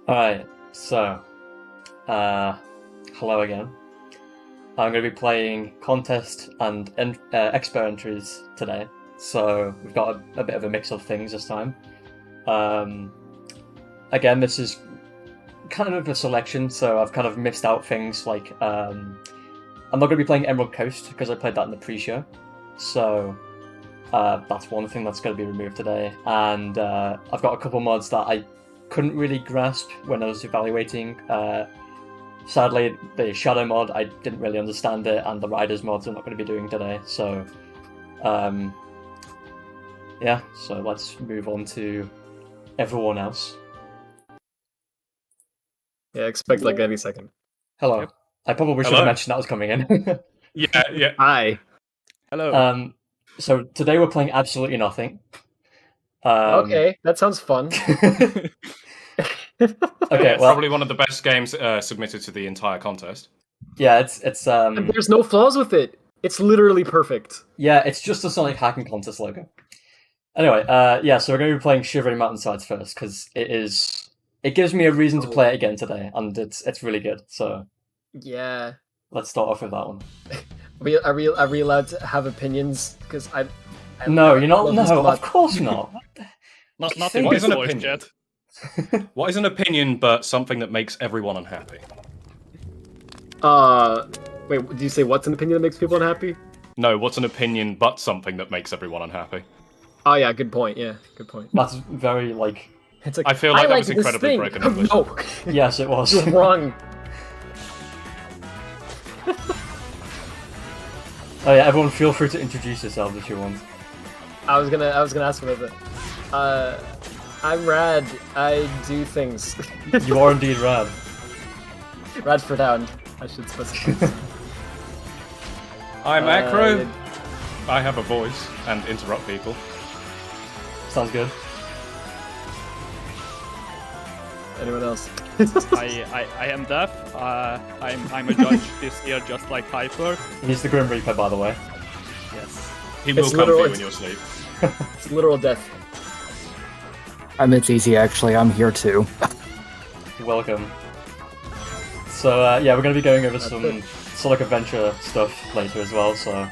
Alright, so, hello again. I'm going to be playing contest and expert entries today, so we've got a bit of a mix of things this time. Again, this is kind of a selection, so I've kind of missed out things like, I'm not going to be playing Emerald Coast because I played that in the pre-show, so that's one thing that's going to be removed today, and I've got a couple mods that I couldn't really grasp when I was evaluating. Sadly, the Shadow mod, I didn't really understand it, and the Riders mods I'm not going to be doing today, so yeah, so let's move on to everyone else. Yeah, expect like any second. Hello. Yep. I probably should have mentioned that was coming in. Yeah. Hi. Hello. So today we're playing absolutely nothing. Okay, that sounds fun. Okay, well, Probably one of the best games submitted to the entire contest. yeah, it's There's no flaws with it. It's literally perfect. yeah, it's just a Sonic Hacking Contest logo. Anyway, yeah, so we're going to be playing Shivering Mountainsides first because it gives me a reason to play it again today, and it's really good. So Yeah. let's start off with that one. Are we allowed to have opinions? Because I No, you're not. love this No, mod. of course not. Nothing What is an voiced opinion? yet. What is an opinion but something that makes everyone unhappy? Wait, do you say what's an opinion that makes people unhappy? No, what's an opinion but something that makes everyone unhappy? Oh yeah, good point. Yeah, good point. That's very like. It's like I feel like that was this incredibly thing. broken English. No, Yes, it was. you're wrong. Oh yeah, everyone, feel free to introduce yourselves if you want. I was gonna ask about that. I'm rad. I do things. You are indeed rad. Rad for down. I should specify. I'm Acro. I have a voice and interrupt people. Sounds good. Anyone else? I am deaf. I'm a judge this year, just like Hyper. He's the Grim Reaper, by the way. Yes. He will It's come for you literal- when you're asleep. It's literal death. It's easy, actually. I'm here too. Welcome. So yeah, we're going to be going over That's some it. Sonic Adventure stuff later as well. So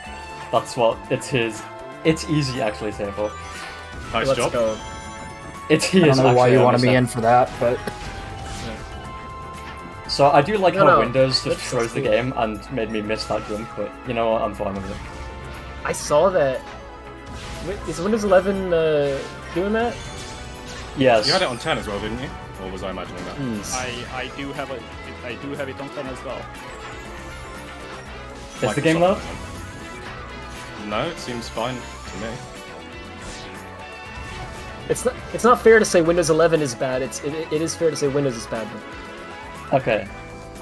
that's what it's easy actually it's here for. Nice Let's job. go. I don't know why you wanted me in for that, but So I do like No, how no. Windows just Let's froze the do it. game and made me miss that jump, but you know what, I'm fine with it. I saw that. Wait, is Windows 11 doing that? Yes. You had it on 10 as well, didn't you? Or was I imagining that? I do have it on 10 as well. Is the game Microsoft low? has it. No, it seems fine to me. It's not fair to say Windows 11 is bad. It is fair to say Windows is bad. Okay.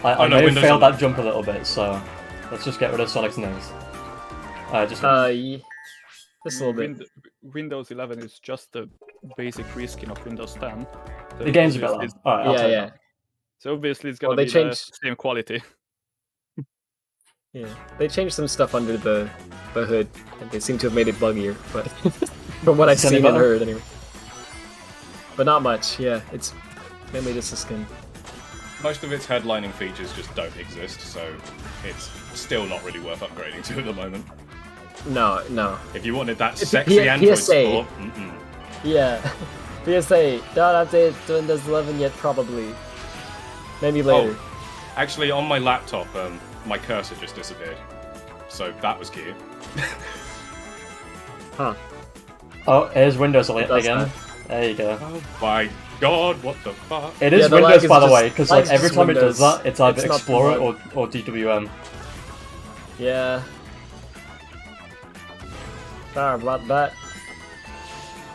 I Oh, no, may have Windows failed 11. that jump a little bit, so let's just get rid of Sonic's nose. Just Just a little bit. Windows 11 is just the basic reskin of Windows 10. So the game's a bit obviously low. Alright, I'll Yeah, take yeah, that. So obviously it's Well, gonna they be changed- the same quality. yeah. They changed some stuff under the hood, and they seem to have made it buggier. But from what I've Is it any seen and better? heard, anyway. But not much. Yeah, it's mainly just a skin. Most of its headlining features just don't exist, so it's still not really worth upgrading to at the moment. No, no. If you wanted that It's a sexy Android PSA. support, mm-mm. Yeah. PSA, don't update to Windows 11 yet, probably. Maybe later. Oh, actually, on my laptop, my cursor just disappeared. So that was cute. Huh. Oh, here's Windows does again. that. There you go. Oh my god, what the fuck? It is Yeah, the lag Windows, is by the just- way, because lag's like every just time it does Windows. that, it's either It's not Explorer the or DWM. Yeah. Sorry about that.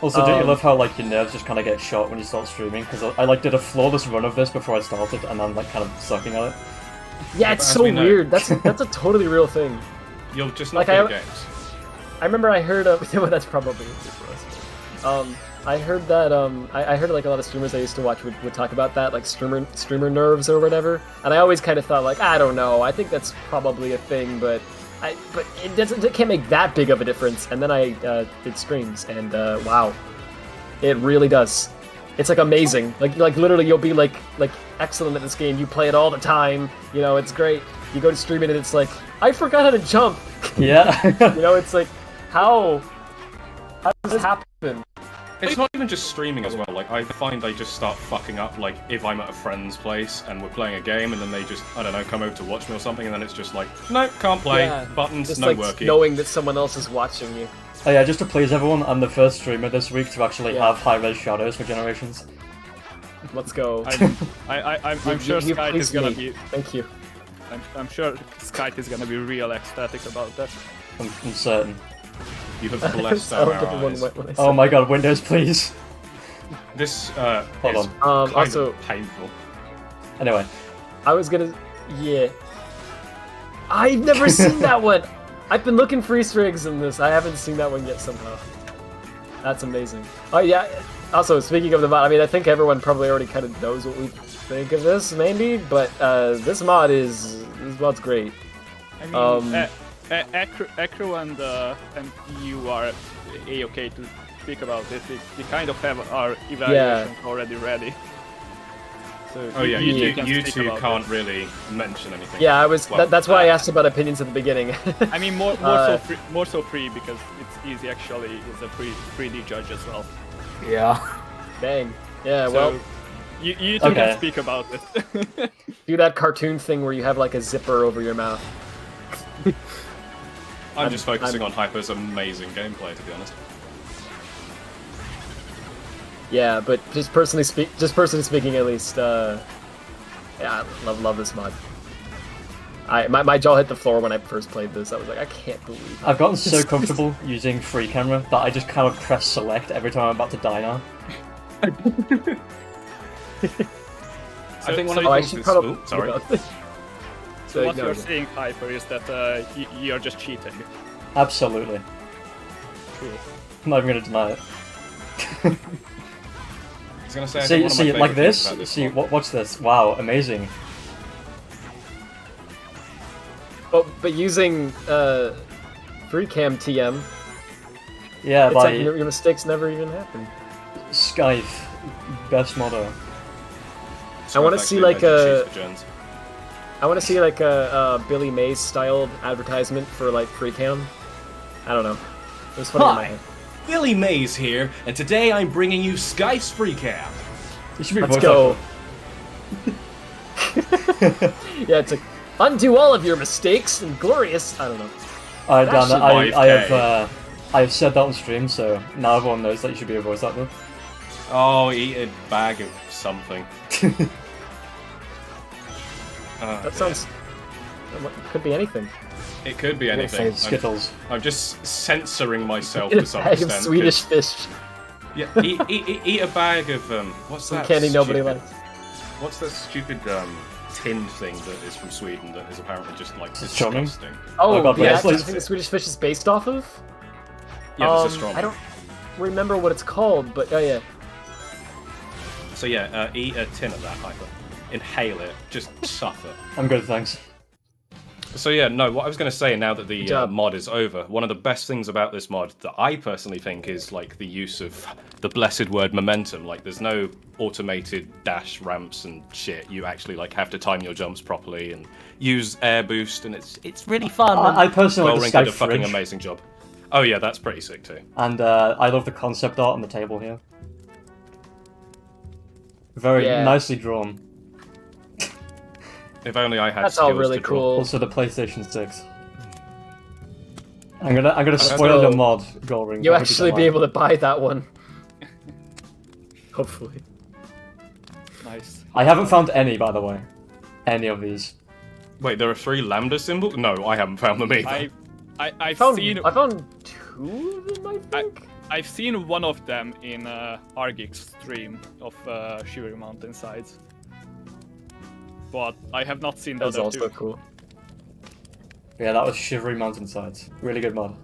Also, don't you Um, love how like your nerves just kind of get shot when you start streaming? Because I like did a flawless run of this before I started, and I'm like kind of sucking at it. Yeah, it's As so we know. weird. That's a totally real thing. You'll just not Like, good I- at games. I remember I heard of well, that's probably ridiculous. I heard that I heard like a lot of streamers I used to watch would talk about that, like streamer nerves or whatever. And I always kind of thought like, I don't know, I think that's probably a thing, but it can't make that big of a difference. And then I did streams, and wow, it really does. It's like amazing. Like literally, you'll be like excellent at this game. You play it all the time. You know, it's great. You go to stream it, and it's like, I forgot how to jump. Yeah. You know, it's like, how does this happen? It's not even just streaming as well. Like, I find they just start fucking up. Like, if I'm at a friend's place and we're playing a game, and then they just, I don't know, come over to watch me or something, and then it's just like, no, can't play. Yeah. Buttons, Just no like working. knowing that someone else is watching you. Oh yeah, just to please everyone, I'm the first streamer this week to actually Yeah. have high-res shadows for Generations. Let's go. I'm sure You Skype is pleased gonna me. be. Thank you. I'm sure Skype is gonna be real ecstatic about that. I'm certain. You have blessed I don't our get the one eyes. when I Oh said my god, Windows, please. This is Hold kind also- of painful. Anyway, I was gonna. Yeah. I've never seen that one! I've been looking for Easter eggs in this. I haven't seen that one yet somehow. That's amazing. Oh, yeah. Also, speaking of the mod, I mean, I think everyone probably already kind of knows what we think of this, maybe, but this mod's great. I mean, Acro and you are a-okay to speak about it. We kind of have our evaluations already ready. So Oh yeah, you speak two about can't it. really mention anything. Yeah, I was. Well, That's why I asked about opinions at the beginning. I mean, more so free because it's easy actually. It's a 3D judge as well. Yeah. Dang. Yeah, So well, you two Okay. can speak about it. do that cartoon thing where you have like a zipper over your mouth. I'm just focusing on Hyper's amazing gameplay, to be honest. Yeah, but just personally speaking, at least, yeah, I love this mod. My jaw hit the floor when I first played this. I was like, I can't believe it. I've gotten so comfortable using free camera that I just kind of press select every time I'm about to die now. I think one of Oh, the I things should that's... probably. Ooh, sorry. So what no, you're no. saying, Hyper, is that you're just cheating. Absolutely. True. I'm not even going to deny it. I was gonna say, I think See, one of my like favourite things this? about See, mod- watch this. Wow, amazing. But using free cam TM, Yeah, it's by like your mistakes never even happen. Skype, best motto. I wanna Actually, see, like, legend cheese for Jones. I want to see like a Billy Mays styled advertisement for like free cam. I don't know. It was funny in my Hi, head. Billy Mays here, and today I'm bringing you Skype's free cam. You should be Let's voice go. actor. Yeah, it's like undo all of your mistakes and glorious. I don't know. Damn, That should I have said that on stream, so now everyone knows that you should be a voice actor. Oh, eat a bag of something. That sounds. Could be anything. It could be Say anything. Skittles. I'm just censoring myself In a to some bag extent. of Swedish 'cause- fish. Yeah, eat a bag of what's Some that? candy nobody stupid- likes. What's that stupid tin thing that is from Sweden that is apparently just like Is it charming? disgusting? Oh, God, the wait, actor please. thing the Swedish fish is based off of? Yeah, this is strong. I don't remember what it's called, but oh yeah. So yeah, eat a tin of that, Hyper. Inhale it, just suffer. I'm good, thanks. So yeah, no, what I was going to say now that the job. mod is over, one of the best things about this mod that I personally think is like the use of the blessed word momentum. Like there's no automated dash ramps and shit. You actually like have to time your jumps properly and use air boost, and it's really fun. I personally like Goldring the did Skype a fucking fridge, amazing job. Oh yeah, that's pretty sick too. and I love the concept art on the table here. Very Yeah. nicely drawn. If only I had That's all skills really to draw. cool. Also, the PlayStation 6. I'm gonna spoil go. your mod, Goldring. You'll I hope you actually don't be mind. able to buy that one. Hopefully. Nice. I haven't found any, by the way. Any of these. Wait, there are 3 lambda symbols? No, I haven't found them either. I've I seen found 2 of them, I think. I've seen one of them in Argic's stream of Shivering Mountainsides. But I have not seen the That's other also two. cool. Yeah, that was Shivering Mountainsides. Really good mod.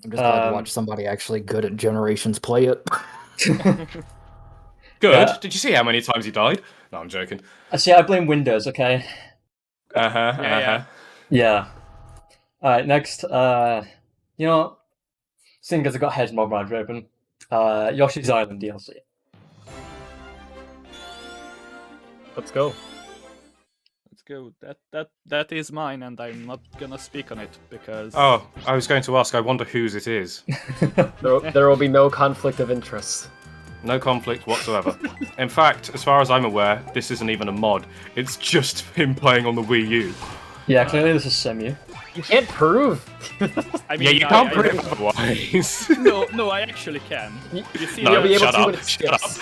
I'm just glad to watch somebody actually good at Generations play it. Good. Yeah. Did you see how many times he died? No, I'm joking. See, I blame Windows, okay? Yeah. Yeah. Alright, next, you know, seeing as I got Hedge Mob Rider open, Yoshi's Island DLC. Let's go. Let's go. That is mine, and I'm not gonna speak on it because. Oh, I was going to ask. I wonder whose it is. There will be no conflict of interest. No conflict whatsoever. In fact, as far as I'm aware, this isn't even a mod. It's just him playing on the Wii U. Yeah, clearly this is Semu. You can't prove. I mean, Yeah, you can't prove otherwise. No, I actually can. You see, No, You'll be able shut to up, when it shut skips.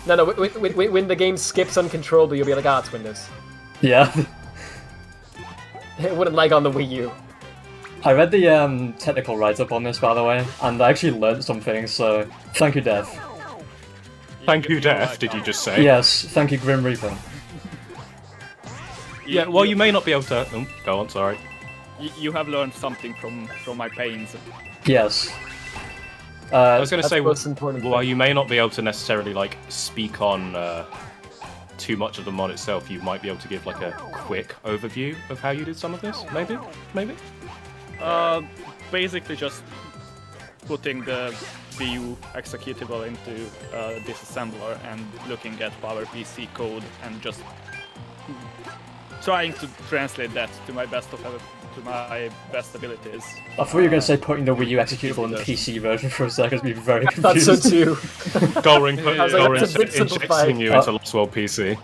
No, when the game skips uncontrollably, you'll be like, it's Windows. Yeah. It wouldn't like on the Wii U. I read the technical write-up on this, by the way, and I actually learned something, so thank you, Dev. Thank you, Def, did you just say? Yes, thank you, Grim Reaper. Yeah, well, you may not be able to... Oh, go on, sorry. You have learned something from my pains. Yes. I was going to That's say, the most important while thing. you may not be able to necessarily, like, speak on too much of the mod itself, you might be able to give, like, a quick overview of how you did some of this, maybe? Maybe? Basically just putting the VU executable into disassembler and looking at PowerPC code and just trying to translate that to my best abilities. I thought you were going to say putting the Wii U executable in the PC version for a second, I'd be very I thought confused. so too. Goring was like, that's a bit simplified. injecting you into Lost World PC.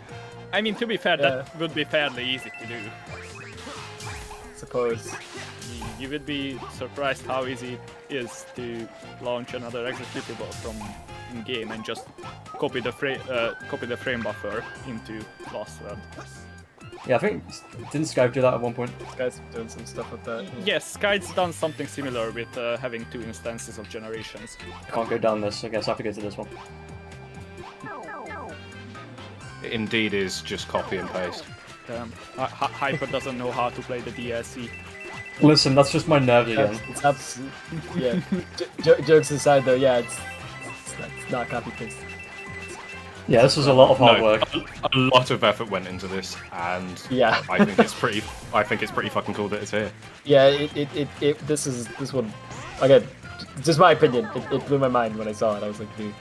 I mean, to be fair, that would be fairly easy to do. Suppose. You would be surprised how easy it is to launch another executable from in-game and just copy the frame buffer into Lost World. Yeah, I think, didn't Skype do that at one point? This guy's doing some stuff with that. Yes, Sky's done something similar with having 2 instances of generations. I can't go down this, I guess I have to go to this one. It indeed is just copy and paste. Hyper doesn't know how to play the DLC. Listen, that's just my nerves again. It's absolutely. Yeah. Jokes aside, though, yeah, it's not copy paste. Yeah, this was a lot of hard work. A lot of effort went into this, and Yeah. I think it's pretty. I think it's pretty fucking cool that it's here. Yeah, this one. Again, just my opinion. It blew my mind when I saw it. I was like, dude.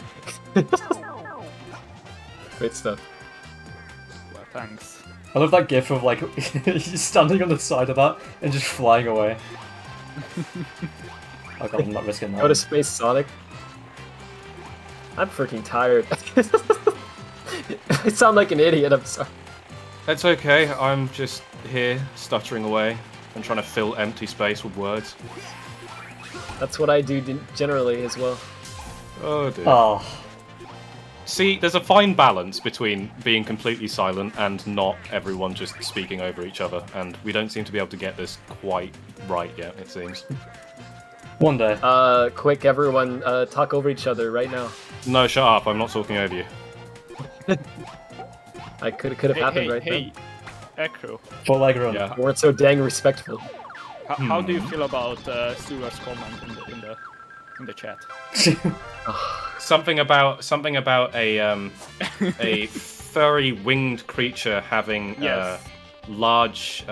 Great stuff. Well, thanks. I love that gif of like he's standing on the side of that and just flying away. Oh god, I'm not risking that. Go to Space Sonic. I'm freaking tired. I sound like an idiot, I'm sorry. It's okay. I'm just here stuttering away and trying to fill empty space with words. That's what I do generally as well. Oh dear. Oh, See, there's a fine balance between being completely silent and not everyone just speaking over each other, and we don't seem to be able to get this quite right yet, it seems. one day. Quick, everyone, talk over each other right now. No, shut up, I'm not talking over you. I could have happened right hey, Ekro, Full leg run. Yeah. then. You weren't so dang respectful. how do you feel about Stuart's comment in the chat? Something about a furry winged creature having Yes. large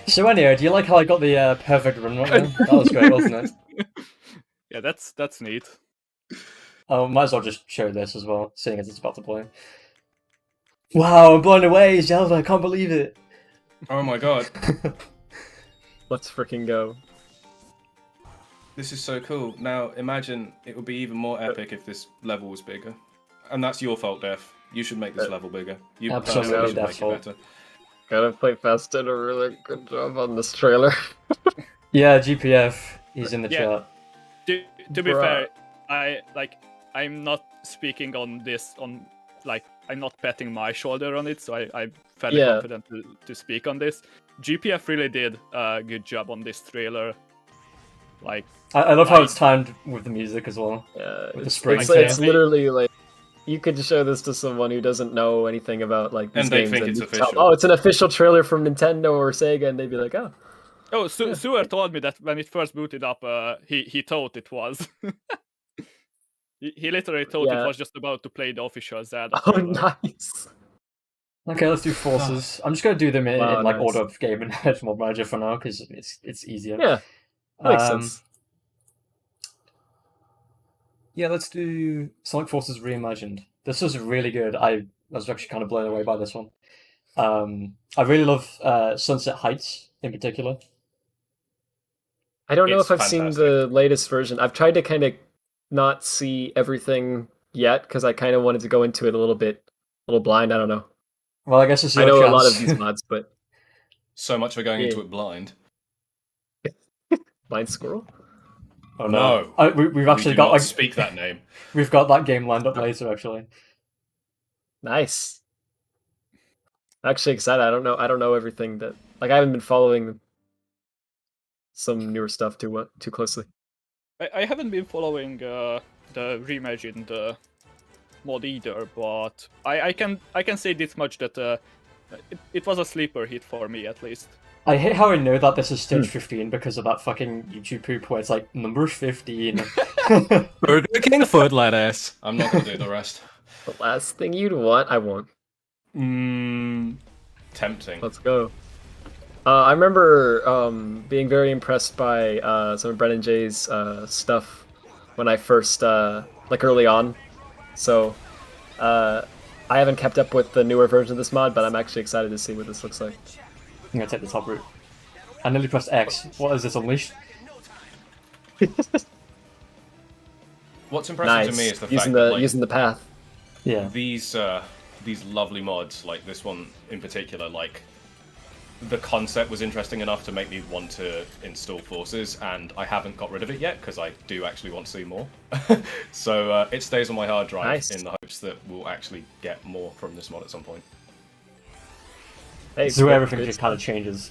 So anyway, do you like how I got the perfect run right there? That was great, wasn't it? Yeah, that's neat. Oh, might as well just show this as well, seeing as it's about to play. Wow, I'm blown away, Zelda, I can't believe it. Oh my god. Let's freaking go. This is so cool. Now imagine it would be even more epic if this level was bigger. And that's your fault, Def. You should make this level bigger. You Absolutely personally should Def's make it fault. better. Gotta play Fast did a really good job on this trailer. Yeah, GPF, he's in the Yeah. chat. To be Bruh. fair, I'm not speaking on this I'm not patting my shoulder on it, so I'm fairly Yeah. confident to speak on this. GPF really did a good job on this trailer. Like, I love how it's timed with the music as well. Yeah, With the it's, spring it's, tail. it's literally like you could show this to someone who doesn't know anything about like these And they games, think and it's you tell, official. oh, it's an official trailer from Nintendo or Sega, and they'd be like, oh, Stuart told me that when it first booted up, he thought it was. He literally thought Yeah. it was just about to play the official Zelda. oh, trailer. nice. Okay, let's do forces. I'm just gonna do them in, Wow, in like nice. order of game and Edge Mod Manager for now, because it's easier. Yeah, makes Um, sense. Yeah, let's do Sonic Forces Reimagined. This was really good. I was actually kind of blown away by this one. I really love Sunset Heights in particular. I don't know It's if I've seen the latest version. I've tried to kind of not see everything yet because I kind of wanted to go into it a little blind. I don't know. Well, I guess it's your I know chance. a lot of these mods, but So much for going Yeah. into it blind. blind squirrel. Oh No. no! We've We actually do got not like speak that name. we've got that game lined up later. Actually, Nice. Actually excited. I don't know everything that like I haven't been following some newer stuff too closely. I haven't been following the reimagined mod either, but I can say this much that it was a sleeper hit for me at least. I hate how I know that this is stage 15 because of that fucking YouTube poop where it's like number 15. Burger King foot lettuce. I'm not gonna do the rest. The last thing you'd want, I want. Tempting. Let's go. I remember being very impressed by some of Brennan J's stuff when I first, like early on. So, I haven't kept up with the newer version of this mod, but I'm actually excited to see what this looks like. I'm gonna take the top route. I nearly pressed X. What is this, Unleashed? What's impressive to me is the fact using that the like, using the path. Yeah. these lovely mods, like this one in particular, like the concept was interesting enough to make me want to install Forces, and I haven't got rid of it yet because I do actually want to see more. So it stays on my hard drive Nice. in the hopes that we'll actually get more from this mod at some point. Hey, This is where great- everything great just stuff. kind of changes.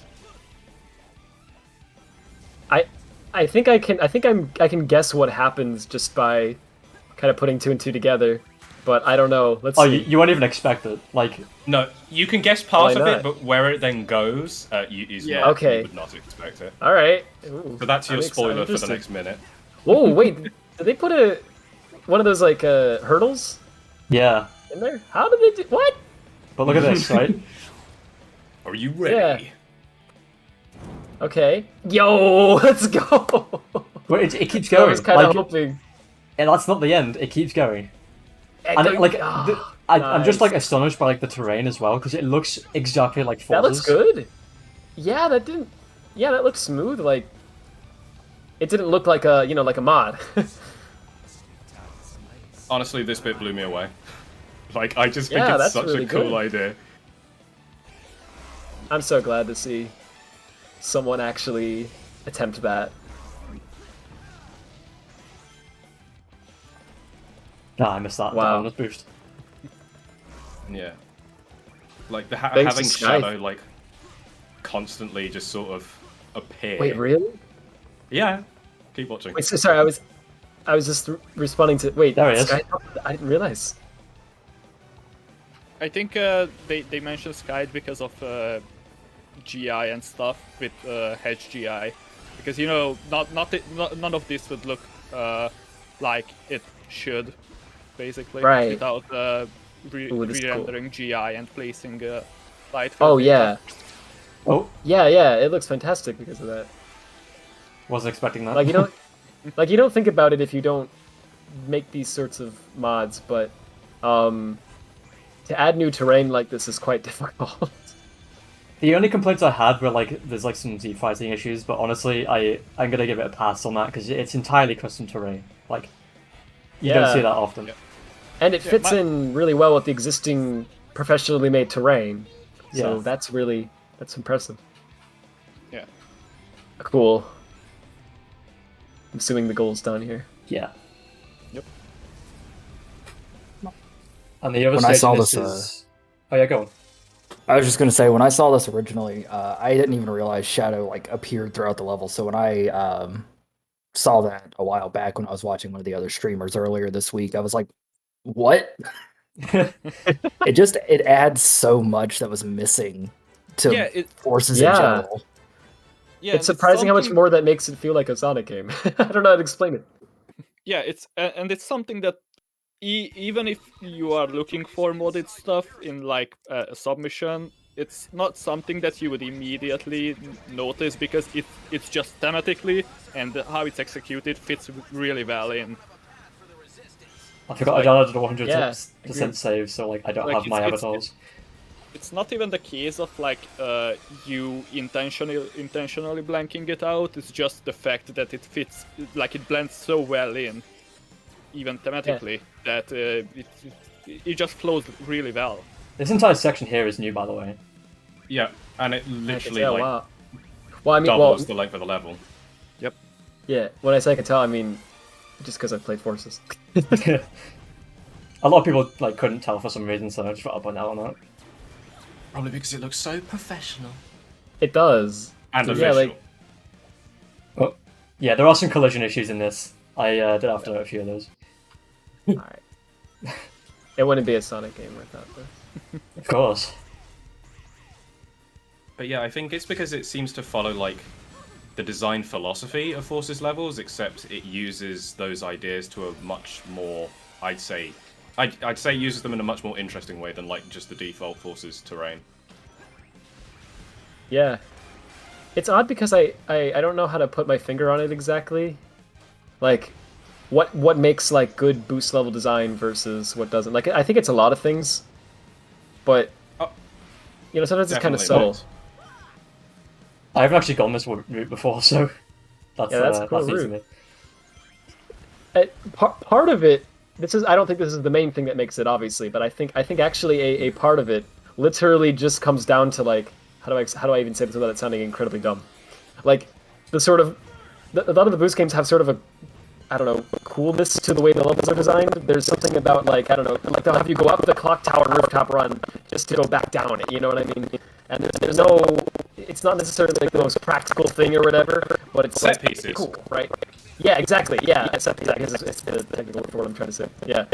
I think I can guess what happens just by kind of putting 2 and 2 together, but I don't know. Let's Oh, see. you won't even expect it. Like, No, you can guess part Why of it, not? but where it then goes, is Yeah. not. Okay. You would not expect it. All right. Ooh, So that's your I'm spoiler for the interested. next minute. Whoa, wait! Did they put one of those like hurdles yeah. in there? How did they do what? But look at this, right? Are you ready? Okay. Yo, let's go. Wait, it keeps I going. was kind of Like, hoping. and that's not the end. It keeps going. And it, like, I'm just like astonished by like the terrain as well because it looks exactly like that Forces. looks good. Yeah, that didn't. Yeah, that looks smooth. Like, it didn't look like a like a mod. Honestly, this bit blew me away. Like, I just think Yeah, it's that's such really a cool good. idea. I'm so glad to see someone actually attempt that. Nah, I missed that. Wow. Bonus boost. Yeah. Like, the Thanks to having Sky. Shadow, like, constantly just sort of appear. Wait, really? Yeah. Keep watching. Wait, so sorry. I was just responding to. Wait, There he is. Sky- I didn't realize. I think they mentioned Sky because of GI and stuff with hedge GI, because none of this would look like it should, basically, Right. without Ooh, this is cool. re-rendering GI and placing light. Oh filter. yeah, Oh, yeah. It looks fantastic because of that. wasn't expecting that. Like you don't think about it if you don't make these sorts of mods, but to add new terrain like this is quite difficult. The only complaints I had were like there's like some Z fighting issues, but honestly, I'm gonna give it a pass on that because it's entirely custom terrain. Like, you don't Yeah. see that often. Yeah. And it fits in really well with the existing professionally made terrain. So Yeah. that's impressive. Yeah. Cool. I'm assuming the goal's down here. Yeah. Yep. And the other When I stage saw of this this, is. Oh yeah, go on. I was just gonna say when I saw this originally, I didn't even realize Shadow like appeared throughout the level. So when I saw that a while back when I was watching one of the other streamers earlier this week, I was like, "What?" It adds so much that was missing to Yeah, Forces Yeah. in general. yeah. It's surprising how much more that makes it feel like a Sonic game. I don't know how to explain it. Yeah, it's something that even if you are looking for modded stuff in like a submission, it's not something that you would immediately notice because it's just thematically and how it's executed fits really well in. I forgot Like, I downloaded a 100% Yeah, save, so like I don't Like, have my it's- avatars. It's not even the case of like you intentionally blanking it out. It's just the fact that it fits, like it blends so well in, even thematically, that it just flows really well. This entire section here is new, by the way. Yeah, and it I can literally tell, like wow. Well, I mean, doubles the length of the level. yeah. When I say I can tell, I mean just because I've played Forces. A lot of people like couldn't tell for some reason, so I just thought I'd point out on that. Probably because it looks so professional. It does. And Yeah, official. like- Oh, yeah, there are some collision issues in this. I did have to note a few of those. All right. It wouldn't be a Sonic game without this. Of course. But yeah, I think it's because it seems to follow like the design philosophy of Forces levels, except it uses those ideas to a much more, I'd say it uses them in a much more interesting way than like just the default Forces terrain. Yeah. It's odd because I don't know how to put my finger on it exactly. Like, what makes like good boost level design versus what doesn't. Like, I think it's a lot of things, but you know, sometimes it's kind of Definitely subtle. I haven't actually gone this route before, so that's a cool that's news to route. me. Part of it, I don't think this is the main thing that makes it, obviously, but I think actually a part of it literally just comes down to like, how do I even say this without it sounding incredibly dumb? Like, a lot of the boost games have sort of a, I don't know, coolness to the way the levels are designed. There's something about like, I don't know, like they'll have you go up the clock tower rooftop run just to go back down it, you know what I mean? And there's no, it's not necessarily like the most practical thing or whatever, but it's Set like, pieces. cool, right? Yeah, exactly. Yeah, set pieces. I guess it's the technical word for what I'm trying to say. Yeah.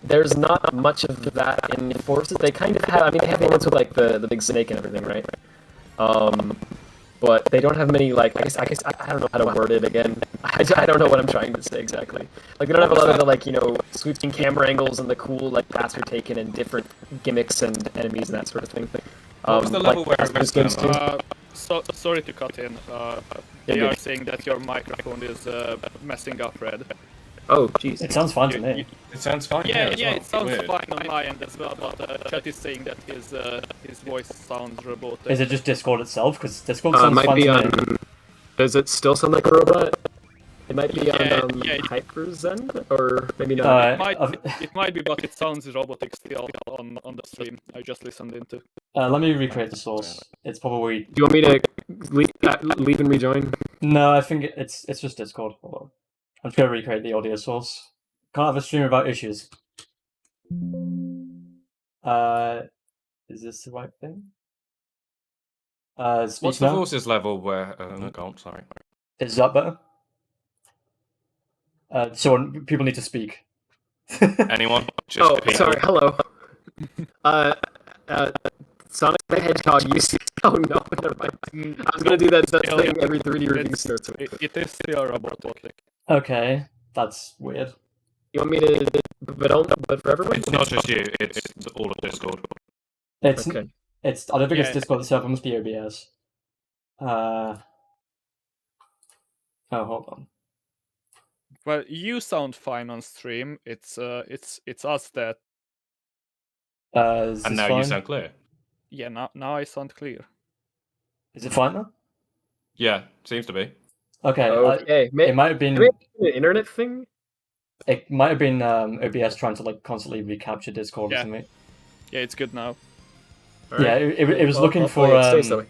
There's not much of that in Forces. They kind of have. I mean, they have moments with like the big snake and everything, right? But they don't have many like. I guess I don't know how to word it again. I don't know what I'm trying to say exactly. Like they don't have a lot of the like sweeping camera angles and the cool like paths you're taking and different gimmicks and enemies and that sort of thing. What was the level where as it was, games do. Sorry to cut in. They are saying that your microphone is messing up, Red. Oh, jeez. It sounds fine to me. It sounds fine. Yeah, as well. it sounds Weird. fine on my end as well, but chat is saying that his voice sounds robotic. Is it just Discord itself? Because Discord sounds Might fine be to on. me. Does it still sound like a robot? It might be Yeah, on yeah. Hyperzen, or maybe not. It might be, but it sounds robotic still on the stream I just listened into. Let me recreate the source. It's probably Do you want me to leave and rejoin? no. I think it's just Discord. Hold on. I'm just gonna recreate the audio source. Can't have a stream without issues. Is this the right thing? Speech What's the now? Forces level where? No, go on. Sorry. Is that better? So people need to speak. Anyone? Just the people. sorry. Hello. Sonic the Hedgehog. You see? Oh no, never mind. I was gonna do that thing every 3D review starts with. It is still robotic. Okay, that's weird. You want me to? But for everyone. It's not just you. It's all of Discord. It's Okay. it's. I don't think it's Yeah. Discord itself. It must be OBS. Oh, hold on. Well, you sound fine on stream. It's us that. Is And this now fine? you sound clear. Yeah, now I sound clear. Is it fine now? Yeah, seems to be. Okay. Okay. It might have been. Maybe an internet thing. It might have been OBS trying to like constantly recapture Discord or Yeah. something. Yeah, it's good now. Yeah, it was looking for Hopefully it stays that way.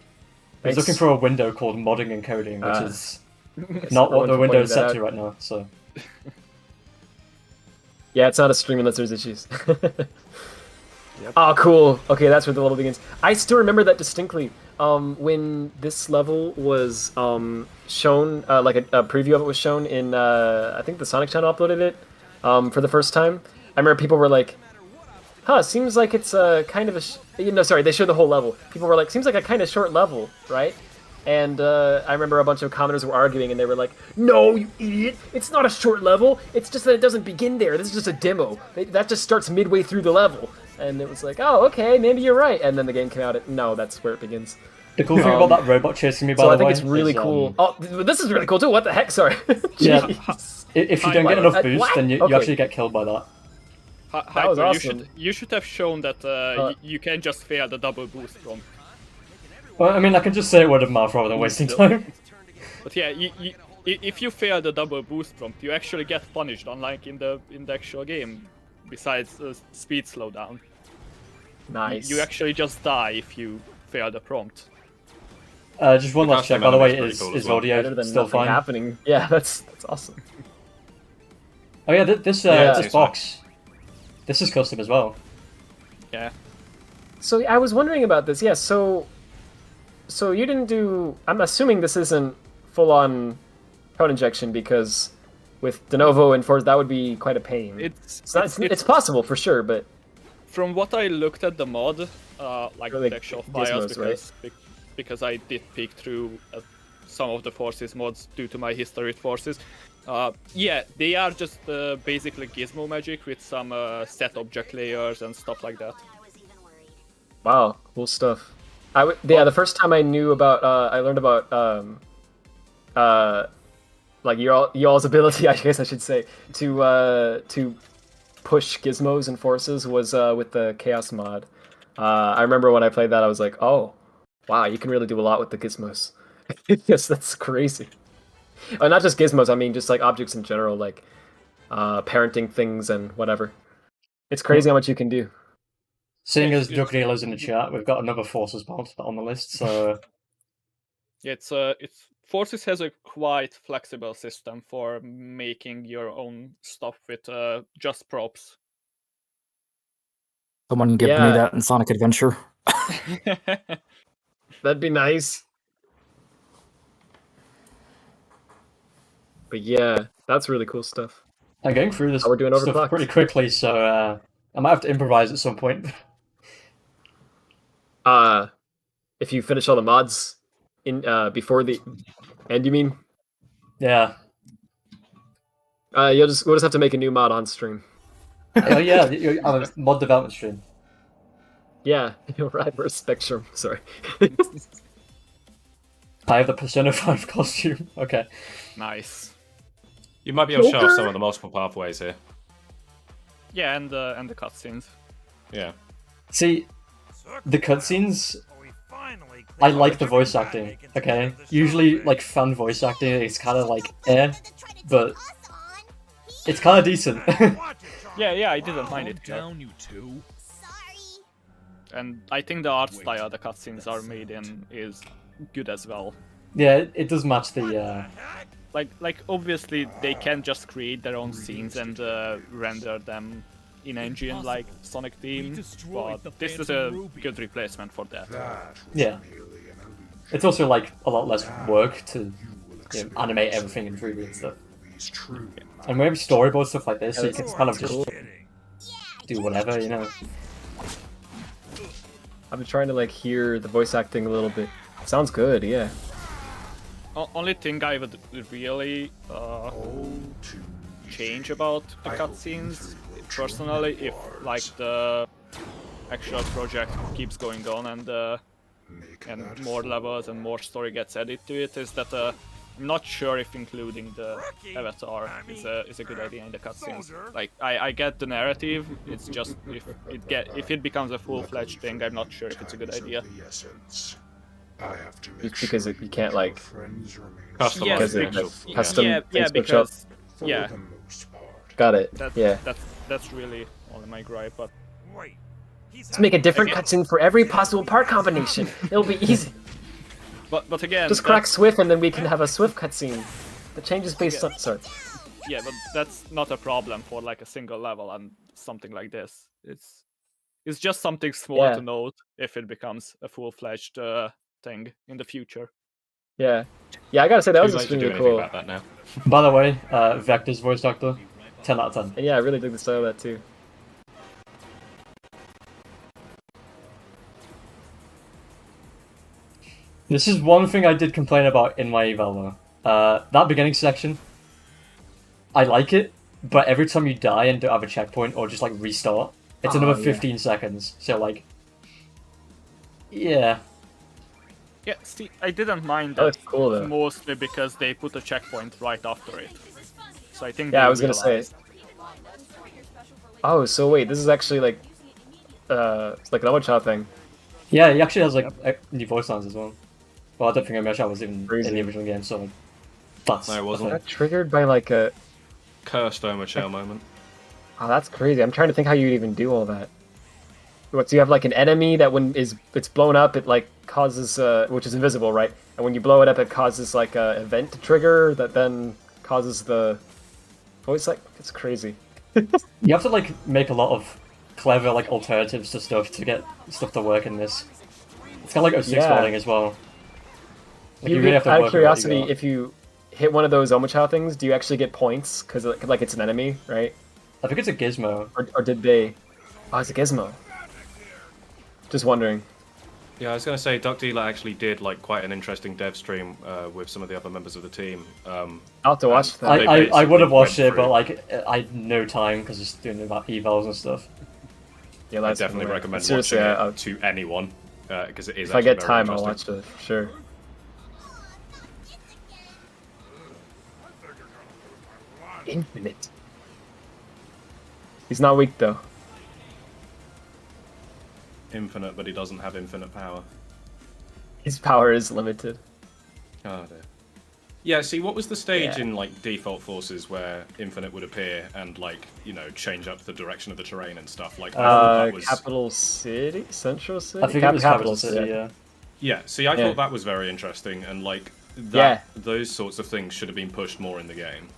it was looking Thanks. for a window called modding and coding, which Ah. is not what Everyone the for window is pointing set that to out. right now. So Yeah, it's not a stream unless there's issues. Oh, cool. Okay, that's where the level begins. I still remember that distinctly. When this level was shown, like a preview of it was shown in, I think the Sonic Channel uploaded it for the first time. I remember people were like, "Huh, seems like it's a kind of a." Sorry, they showed the whole level. People were like, "Seems like a kind of short level, right?" And I remember a bunch of commenters were arguing, and they were like, "No, you idiot! It's not a short level. It's just that it doesn't begin there. This is just a demo. That just starts midway through the level." And it was like, "Oh, okay, maybe you're right." And then the game came out. No, that's where it begins. The cool thing about that robot chasing me, by So the I think way, it's really is, cool. Oh, this is really cool too. What the heck? Sorry. Yeah. Jeez. If you don't get enough boost, what? then you Okay. actually get killed by that. Hyper, was awesome. you should have shown that you can just fail the double boost prompt. Well, I mean, I can just say it word of mouth rather than wasting time. But yeah, if you fail the double boost prompt, you actually get punished, unlike in the actual game. Besides speed slowdown, Nice. you actually just die if you fail the prompt. Just one last check, by the way, Pretty is cool as well. audio Better than still nothing fine? happening. Yeah, that's awesome. Oh yeah, this Yeah. box, this is custom as well. Yeah. So I was wondering about this. Yeah. So you didn't do. I'm assuming this isn't full-on code injection because with de novo and Force that would be quite a pain. It's possible for sure, but From what I looked at the mod, like Really the actual files, gizmos, because I did peek through some of the Forces mods due to my history with Forces. Yeah, they are just basically gizmo magic with some set object layers and stuff like that. wow, cool stuff. Yeah, the first time I knew about, I learned about, like y'all's ability, I guess I should say, to push gizmos and forces was with the Chaos mod. I remember when I played that, I was like, oh, wow, you can really do a lot with the gizmos. Yes, that's crazy. Oh, not just gizmos, I mean just like objects in general, like parenting things and whatever. It's crazy how much you can do. Seeing as Duck Dealer's in the chat, we've got another Forces mod on the list, so... Yeah, it's Forces has a quite flexible system for making your own stuff with just props. Someone give me Yeah. that in Sonic Adventure. That'd be nice. But yeah, that's really cool stuff. I'm going through this We're doing stuff overclocked. pretty quickly, so I might have to improvise at some point. If you finish all the mods in before the end, you mean? Yeah. We'll just have to make a new mod on stream. Oh yeah, you're on a mod development stream. Yeah, you're right. We're a Spectrum. Sorry. I have the Persona 5 costume. Okay. Nice. You might be able to show off Joker! some of the multiple pathways here. Yeah, and the cutscenes. Yeah. See, the cutscenes, I like the voice acting, okay? Usually, like, fan voice acting is kind of like, but it's kind of decent. Yeah, I didn't mind it. Down, you two. And I think the art style the cutscenes are made in is good as well. Yeah, it does match the, Like obviously they can just create their own scenes and render them in engine like Sonic Team, but this is a good replacement for that. yeah. It's also, like, a lot less work to animate everything in 3D and stuff. And maybe storyboard stuff like this, so you can kind of just do whatever, you know? I've been trying to like hear the voice acting a little bit. Sounds good, yeah. Only thing I would really change about the cutscenes, personally, if like the actual project keeps going on and more levels and more story gets added to it, is that I'm not sure if including the avatar is a good idea in the cutscenes. Like I get the narrative, it's just if it becomes a full-fledged thing, I'm not sure if it's a good idea. Just because you can't like Customize Yes, the because actual- it- custom yeah, things switch up. because Got it. yeah, Yeah. that's really only my gripe. But Let's make a different cutscene for every possible part combination. It'll be easy. but again, Just crack Swift and then we can have a Swift cutscene. The changes based on. Sorry. yeah, but that's not a problem for like a single level and something like this. It's just something small Yeah. to note if it becomes a full-fledged thing in the future. Yeah. Yeah, I gotta say that was Too late to do extremely anything cool. about that now. By the way, Vector's voice actor, 10 out of 10. And yeah, I really dig the style of that too. This is one thing I did complain about in my eval though. That beginning section, I like it, but every time you die and don't have a checkpoint or just like restart, it's Oh, another yeah. 15 seconds. So like, yeah. Yeah, see, I didn't mind Oh, that it's cool though. mostly because they put a checkpoint right after it. So I think Yeah, they I was gonna say. realized. Oh, so wait, this is actually like, it's like an Omocha thing. Yeah, he actually has like new voice lines as well. Well, I don't think Omocha was even Crazy. in the original game, so like, that's No, it Was wasn't. that triggered by like a? Cursed Omochao moment. Oh, that's crazy. I'm trying to think how you'd even do all that. What? So you have like an enemy that when it's blown up, it like causes which is invisible, right? And when you blow it up, it causes like a event to trigger that then causes the voice. Like it's crazy. you have to like make a lot of clever like alternatives to stuff to get stuff to work in this. It's kind of like 06 Yeah. modding as well. Like, You really get, have to out work of with what you curiosity, got. if you hit one of those Omochao things, do you actually get points? Because like it's an enemy, right? I think it's a gizmo. Or did they? Oh, it's a gizmo. Just wondering. Yeah, I was gonna say Duck Dealer actually did like quite an interesting dev stream with some of the other members of the team. I'll have to watch that. They I would basically have watched went it, but through- like I had no time because it's doing about evals and stuff. Yeah, I that's definitely familiar. recommend Seriously, watching it to anyone because it is. if I actually get very time, I'll interesting. watch it for sure. Infinite. He's not weak though. Infinite, but he doesn't have infinite power. His power is limited. Oh dear. Yeah, see, what was the stage Yeah. in like default forces where infinite would appear and like change up the direction of the terrain and stuff? Like, I thought that was Capital City, Central City. I think it was Capital City. Yeah. yeah. See, I Yeah. thought that was very interesting and like that those sorts of things should have been pushed more in the game.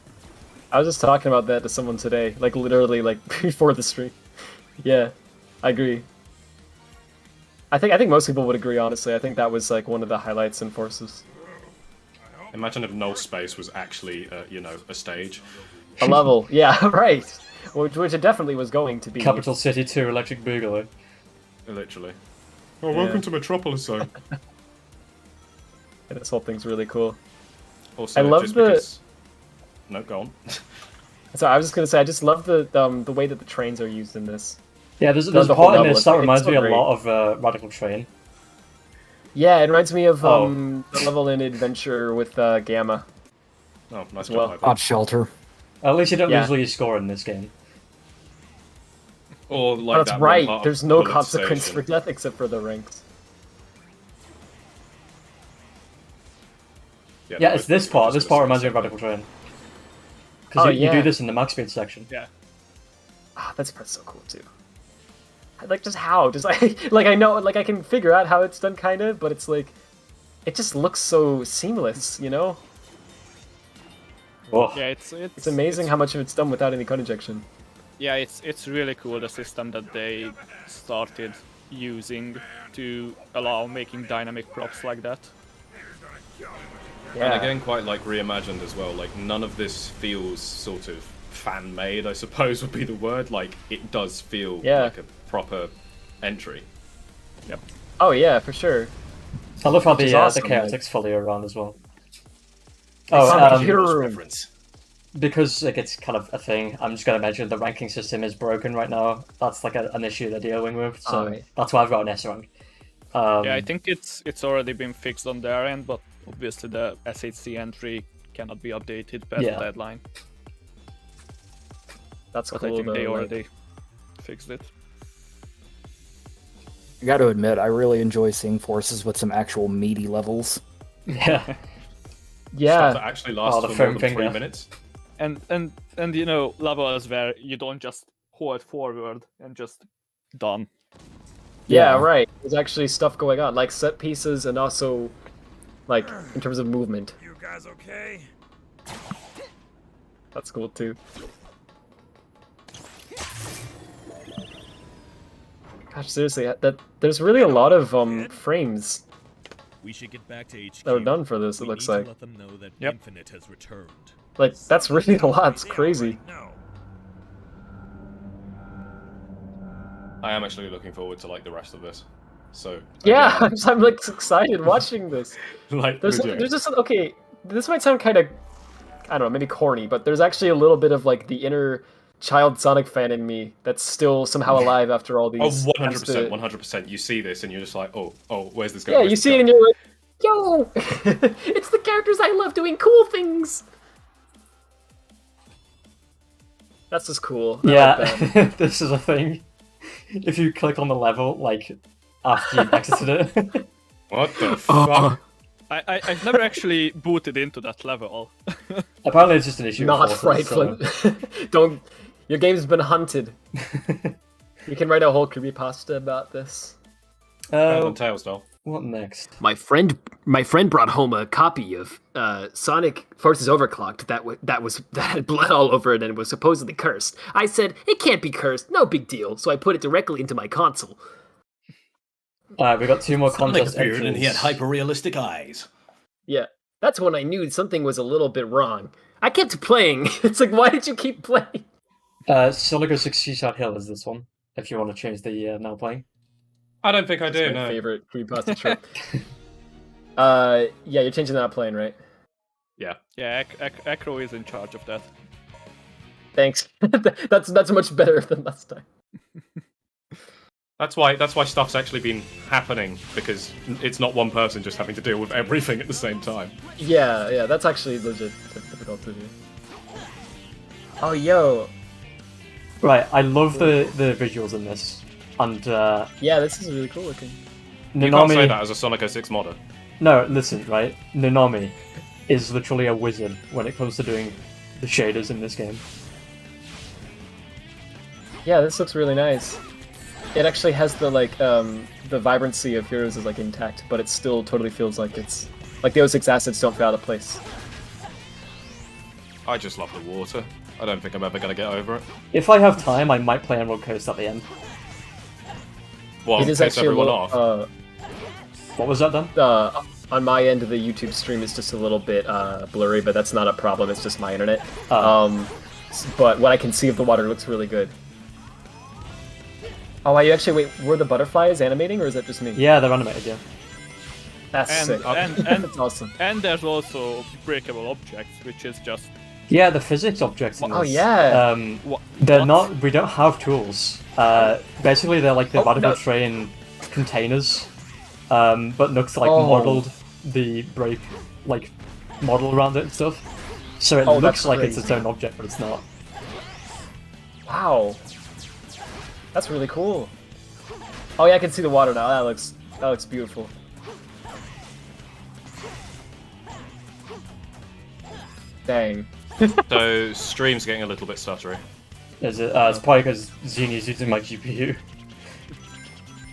I was just talking about that to someone today, like literally like before the stream. Yeah, I agree. I think most people would agree. Honestly, I think that was like one of the highlights in Forces. Imagine if null space was actually a stage. A level, yeah, right. Which it definitely was going to be. Capital City 2 Electric Boogaloo. Literally. Oh, welcome to Metropolis Zone. Yeah, this whole thing's really cool. Also, I love just the- because... No, go on. So I was just gonna say, I just love the way that the trains are used in this. Yeah, there's the a whole part in level, this that it's reminds so me a great. lot of Radical Train. Yeah, it reminds me of Oh. the level in Adventure with Gamma. Oh, nice well. job, Hot shelter. At least you don't Yeah. lose your score in this game. Or like Oh, that's that one right. part of There's no Bullet consequence Station. for death except for the ranks. Yeah, it's this part. This part reminds me of of Radical Train. Because Oh, you yeah. do this in the max speed section. Yeah. Ah, that's part's so cool too. Like, just how? Just like I know, like I can figure out how it's done, kind of, but it's like, it just looks so seamless, you know? Whoa. Yeah, It's amazing how much of it's done without any code injection. Yeah, it's really cool, the system that they started using to allow making dynamic props like that. Yeah. And again, quite like reimagined as well. Like none of this feels sort of fan-made, I suppose would be the word. Like it does feel Yeah. like a proper entry. Yep. Oh yeah, for sure. I love how Which is the awesome, chaotics follow you around as well. Oh, Oh, computer room. reference. because like it's kind of a thing, I'm just going to mention the ranking system is broken right now. That's like an issue they're dealing with, so Alright. that's why I've got an S rank. Yeah, I think it's already been fixed on their end, but obviously the SHC entry cannot be updated past Yeah. the deadline. That's But cool I think though. they like- already fixed it. I got to admit, I really enjoy seeing forces with some actual meaty levels. Yeah. Stuff Yeah. that actually lasts the for foam more than 3 finger. minutes. And you know, levels where you don't just hold forward and just done. Yeah, Yeah. right. There's actually stuff going on, like set pieces and also, like, in terms of movement. You guys okay? That's cool too. Gosh, seriously, there's really a lot of frames We should get back to HQ. that were done for this. It We looks need to like, let them know that Yep. Infinite has returned. that's really a lot. It's crazy. No. I am actually looking forward to like the rest of this. So Yeah, again, I'm like excited watching this. like There's legit. just okay. This might sound kind of, I don't know, maybe corny, but there's actually a little bit of like the inner child Sonic fan in me that's still somehow alive after all these. Oh, attempts to- 100%. You see this and you're just like, oh, where's this Yeah, going? you Where's see this it and going? you're like, No! It's the characters I love doing cool things! That's just cool. I Yeah, like that. this is a thing. If you click on the level, like, after you've exited it. What the fuck? I've never actually booted into that level. Apparently it's just an issue. Not of Fortnite, Franklin. Don't. Your game's been hunted. You can write a whole creepypasta about this. Random Tales doll. What next? My friend brought home a copy of Sonic Forces Overclocked that had blood all over it and was supposedly cursed. I said it can't be cursed, no big deal. So I put it directly into my console. We got 2 more Sonic contest appeared entries. and he had hyper-realistic eyes. Yeah, that's when I knew something was a little bit wrong. I kept playing. It's like, why did you keep playing? Sonic 06 Seaside Hill is this one. If you want to change the now playing. I don't think I That's do, my no. favorite creepypasta trope. Yeah, you're changing that playing, right? Yeah. Yeah, Acro is in charge of that. Thanks. That's much better than last time. That's why stuff's actually been happening, because it's not one person just having to deal with everything at the same time. Yeah, that's actually legit difficult to do. Oh, yo. Right, I love the visuals in this. And Yeah, this is really cool looking. You can't say Nanami... that as a Sonic 06 modder. No, listen, right? Nanami is literally a wizard when it comes to doing the shaders in this game. Yeah, this looks really nice. It actually has the the vibrancy of Heroes is like intact, but it still totally feels like it's like the 06 assets don't feel out of place. I just love the water. I don't think I'm ever going to get over it. If I have time, I might play Emerald Coast at the end. Well, It is piss actually a everyone little, off. What was that then? On my end of the YouTube stream, it's just a little bit blurry, but that's not a problem. It's just my internet. Oh. But what I can see of the water looks really good. Oh, you actually wait. Were the butterflies animating, or is that just me? Yeah, they're animated, yeah. That's And sick. and That's awesome. and there's also breakable objects, which is just Yeah, the physics objects in Oh, this. yeah. They're what? not... We don't have tools. Basically, they're like the Oh, Vatican no. Train containers. But Nook's like Oh. modeled the break, like, model around it and stuff. So it Oh, looks that's like it's crazy. its own object, but it's not. Wow. That's really cool. Oh yeah, I can see the water now. That looks beautiful. Dang. So, stream's getting a little bit stuttery. Is it? It's probably because Xenia's using my GPU.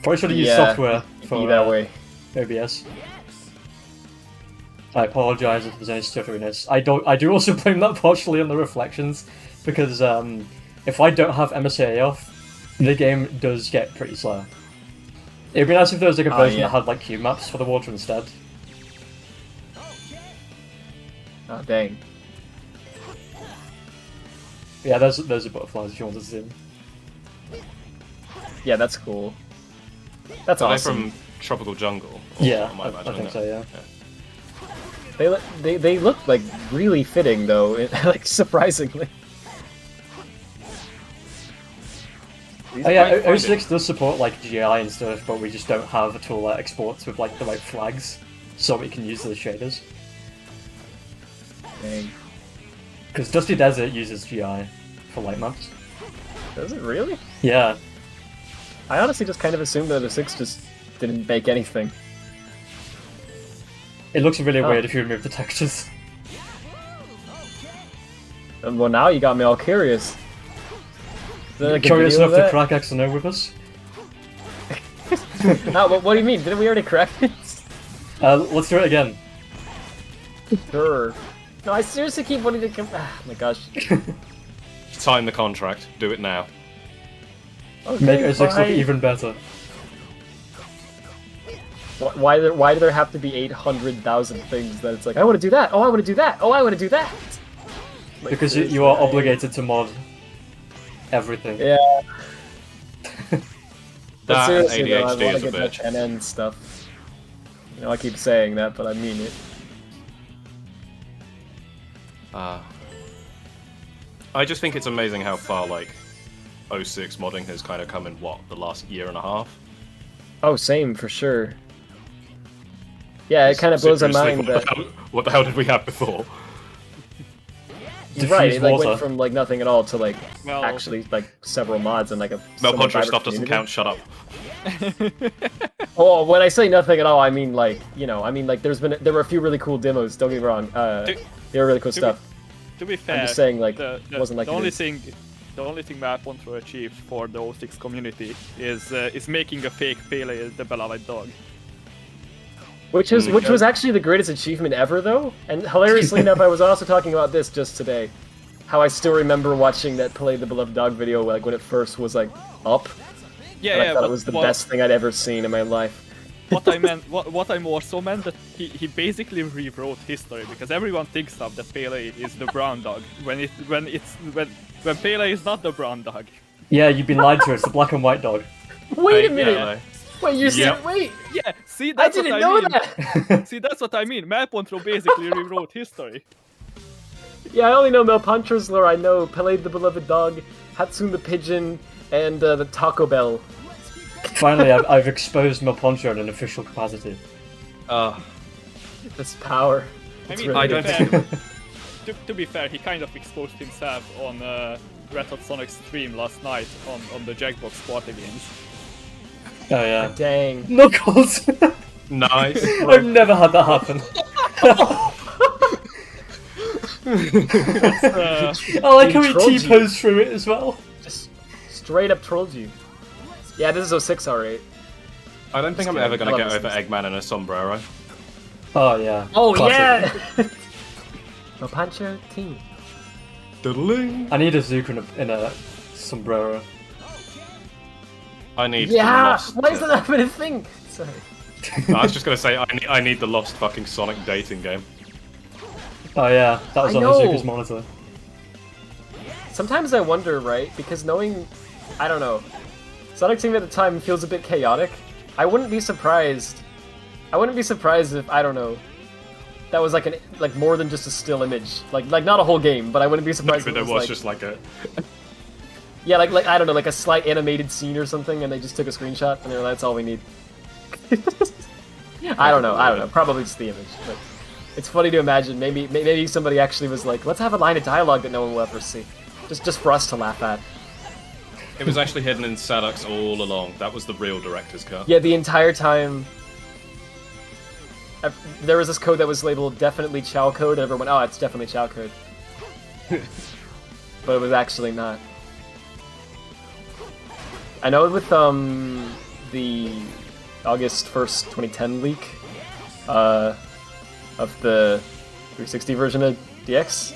Probably should have used Yeah, software Be for that way. OBS. I apologize if there's any stutteriness. I do also blame that partially on the reflections, because if I don't have MSA off, the game does get pretty slow. It'd be nice if there was like a version yeah. that had like cube maps for the water instead. Oh dang. Yeah, those are butterflies if you want to see them. Yeah, that's cool. That's Are awesome. they from Tropical Jungle? Or Yeah, am I imagining think that? so. Yeah. They look like really fitting though, like surprisingly. Oh yeah, might find 06 does support like GI and stuff, but we just don't have a tool that exports with like the right flags, so we can use those shaders. Dang. Because Dusty Desert uses GI for light maps. Does it really? Yeah. I honestly just kind of assumed that 06 just didn't make anything. It looks really Oh. weird if you remove the textures. Well, now you got me all curious. Is there, like, a Curious video enough to of crack XNO with us? that? No, what do you mean? Didn't we already crack it? Let's do it again. Sure. No, I seriously keep wanting to come. Ah, my gosh. Sign the contract. Do it now. Okay, Make 06 look fine. even better. Why do there have to be 800,000 things that it's like, I want to do that, oh I want to do that, oh I want to do that? Like, Because you seriously, are obligated to mod everything. Yeah. But That and seriously though, I ADHD want is to a get that bitch. 10N stuff. You know, I keep saying that, but I mean it. I just think it's amazing how far, like, 06 modding has kind of come in, what, the last year and a half? Oh, same, for sure. Yeah, it kind of blows my Seriously, mind that what the hell did we have before? right, it like water. went from like nothing at all to like Well- actually like several mods and like a Mel somewhat Puncher vibrant stuff doesn't community. count. Shut up. Oh, when I say nothing at all, I mean like there were a few really cool demos. Don't get me wrong. They were really cool stuff. To be fair, just saying, like, the, it wasn't like the it only is. thing, the only thing Map want to achieve for the 06 community is making a fake Pele the beloved dog. Which was actually the greatest achievement ever, though. And hilariously enough, I was also talking about this just today. How I still remember watching that Play the Beloved Dog video, like when it first was like up. Yeah, And I yeah, thought but it was the best thing I'd ever seen in my life. what I meant, what I more so meant that he basically rewrote history because everyone thinks of that Pele is the brown dog when Pele is not the brown dog. Yeah, you've been lied to. It's the black and white dog. Wait a Hey, minute! yeah. Wait, you Yep. said wait! Yeah, see I that's didn't what I know mean. that! See that's what I mean. Map Control basically rewrote history. Yeah, I only know Mel Puncher's lore. I know Pele the Beloved Dog, Hatsune the Pigeon, and the Taco Bell. Finally, I've exposed Melponcho in an official capacity. This power. I It's mean, really I good. don't to be fair, he kind of exposed himself on Red Hot Sonic's stream last night on the Jackbox Party Games. Oh yeah. Dang. Knuckles! Nice. I've never had that happen. I like how he trolled you. T-posed through it as well. Just straight up trolled you. Yeah, this is 06 alright. I don't think I'm kidding. ever I gonna love get this over Eggman in a sombrero. Oh yeah. Oh Classic. yeah! Mel Puncher team. Doodling. I need a Zuko in a sombrero. I need. Yeah! The lost, Why is that not a thing? Sorry. I was just gonna say I need the lost fucking Sonic dating game. Oh yeah, that was I on know. Azuka's monitor. Sometimes I wonder, right? Because knowing, I don't know, Sonic Team at the time feels a bit chaotic. I wouldn't be surprised. I wouldn't be surprised if, I don't know, that was like more than just a still image. Like not a whole game, but I wouldn't be surprised But if there it was was like, just like a. yeah, like I don't know, like a slight animated scene or something, and they just took a screenshot and they're like, that's all we need. I don't know. Probably just the image, but it's funny to imagine. Maybe somebody actually was like, let's have a line of dialogue that no one will ever see, just for us to laugh at. It was actually hidden in Sadux all along. That was the real director's cut. Yeah, the entire time. There was this code that was labeled definitely Chow code, and everyone went, oh, it's definitely Chow code. But it was actually not. I know with the August 1st, 2010 leak of the 360 version of DX,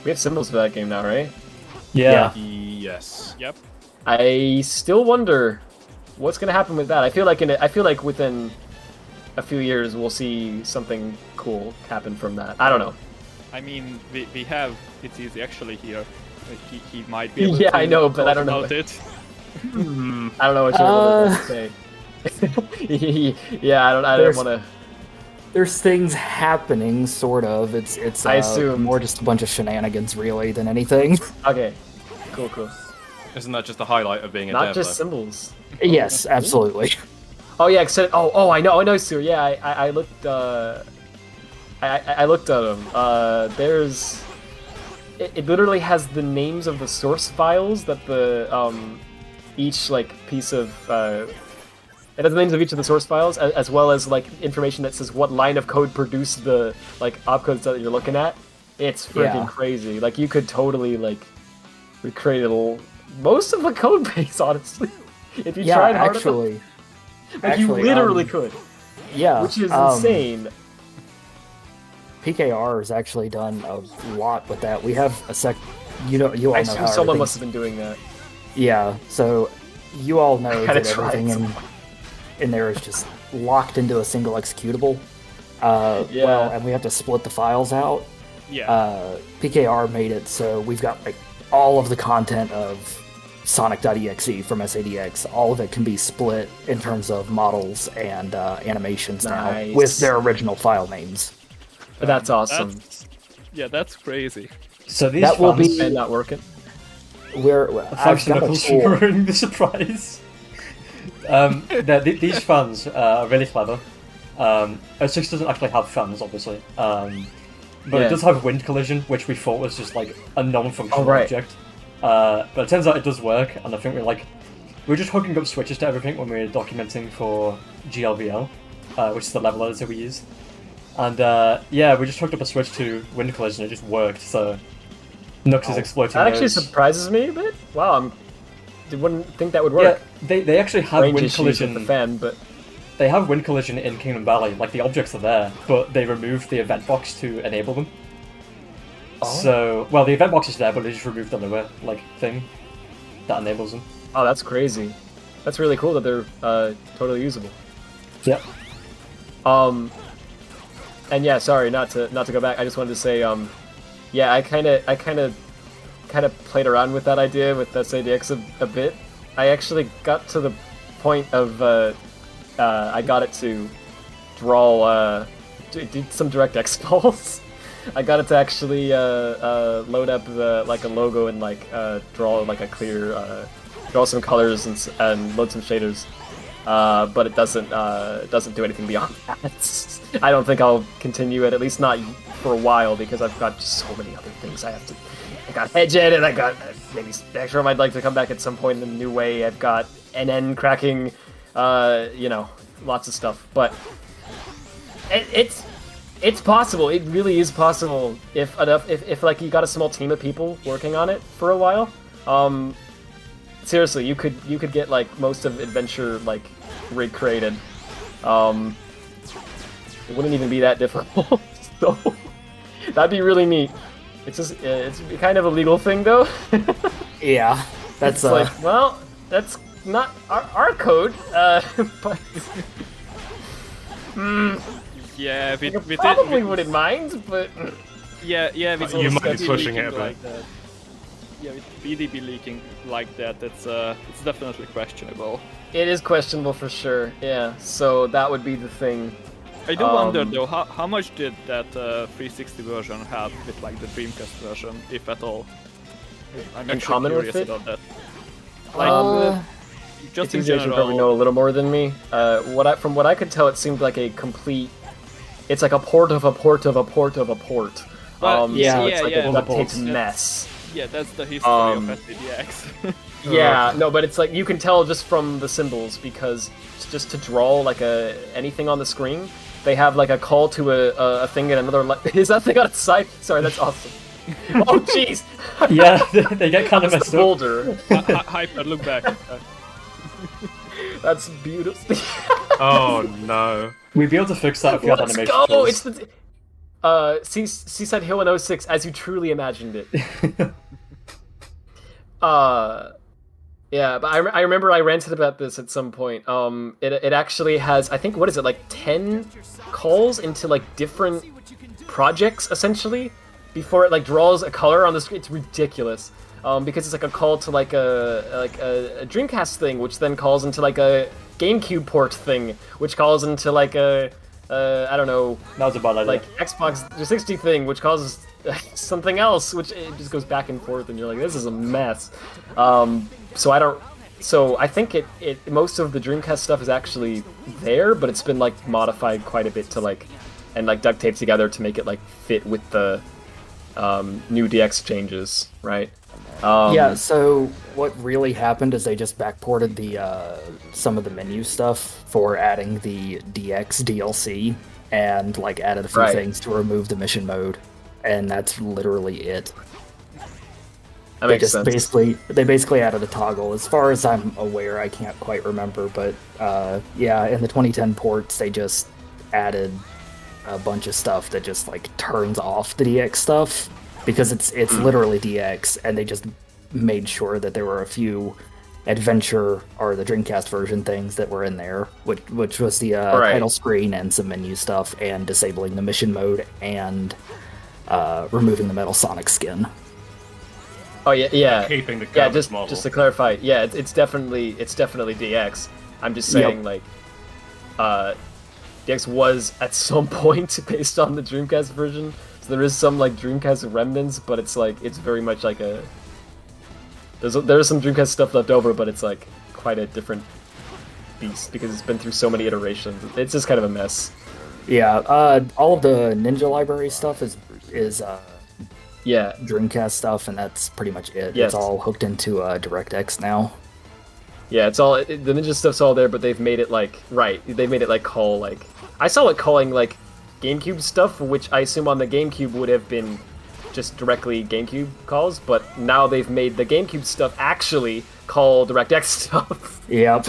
we have symbols for that game now, right? Yeah. Yes. Yep. I still wonder what's gonna happen with that. I feel like within a few years we'll see something cool happen from that. I don't know. I mean, we have It's Easy actually here. He might be able Yeah, to I know, but I talk don't know. about it. I don't know what you're to say. Yeah, I don't There's- want to. There's things happening, sort of. It's I assumed. more just a bunch of shenanigans, really, than anything. Okay, cool. Isn't that just the highlight of being a Not dev? just though? symbols. Yes, absolutely. Oh yeah, except I know, Sue. Yeah, I looked. I looked at them. There's. It literally has the names of the source files that the each like piece of. It has the names of each of the source files, as well as like information that says what line of code produced the like opcodes that you're looking at. It's freaking Yeah. crazy. Like you could totally like recreate most of the code base, honestly, if you Yeah, tried hard enough. actually. Like you literally could, Yeah. which is insane. PKR has actually done a lot with that. We have you all I know assume how someone everything's- must have been doing that. Yeah, so you all know Kinda that everything tried in there is just locked into a single executable. Yeah. Well, and we have to split the files out. Yeah. PKR made it so we've got like all of the content of Sonic.exe from SADX. All of it can be split in terms of models and animations now Nice. with their original file names. But that's awesome. That's crazy. So these That will fans, be- And not working. I've got a Knuckles tool. ruining the surprise. These fans are really clever. SH doesn't actually have fans, obviously, but Yeah. it does have wind collision, which we thought was just like a non-functional Oh, right. object. But it turns out it does work, and I think we're just hooking up switches to everything when we were documenting for GLVL, which is the level editor we use. And yeah, we just hooked up a switch to wind collision, it just worked, so Nux is exploiting That actually those. surprises me a bit. Wow, I wouldn't think that would work. Yeah, they actually have Range wind issues collision. with the fan, but They have wind collision in Kingdom Valley, like the objects are there, but they removed the event box to enable them. So, well, the event box is there, but they just removed the lure, like, thing that enables them. oh, that's crazy. That's really cool that they're totally usable. Yeah. And yeah, sorry, not to go back. I just wanted to say, yeah, I kind of played around with that idea with SADX a bit. I actually got to the point of I got it to draw do some DirectX calls. I got it to actually load up like a logo and like draw like a clear draw some colors and load some shaders. But it doesn't do anything beyond that. I don't think I'll continue it, at least not for a while, because I've got just so many other things I have to. I got Hedged, and I got maybe Spectrum. I'd like to come back at some point in a new way. I've got NN cracking, you know, lots of stuff. But it's possible. It really is possible if like you got a small team of people working on it for a while. Seriously, you could get like most of Adventure like recreated. It wouldn't even be that difficult. So that'd be really neat. It's just it's kind of a legal thing though. Yeah, that's It's like, well, that's not our code. But Yeah, you with probably wouldn't mind, but yeah, with You might be BDB pushing it a leaking bit. like that. Yeah, with BDB leaking like that, it's definitely questionable. it is questionable for sure. Yeah, so that would be the thing. I do wonder though, how much did that 360 version have with like the Dreamcast version, if at all? I'm In actually common with curious it? about that. It's Just in easier to probably know general. a little more than me. From what I could tell, it seemed like a complete. It's like a port of a port of a port of a port. Well, yeah, it's like a duct taped ports. mess. Yeah, that's the history of SDDX. Yeah, no, but it's like you can tell just from the symbols, because just to draw like anything on the screen, they have like a call to a thing and another. Is that thing on its side? Sorry, that's awesome. Oh jeez, Yeah, they get kind of it's messed a up. boulder. Hyper, look back. That's beautiful. Oh no. We'd be able to fix that if we had Let's animation go! tools. It's the Seaside Hill in 06 as you truly imagined it. Yeah, but I remember I ranted about this at some point. It actually has, I think, what is it, like 10 calls into like different projects essentially before it like draws a color on the screen. It's ridiculous. Because it's like a call to like a Dreamcast thing, which then calls into like a GameCube port thing, which calls into like a I don't know, That was a bad idea. like Xbox 360 thing, which causes something else, which it just goes back and forth, and you're like, this is a mess. So I think it most of the Dreamcast stuff is actually there, but it's been like modified quite a bit to like, and like duct taped together to make it like fit with the new DX changes, right? yeah. So what really happened is they just backported the some of the menu stuff for adding the DX DLC and like added a few Right. things to remove the mission mode, and that's literally it. That They makes just sense. basically added a toggle. As far as I'm aware, I can't quite remember, but yeah, in the 2010 ports, they just added a bunch of stuff that just like turns off the DX stuff because it's literally DX, and they just made sure that there were a few adventure or the Dreamcast version things that were in there, which was the Right. title screen and some menu stuff, and disabling the mission mode and removing the Metal Sonic skin. Oh yeah. Keeping the Yeah, garbage model. just to clarify, yeah, it's definitely DX. I'm just saying, like, DX was at some point based on the Dreamcast version, so there is some like Dreamcast remnants, but it's like it's very much like there's some Dreamcast stuff left over, but it's like quite a different beast because it's been through so many iterations. It's just kind of a mess. Yeah, all of the Ninja Library stuff is Yeah, Dreamcast stuff, and that's pretty much it. Yes. It's all hooked into DirectX now. yeah, it's all the Ninja stuff's all there, but they've made it like They've made it like call like I saw it calling like GameCube stuff, which I assume on the GameCube would have been just directly GameCube calls, but now they've made the GameCube stuff actually call DirectX stuff. Yep.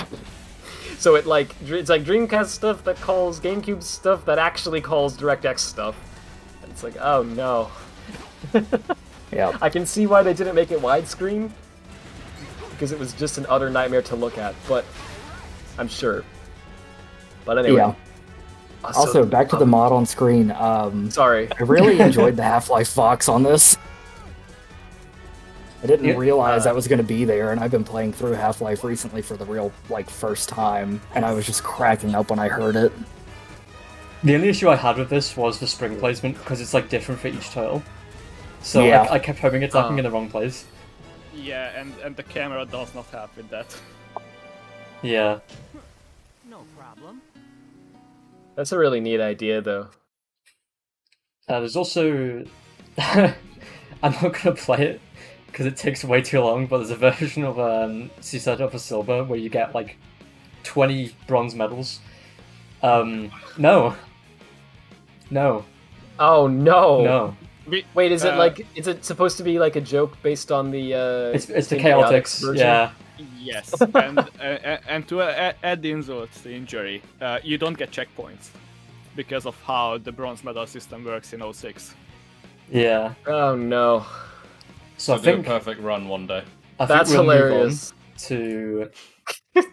So it's like Dreamcast stuff that calls GameCube stuff that actually calls DirectX stuff. And it's like, oh no. Yep. I can see why they didn't make it widescreen, because it was just an utter nightmare to look at, but I'm sure. But anyway. Yeah. Also, back to the mod on screen. Sorry. I really enjoyed the Half-Life Fox on this. I didn't realize that was going to be there, and I've been playing through Half-Life recently for the real, first time, and I was just cracking up when I heard it. The only issue I had with this was the spring placement, because it's different for each turtle. So Yeah. I kept hoping it's happening in the wrong place. Yeah, and the camera does not help with that. Yeah. No problem. That's a really neat idea, though. There's also... I'm not going to play it, because it takes way too long, but there's a version of Seaside for Silver where you get 20 bronze medals. No. No. Oh no! No. Wait, is it supposed to be like a joke based on the It's the Chaotix Chaotix, version? yeah. Yes, and to add insult to injury, you don't get checkpoints because of how the bronze medal system works in 06. Yeah. Oh no. So I do a think perfect run one day. That's we'll hilarious. move on to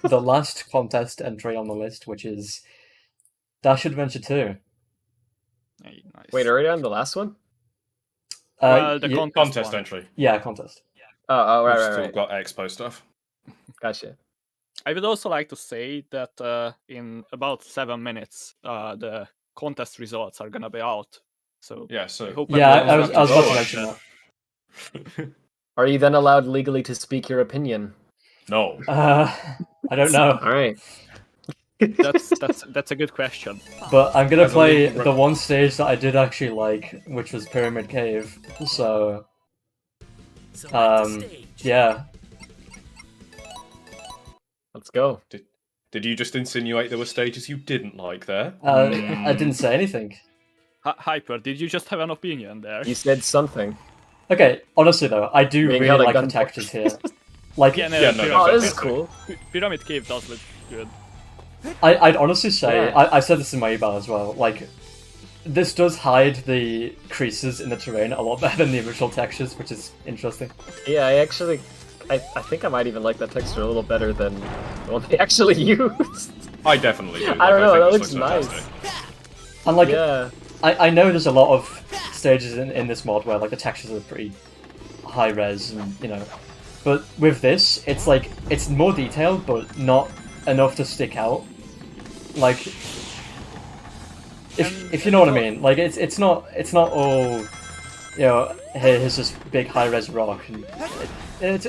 the last contest entry on the list, which is Dash Adventure 2. Hey, nice. Wait, already on the last one? Well, the yeah, Contest one. entry. yeah, contest. Oh, We've right. still got expo stuff. Gotcha. I would also like to say that in about 7 minutes, the contest results are gonna be out. So Yeah, so I hope Yeah, I everyone was about to watch mention that. that. Are you then allowed legally to speak your opinion? No. I don't know, All right. That's a good question. but I'm gonna As a play legal the one stage that I did actually like, which was Pyramid Cave. So, Select a stage. yeah. Let's go. Did you just insinuate there were stages you didn't like there? I didn't say anything. Hyper, did you just have an opinion there? You said something. Okay, honestly though, I do Being really held at like the gunpoint. textures here. Yeah, no, Yeah, no, Pyramid- Oh, this is fantastic. cool. Pyramid Cave does look good. I'd honestly say, Yeah. I said this in my email as well, this does hide the creases in the terrain a lot better than the original textures, which is interesting. Yeah, I think I might even like that texture a little better than the one they actually used. I definitely do. I don't know, that think looks this nice. fantastic. And Yeah. I know there's a lot of stages in this mod where the textures are pretty high res and but with this it's more detailed but not enough to stick out. If you know what I mean, it's not all here's this big high res rock and it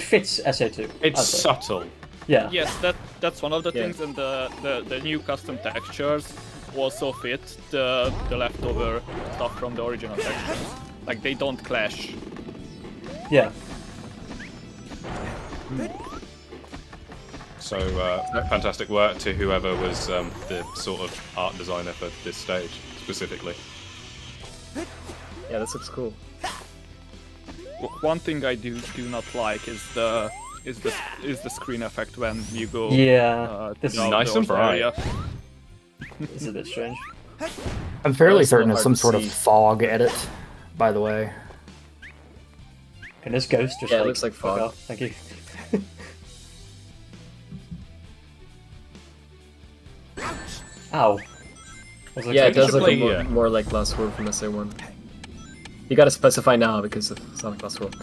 fits SA2. It's I'd say. subtle. Yeah. Yes, that's one of the Yeah. things, and the new custom textures also fit the leftover stuff from the original textures. They don't clash. Yeah. So fantastic work to whoever was the sort of art designer for this stage specifically. Yeah, this looks cool. One thing I do not like is the screen effect when you go. Yeah. This is down nice the and bright. area. It's a bit strange. I'm fairly That's a certain little it's some hard sort to of see. fog edit, by the way. Can this ghost just Yeah, it looks like fuck fog. off? Thank you. Ow. Was Yeah, it does should look play, more like Last Word from SA1. You gotta specify now because of Sonic Last World.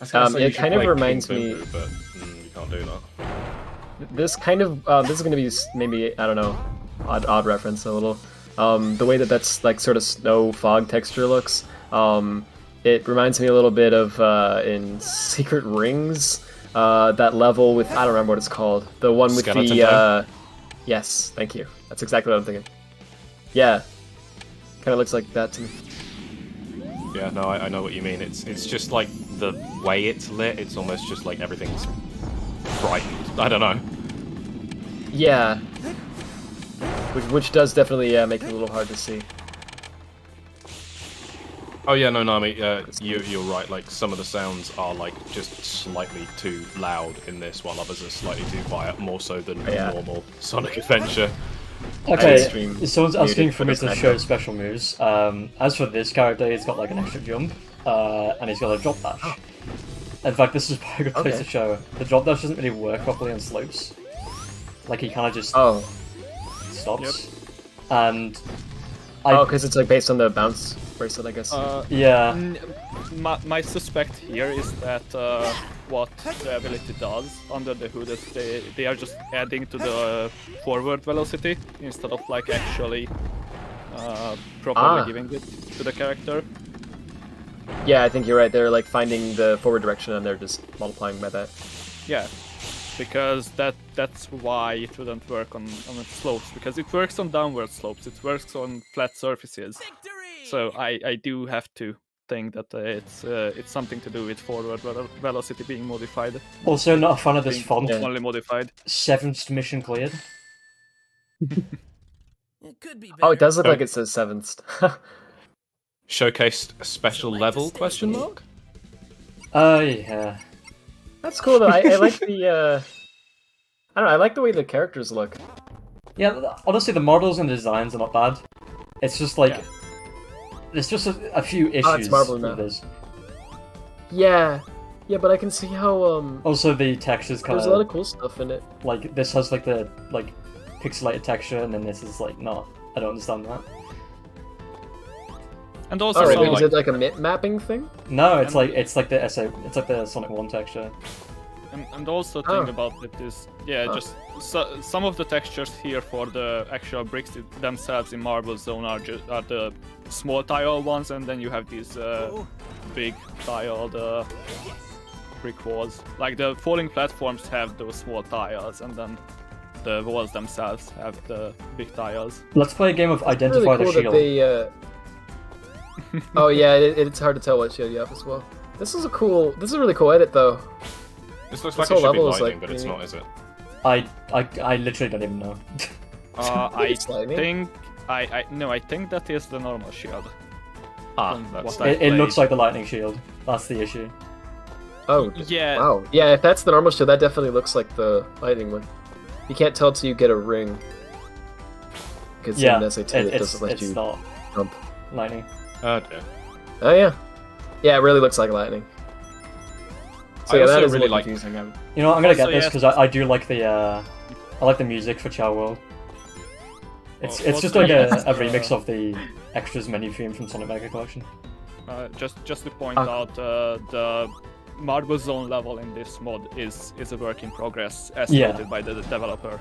It kind of reminds me. But you can't do that. This kind of this is gonna be maybe I don't know, odd reference a little. The way that's sort of snow fog texture looks It reminds me a little bit of in Secret Rings, that level with I don't remember what it's called. The one with Skeleton the Time? yes, thank you. That's exactly what I'm thinking. Yeah, kind of looks like that to me. Yeah, no, I know what you mean. It's just like the way it's lit. It's almost just like everything's brightened. I don't know. Yeah, which does definitely make it a little hard to see. Oh yeah, no, Nami, you're right. Like some of the sounds are like just slightly too loud in this, while others are slightly too quiet, more so than Yeah. normal Sonic Adventure. Okay, stream someone's asking muted for for me this to next show one. special moves. As for this character, he's got like an extra jump, and he's got a drop dash. In fact, this is probably a good place Okay. to show. The drop dash doesn't really work properly on slopes. Like he kind of just Oh, stops. And because it's like based on the bounce bracelet, I guess. yeah, My suspect here is that what the ability does under the hood is they are just adding to the forward velocity instead of like actually properly giving it to the character. Yeah, I think you're right. They're like finding the forward direction and they're just multiplying by that. Yeah, because that's why it wouldn't work on slopes, because it works on downward slopes, it works on flat surfaces. Victory! So I do have to think that it's something to do with forward velocity being modified. also not a fan of this Being font. only modified. 7th mission cleared. It could be better. Oh, it does look like it says 7th. Showcased a special level? Question mark? Yeah. That's cool though. I like the I don't know. I like the way the characters look. Yeah, honestly, the models and designs are not bad. It's just like there's just a few issues Oh, it's Marvel now. with this. Yeah, yeah, but I can see how Also, the textures kind there's a lot of cool stuff in it. like this has like the pixelated texture, and then this is like not. I don't understand that. And also, Oh, right, some, is it like a mapping thing? No, it's And- like the it's like the Sonic 1 texture. and also Oh. thing about it is, yeah, Oh. just some of the textures here for the actual bricks themselves in Marble Zone are the small tile ones, and then you have these big tiled brick walls. Like the falling platforms have those small tiles, and then the walls themselves have the big tiles. Let's play a game of Identify Really the cool Shield. that they. Oh yeah, it's hard to tell what shield you have as well. This is a really cool edit though. This looks This like it whole should be level is, lightning, like, but it's really- not, is it? I literally don't even know. I It's lightning. think I think that is the normal shield. Ah, From that's what I It looks played. like the lightning shield. That's the issue. Oh Yeah. wow. Yeah, if that's the normal shield, that definitely looks like the lightning one. You can't tell till you get a ring. Because Yeah, in SAT it it's doesn't let it's you not jump. lightning. Oh dear. Oh yeah. Yeah, it really looks like lightning. So I yeah, that also is really really like- confusing. You know what, I'm gonna get Also, this yeah. because I do like the I like the music for Chow World. It's Also, just like yes, a remix of the extras menu theme from Sonic Mega Collection. Just to point Okay. out, the Marble Zone level in this mod is a work in progress, as Yeah. noted by the developer.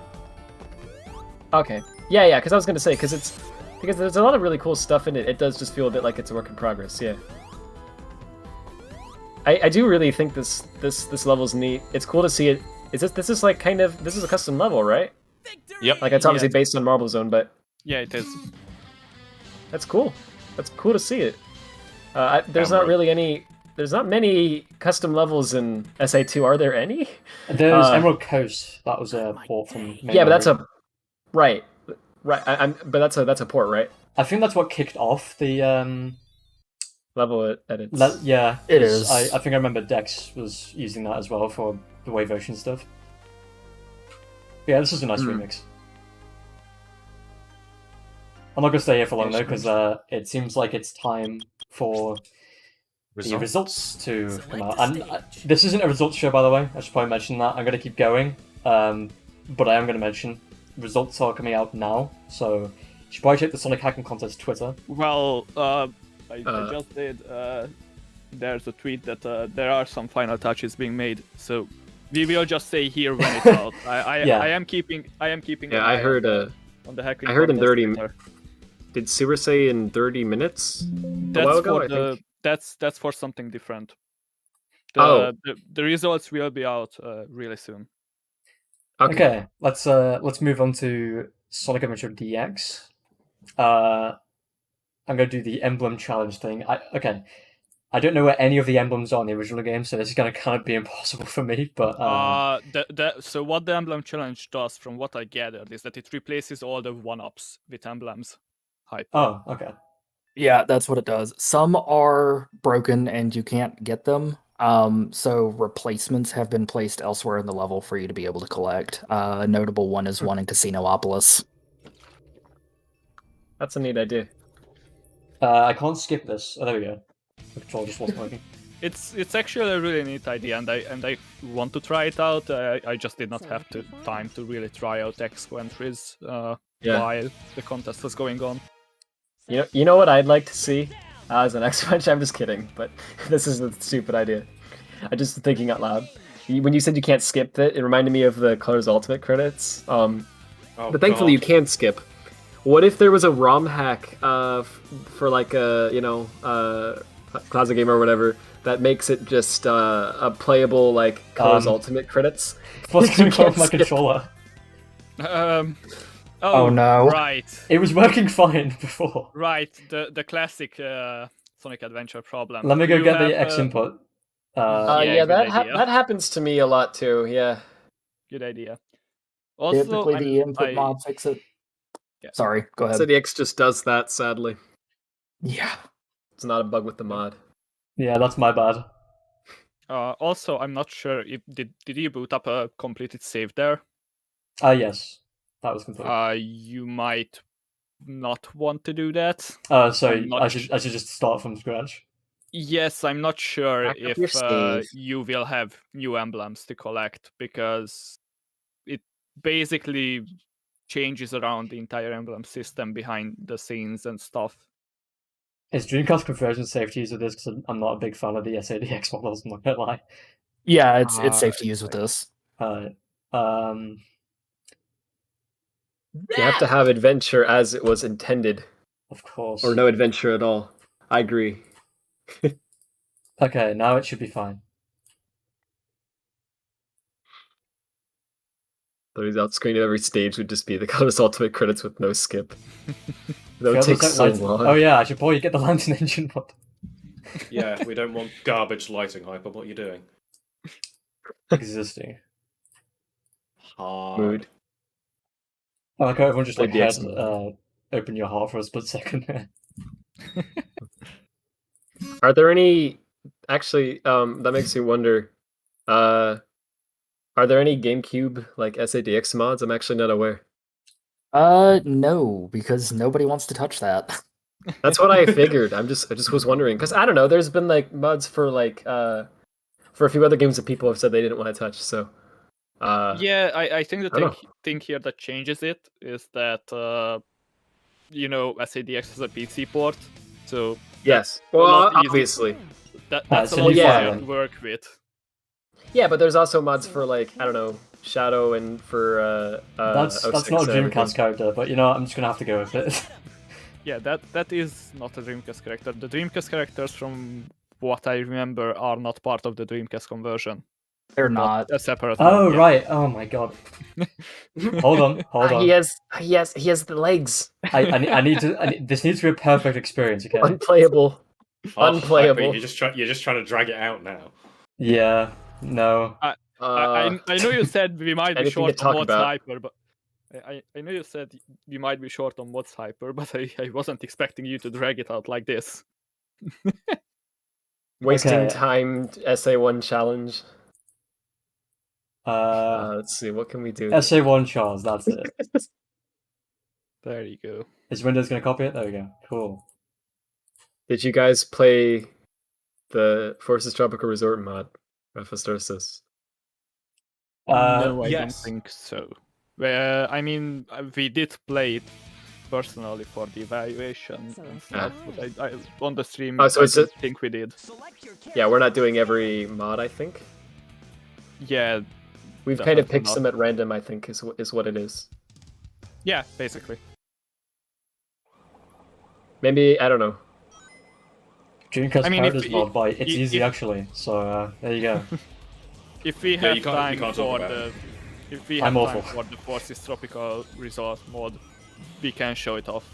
Okay. Yeah, because I was gonna say because there's a lot of really cool stuff in it. It does just feel a bit like it's a work in progress. Yeah. I do really think this level's neat. It's cool to see it. This is like kind of this is a custom level, right? Victory! Yep. Like it's obviously Yeah. based on Marble Zone, but Yeah, it is. that's cool. That's cool to see it. There's not Emerald. really any. There's not many custom levels in SA2. Are there any? There's Uh, Emerald Coast. That was a port from. main Yeah, but that's memory. right. But that's a port, right? I think that's what kicked off the Level edits. yeah. It 'cause is. I think I remember Dex was using that as well for the Wave Ocean stuff. But yeah, this is a nice remix. I'm not gonna stay here for long though, because it seems like it's time for the results to come out. And this isn't a results show, by the way. I should probably mention that. I'm gonna keep going, but I am gonna mention results are coming out now, so you should probably check the Sonic Hacking Contest Twitter. Well, I just did. There's a tweet that there are some final touches being made, so we will just say here when it's out. Yeah. I am keeping. Yeah, an I eye heard. on the hacking. I heard in contest 30. Twitter. did Super say in 30 minutes? That's while ago, for I the think. that's for something different. Oh. The results will be out really soon. Okay, let's move on to Sonic Adventure DX. I'm gonna do the emblem challenge thing. I don't know where any of the emblems are in the original game, so this is gonna kind of be impossible for me. But So what the emblem challenge does, from what I gathered, is that it replaces all the one-ups with emblems. Hyper. oh, okay. Yeah, that's what it does. Some are broken and you can't get them. So replacements have been placed elsewhere in the level for you to be able to collect. A notable one is one in Casinopolis. That's a neat idea. I can't skip this. Oh, there we go. The control just wasn't working. It's actually a really neat idea, and I want to try it out. I just did not have the time to really try out expo entries while the contest was going on. You know what I'd like to see as an expansion? I'm just kidding, but this is a stupid idea. I'm just thinking out loud. When you said you can't skip it reminded me of the Colors Ultimate credits. But thankfully you can skip. What if there was a ROM hack for like a Closet Gamer or whatever that makes it just a playable like Colors Ultimate credits? What's going on with my controller? Oh no! Right. It was working fine before. Right. The classic Sonic Adventure problem. Let me go get the X input. That happens to me a lot too. Yeah. Good idea. Also, typically the input mod fix it. Yeah. Sorry, go ahead. So the X just does that, sadly. Yeah. It's not a bug with the mod. Yeah, that's my bad. Also, I'm not sure if did you boot up a completed save there? Yes. That was complete. You might not want to do that. Sorry, I should just start from scratch. Yes, I'm not sure Back up if your you will have new emblems to collect, because it basically changes around the entire emblem system behind the scenes and stuff. Is Dreamcast conversion safe to use with this? Because I'm not a big fan of the SADX models, I'm not gonna lie. Yeah, it's safe to use with this. You have to have adventure as it was intended. Of course. Or no adventure at all. I agree. Okay, now it should be fine. Those out screen at every stage would just be the Colors Ultimate credits with no skip. That would take so long. Oh yeah, I should probably get the Lantern Engine mod. Yeah, we don't want garbage lighting, Hyper. What are you doing? Existing. Hard. Mood. I like how everyone just like Like open your heart for a split second. Are there any... Actually, that makes me wonder. Are there any GameCube like SADX mods? I'm actually not aware. No, because nobody wants to touch that. That's what I figured. I just was wondering, because I don't know. There's been like mods for like for a few other games that people have said they didn't want to touch. So yeah, I think the thing here that changes it is that SADX is a PC port, so yes. Well, obviously that's a lot easier to work with. Yeah, but there's also mods for like, I don't know, Shadow and for that's not a Dreamcast character, but you know I'm just gonna have to go with it. Yeah, that is not a Dreamcast character. The Dreamcast characters, from what I remember, are not part of the Dreamcast conversion. They're not. A separate. Oh right! Oh my god! Hold on. He has the legs. I need to. This needs to be a perfect experience. Okay. Unplayable. Unplayable. You're just trying to drag it out now. Yeah. No. I know you said we might be short on what's hyper, but I know you said we might be short on what's hyper, but I wasn't expecting you to drag it out like this. Wasting time SA1 challenge. Let's see, what can we do? SA1 Charles, that's it. There you go. Is Windows going to copy it? There we go. Cool. Did you guys play the Forces Tropical Resort mod? Raphastosis? No, I don't think so. I mean, we did play it personally for the evaluation and stuff, but I on the stream, I think we did. Yeah, we're not doing every mod, I think. Yeah. We've kind of picked some at random, I think, is what it is. Yeah, basically. Maybe, I don't know. Dreamcast I mean, Paradise mod by It's if- Easy if- actually. So there you go. If we Yeah, have you can't time talk for about the, it. if we I'm have time awful. for the Forces Tropical Resort mod, we can show it off.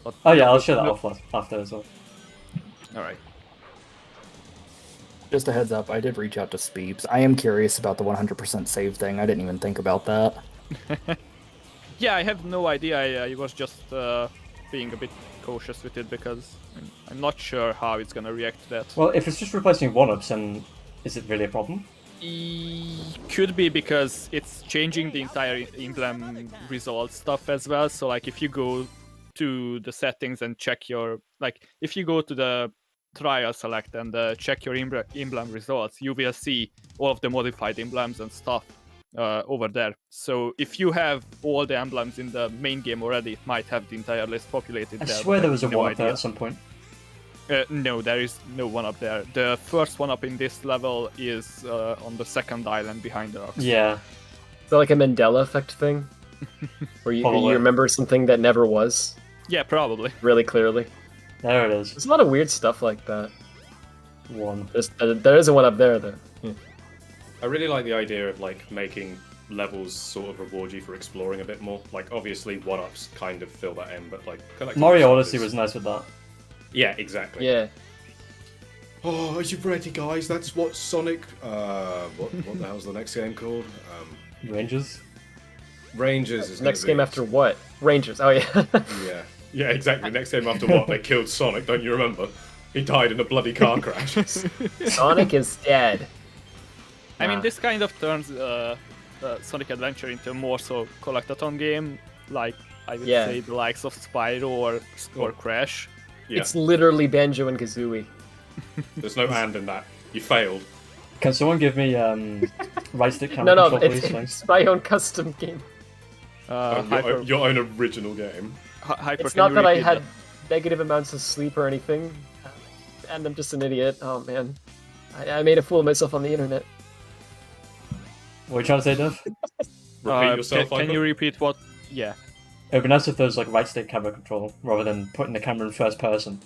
But Oh yeah, I'll no- show that no- off after as well. All right. Just a heads up, I did reach out to Speeps. I am curious about the 100% save thing. I didn't even think about that. Yeah, I have no idea. I was just being a bit cautious with it because I'm not sure how it's gonna react to that. Well, if it's just replacing one-ups, then is it really a problem? Could be because it's changing the entire emblem result stuff as well. So like if you go to the settings and check your if you go to the trial select and check your emblem results, you will see all of the modified emblems and stuff over there. So if you have all the emblems in the main game already, it might have the entire list populated I there. swear but there I was a have no one-up there idea. at some point. No, there is no one up there. The first one up in this level is on the second island behind the rocks. Yeah. Is that like a Mandela effect thing? Where you Probably. remember something that never was Yeah, probably. really clearly. There it is. There's a lot of weird stuff like that. One. There is a one up there, though. Yeah. I really like the idea of like making levels sort of reward you for exploring a bit more. Like obviously one-ups kind of fill that in, but like collecting Mario stuff Odyssey is- was nice with that. Yeah, exactly. Yeah. Oh, are you ready, guys? That's what Sonic. What the hell's the next game called? Rangers. Rangers is Next gonna be- game after what? Rangers. Oh, yeah. Yeah. Yeah, exactly. Next game after what? They killed Sonic, don't you remember? He died in a bloody car crash. Sonic is dead. I mean, Nah. this kind of turns Sonic Adventure into a more so collectathon game, like I would Yeah. say the likes of Spyro or Crash. Yeah. It's literally Banjo and Kazooie. There's no and in that. You failed. Can someone give me right stick camera No, control, it's, please? Thanks. it's my own custom game. Your own original game. Hyper, It's can not you that I repeat had negative amounts of sleep or anything, and I'm just an idiot. Oh man, I made a fool of myself on the internet. What are you trying to say, Dev? Repeat yourself. Can Hyper. you repeat what? Yeah. It would be nice if there was like right stick camera control rather than putting the camera in first person.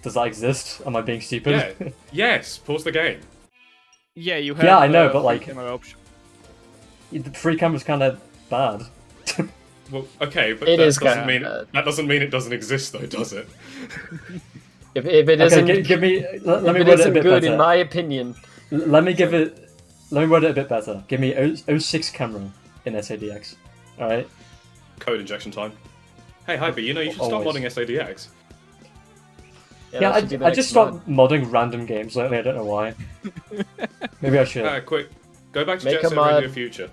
Does that exist? Am I being stupid? Yeah. Yes. Pause the game. Yeah, you have. Yeah, I know, but, free like- camera option. The free camera's kind of bad. Well, okay, but It that is doesn't kinda mean bad. that doesn't mean it doesn't exist, though, does it? If it Okay, isn't, give me. Let me if it word it a isn't bit good, better. in my opinion, Let me give it. Let me word it a bit better. Give me 06 camera in SADX. All right. Code injection time. Hey, Hyper, you know you should stop Always. modding SADX. yeah, Yeah, that should be the I next just mod. stopped modding random games lately. I don't know why. Maybe I should. Quick, go back to Make Jet a Set mod. Radio Future.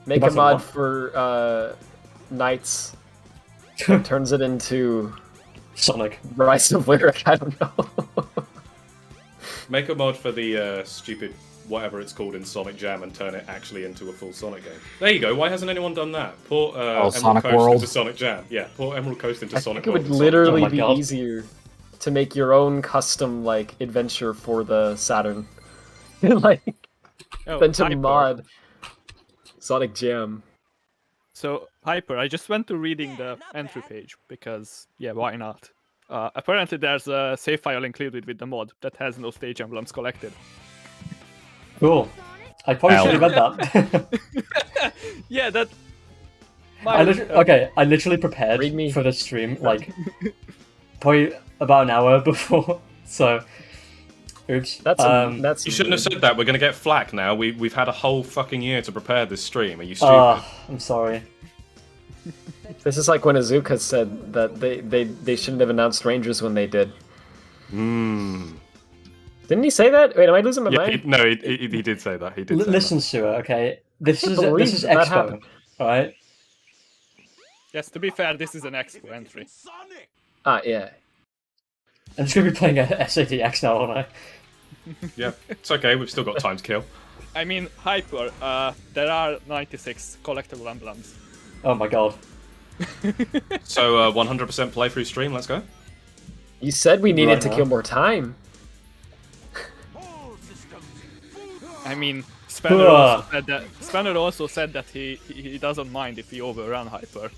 Make a That's a mod mod. for Knights. And turns it into Sonic. Rise of Lyric. I don't know. Make a mod for the stupid whatever it's called in Sonic Jam and turn it actually into a full Sonic game. There you go. Why hasn't anyone done that? Port Emerald Sonic Coast World. into Sonic Jam. Yeah, port Emerald Coast into I Sonic think it World. would and Sonic literally Oh my be God. easier to make your own custom like adventure for the Saturn, like Oh, than to Hyper. mod Sonic Jam. So, Hyper, I just went to reading the entry page because, yeah, why not? Apparently, there's a save file included with the mod that has no stage emblems collected. Cool. I probably Ow. should have read that. Yeah, that. I literally prepared Read me. for this stream like probably about an hour before. So, oops. That's You shouldn't have said that. We're gonna get flack now. We've had a whole fucking year to prepare this stream. Are you stupid? I'm sorry. This is like when Azuka said that they shouldn't have announced Rangers when they did. Didn't he say that? Wait, am I losing my Yeah, mind? he did say that. He did. Say that. Listen, Sewer. Okay, this is believe that Expo. happened. All right. Yes, to be fair, this is an expo entry. Ah, yeah. I'm just gonna be playing a SADX now, aren't I? Yeah, it's okay. We've still got time to kill. I mean, Hyper, there are 96 collectible emblems. Oh my god. So 100% playthrough stream. Let's go. You said we needed Right to now. kill more time. I mean, Spanner also said that he doesn't mind if we overrun Hyper.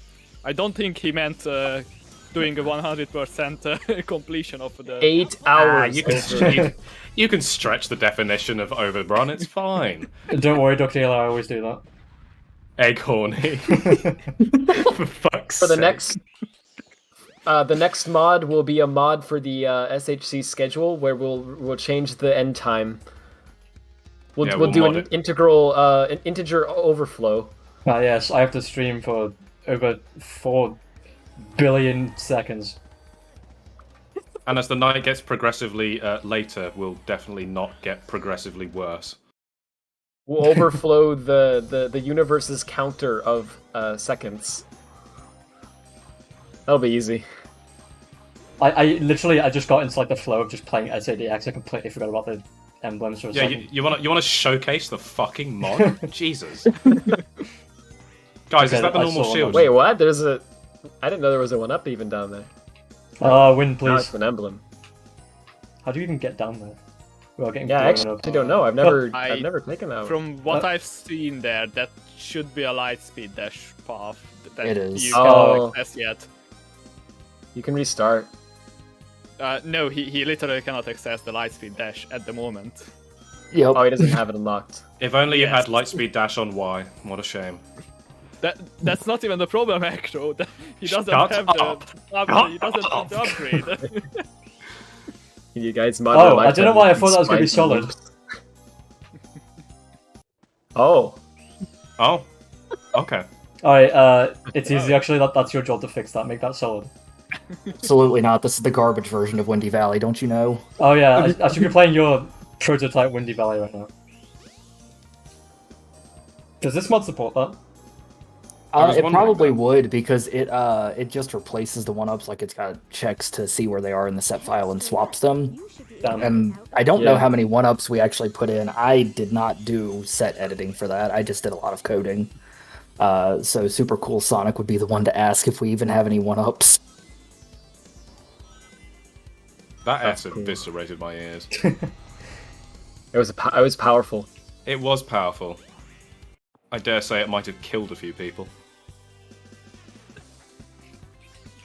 I don't think he meant doing a 100% completion of the. 8 hours. You can stretch the definition of overrun. It's fine. Don't worry, Dr. Hill, I always do that. Egg horny. For fuck's For the sake. next mod will be a mod for the SHC schedule where we'll change the end time. We'll do an integral an integer overflow. Yes, I have to stream for over 4 billion seconds. And as the night gets progressively later, we'll definitely not get progressively worse. We'll overflow the universe's counter of seconds. That'll be easy. I literally just got into like the flow of just playing SADX. I completely forgot about the emblems for a second. You wanna showcase the fucking mod? Jesus. Guys, is that the normal shield? Wait, what? There's a... I didn't know there was a 1-up even down there. Win, Now please. it's an emblem. How do you even get down there? Well, getting Yeah, I blown actually up. don't know. I've never I- taken that. From what I've seen there, that should be a Lightspeed dash path that It is. you Oh. cannot access yet. You can restart. No, he literally cannot access the Lightspeed dash at the moment. Yep. Oh, he doesn't have it unlocked. If only you Yes. had Lightspeed Dash on Y. What a shame. That's not even the problem, Acro. He doesn't Shut have up. he doesn't have the upgrade. You guys mod Oh, my I don't know lifetime why I thought that was gonna be spike solid. loops. Oh. Oh. Okay. Alright, it's easy actually. That's your job to fix that. Make that solid. Absolutely not. This is the garbage version of Windy Valley, don't you know? Oh yeah, I should be playing your prototype Windy Valley right now. Does this mod support that? was It wondering probably that. would because it just replaces the 1-ups, like it's got checks to see where they are in the set file and swaps them. Damn. And I don't know Yeah. how many 1-ups we actually put in. I did not do set editing for that. I just did a lot of coding. So Super Cool Sonic would be the one to ask if we even have any 1-ups. That That's S cool. eviscerated my ears. It was powerful. It was powerful. I dare say it might have killed a few people.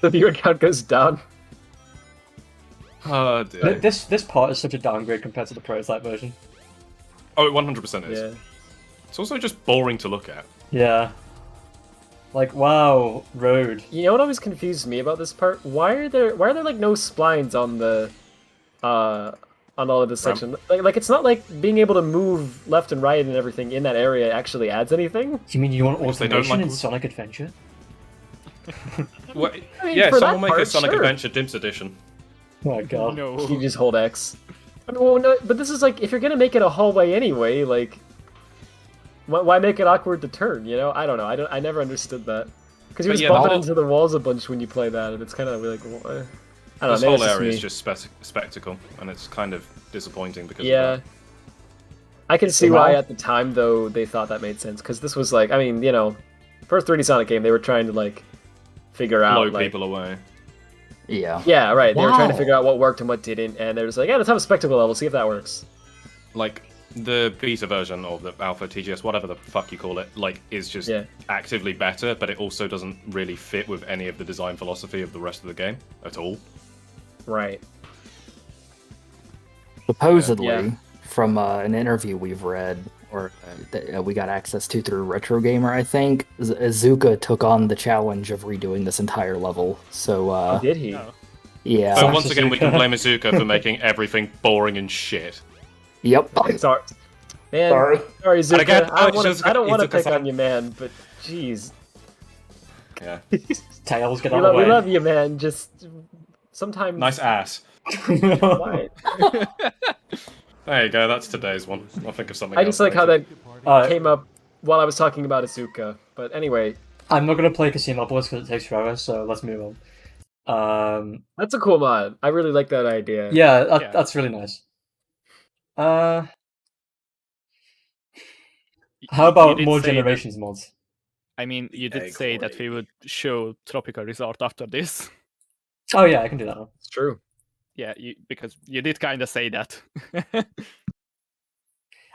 The viewer count goes down. Oh dear. This part is such a downgrade compared to the prototype version. Oh, it 100% is. Yeah. It's also just boring to look at. Yeah. Like wow, road. You know what always confused me about this part? Why are there like no splines on the on all of this section? Like it's not like being able to move left and right and everything in that area actually adds anything. You mean you want Because they don't automation like- in Sonic Adventure? Well, I mean, yeah, for someone that make a part, Sonic sure. Adventure Dimps edition. Oh my god. No. You just hold X. I mean, well, no, but this is like if you're gonna make it a hallway anyway, like why make it awkward to turn? You know, I don't know. I never understood that because you But just yeah, bump the it whole- into the walls a bunch when you play that, and it's kind of like I don't know. This Maybe whole it's area me. is just spectacle, and it's kind of disappointing because Yeah. of that. I can see Well- why at the time though they thought that made sense because this was like I mean you know, first 3D Sonic game they were trying to like figure out Blow like people away. Yeah. yeah right they were trying to Wow. figure out what worked and what didn't and they're just like yeah let's have a spectacle level see if that works. Like, the beta version, or the alpha, TGS, whatever the fuck you call it, like, is just Yeah. actively better, but it also doesn't really fit with any of the design philosophy of the rest of the game at all. Right. Supposedly, Yeah. from an interview we've read, or that we got access to through Retro Gamer, I think, Azuka took on the challenge of redoing this entire level. So, Oh, did he? No. yeah. So Sorry, once again, we can Suzuka. blame Azuka for making everything boring and shit. Yep. Sorry. Man, Sorry. sorry, Zuka. again, I Zuka- don't want to pick Zuka-san. on you, man, but jeez. Yeah. Tails, get We out love, of the we way. love you, man. Just sometimes. Nice ass. Why? There you go, that's today's one. I'll think of something I else just like how later. that came up while I was talking about Azuka. But anyway, I'm not gonna play Casinopolis because it takes forever, so let's move on. that's a cool mod. I really like that idea. Yeah, Yeah. that's really nice. How You about did more say that- generations mods? I mean, you did Egg say that horny. we would show Tropical Resort after this. Oh yeah, I can do that now. It's true. Yeah, because you did kind of say that.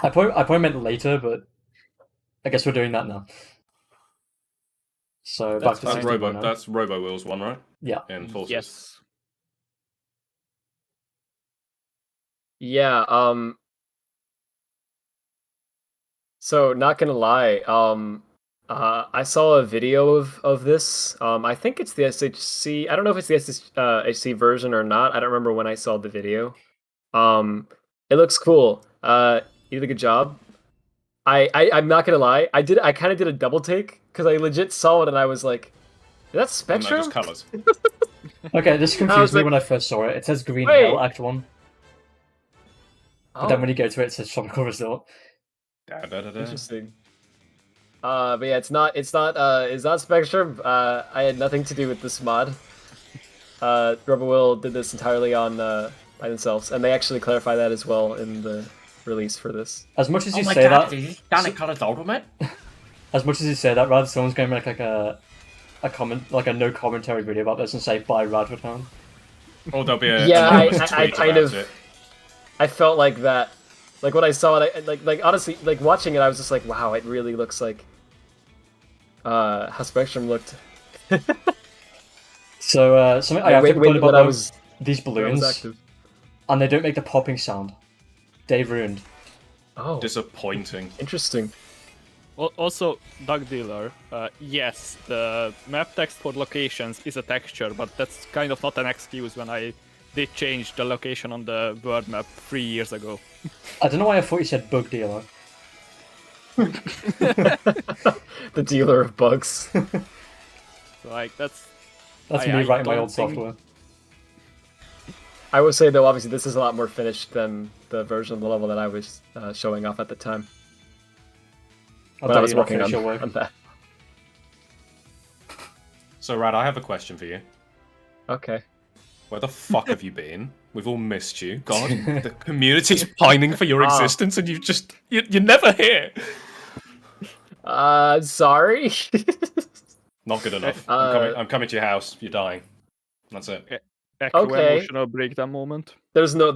I probably meant later, but I guess we're doing that now. So That's back to fine. 61 now. That's Robo Wheels one, right? Yeah. In Forces. Yes. Yeah, so not gonna lie, I saw a video of this. I think it's the SHC. I don't know if it's the SHC version or not. I don't remember when I saw the video. It looks cool. You did a good job. I'm not gonna lie. I kind of did a double take because I legit saw it and I was like, "Is that And they're Spectrum?" just colours. Okay, this confused me like, when I first saw it. It says Green wait. Hell Act 1. But then when you go to it, it says Tropical Resort. Interesting. But yeah, it's not Spectrum. I had nothing to do with this mod. Rubber Will did this entirely on by themselves, and they actually clarify that as well in the release for this. As much as you my say God, that, Danny Colour's Ultimate? as much as you say that, rather someone's going to make like a comment, like a no commentary video about this and say bye Radvertown. Or there'll be a Yeah, anonymous I tweet kind about of- it. I felt like that. Like when I saw it, like honestly, like watching it, I was just like, wow, it really looks like how Spectrum looked. So something I have to complain about when I though, was these when I was balloons, active. and they don't make the popping sound. They've ruined. Oh, Disappointing. interesting. Also, Doug Dealer, yes, the map text for locations is a texture, but that's kind of not an excuse when I did change the location on the world map 3 years ago. I don't know why I thought you said bug dealer. The dealer of bugs. So, like, that's That's I me writing my don't old think- software. I would say though, obviously, this is a lot more finished than the version of the level that I was showing off at the time. I But I bet was you're not working finished your work. on that. So, Rad, I have a question for you. Okay. Where the fuck have you been? We've all missed you. God, the community's pining for your Ah. existence, and you're never here. Sorry. Not good enough. Uh, I'm coming to your house. You're dying. That's it. actual Okay. emotional breakdown moment. there's no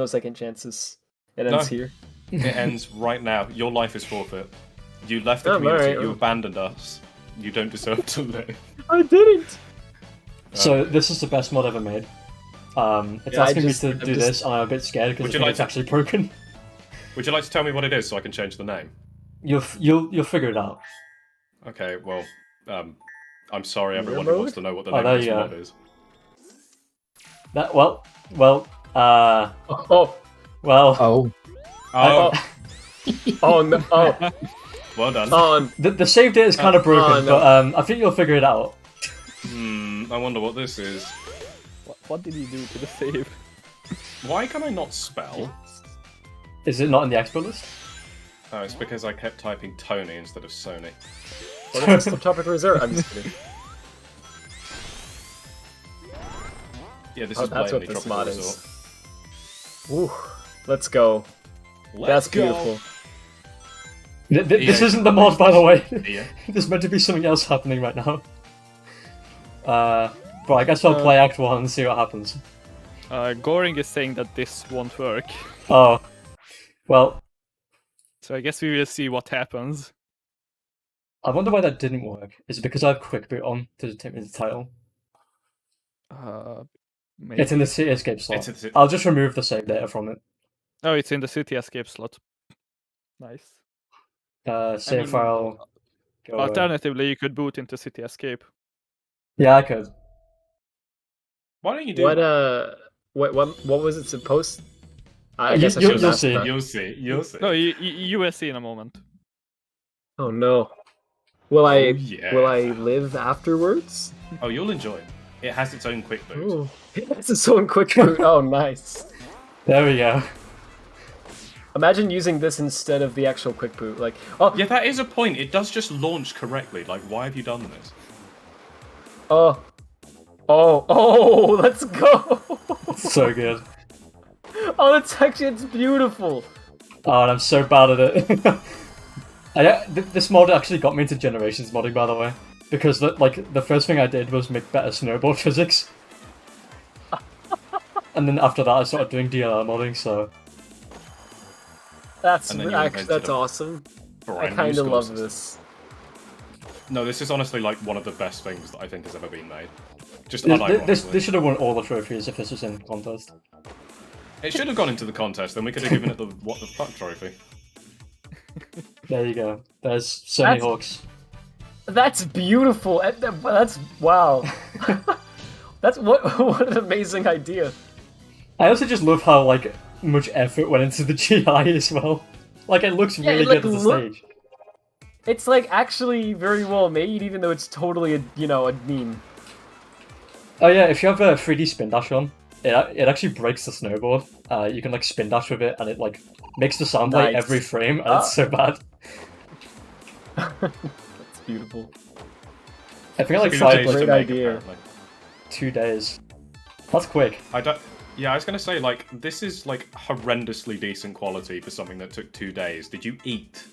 second chances. It ends No. here. It ends right now. Your life is forfeit. You left the Oh, community. alright. You abandoned us. You don't deserve to live. I didn't. So this is the best mod ever made. It's Yeah, asking me I'm to do just- this, and I'm a bit scared because Would I you think like it's to- actually broken. Would you like to tell me what it is so I can change the name? You'll figure it out. Okay, well, I'm sorry everyone Mirror who wants mode? to know what the Oh, name there of this you go. mod is. That Oh. well. Oh, Oh no. Oh. well done. Oh. The save data is kind of broken, no. but I think you'll figure it out. I wonder what this is. What did he do to the save? Why can I not spell? Is it not in the expert list? Oh, it's because I kept typing Tony instead of Sony. What is this topic reserve? I'm just kidding. Yeah, this Oh, is that's what blatantly this Tropical mod Resort. is. Woo. Let's go. Let's That's beautiful. This Yeah. isn't the mod, by the way. Yeah. There's meant to be something else happening right now. But I guess I'll play Act 1 and see what happens. Goring is saying that this won't work, Oh. Well, so I guess we will see what happens. I wonder why that didn't work. Is it because I have quick boot on to determine the title? Maybe. It's in the City Escape slot. It's in- I'll just remove the save data from it. Oh, it's in the city escape slot. Nice. Save mean, file. Go away. Alternatively, you could boot into city escape. Yeah, I could. Why don't you do What that? what was it supposed? I You- guess I you'll- should you'll ask see. that. You'll see. You'll see. No, you will see in a moment. Oh no. Will I yeah. will I live afterwards? Oh, you'll enjoy it. It has its own quick boot. Ooh. It's a so quick boot. Oh nice. There we go. Imagine using this instead of the actual quick boot. Like, oh, Yeah, that is a point. It does just launch correctly. Like, why have you done this? oh, let's go. So good. Oh, it's beautiful. Oh, and I'm so bad at it. This mod actually got me into Generations modding, by the way. Because the first thing I did was make better snowboard physics. And then after that I started doing DLR modding, so... That's And then you actually, invented that's a awesome. I brand new kind of score love system. this. No, this is honestly like one of the best things that I think has ever been made. Just This unironically. should have won all the trophies if this was in contest. It should have gone into the contest, then we could have given it the what the fuck trophy. There you go. There's Sony That's- Hawks. That's beautiful. That's wow. That's what an amazing idea. I also just love how like much effort went into the GI as well. Like it looks Yeah, really it, like, good as a look- stage. It's like actually very well made, even though it's totally a meme. Oh yeah, if you have a 3D spin dash on, it actually breaks the snowboard. You can like spin dash with it, and it like makes the sound play Nice. every frame, and it's so bad. That's beautiful. I think I like Two side days to Great make, idea. apparently. 2 days. That's quick. I don't. Yeah, I was gonna say like this is like horrendously decent quality for something that took 2 days. Did you eat?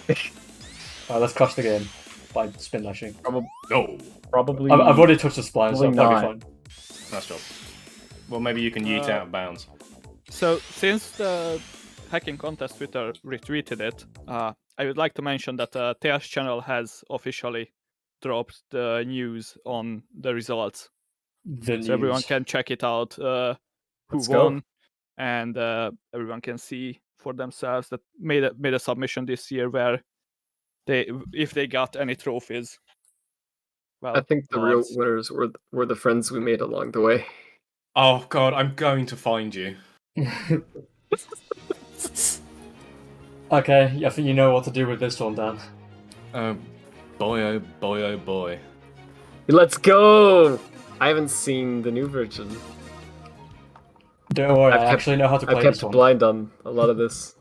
Alright, let's crush the game by spin dashing. No. Probably. I've already touched the spline, so I'm Probably probably not. fine. Nice job. Well, maybe you can yeet out of bounds. So since the hacking contest Twitter retweeted it, I would like to mention that Tea's channel has officially dropped the news on the results, so everyone can check it out. Who Let's go. won, and everyone can see for themselves that made a submission this year where if they got any trophies. Well, I think the real mods. winners were the friends we made along the way. Oh god, I'm going to find you. Okay, I think you know what to do with this one, Dan. Boy oh boy oh boy. Let's go! I haven't seen the new version. Don't worry, I've I kept- actually know how to play I've kept this one. blind on a lot of this.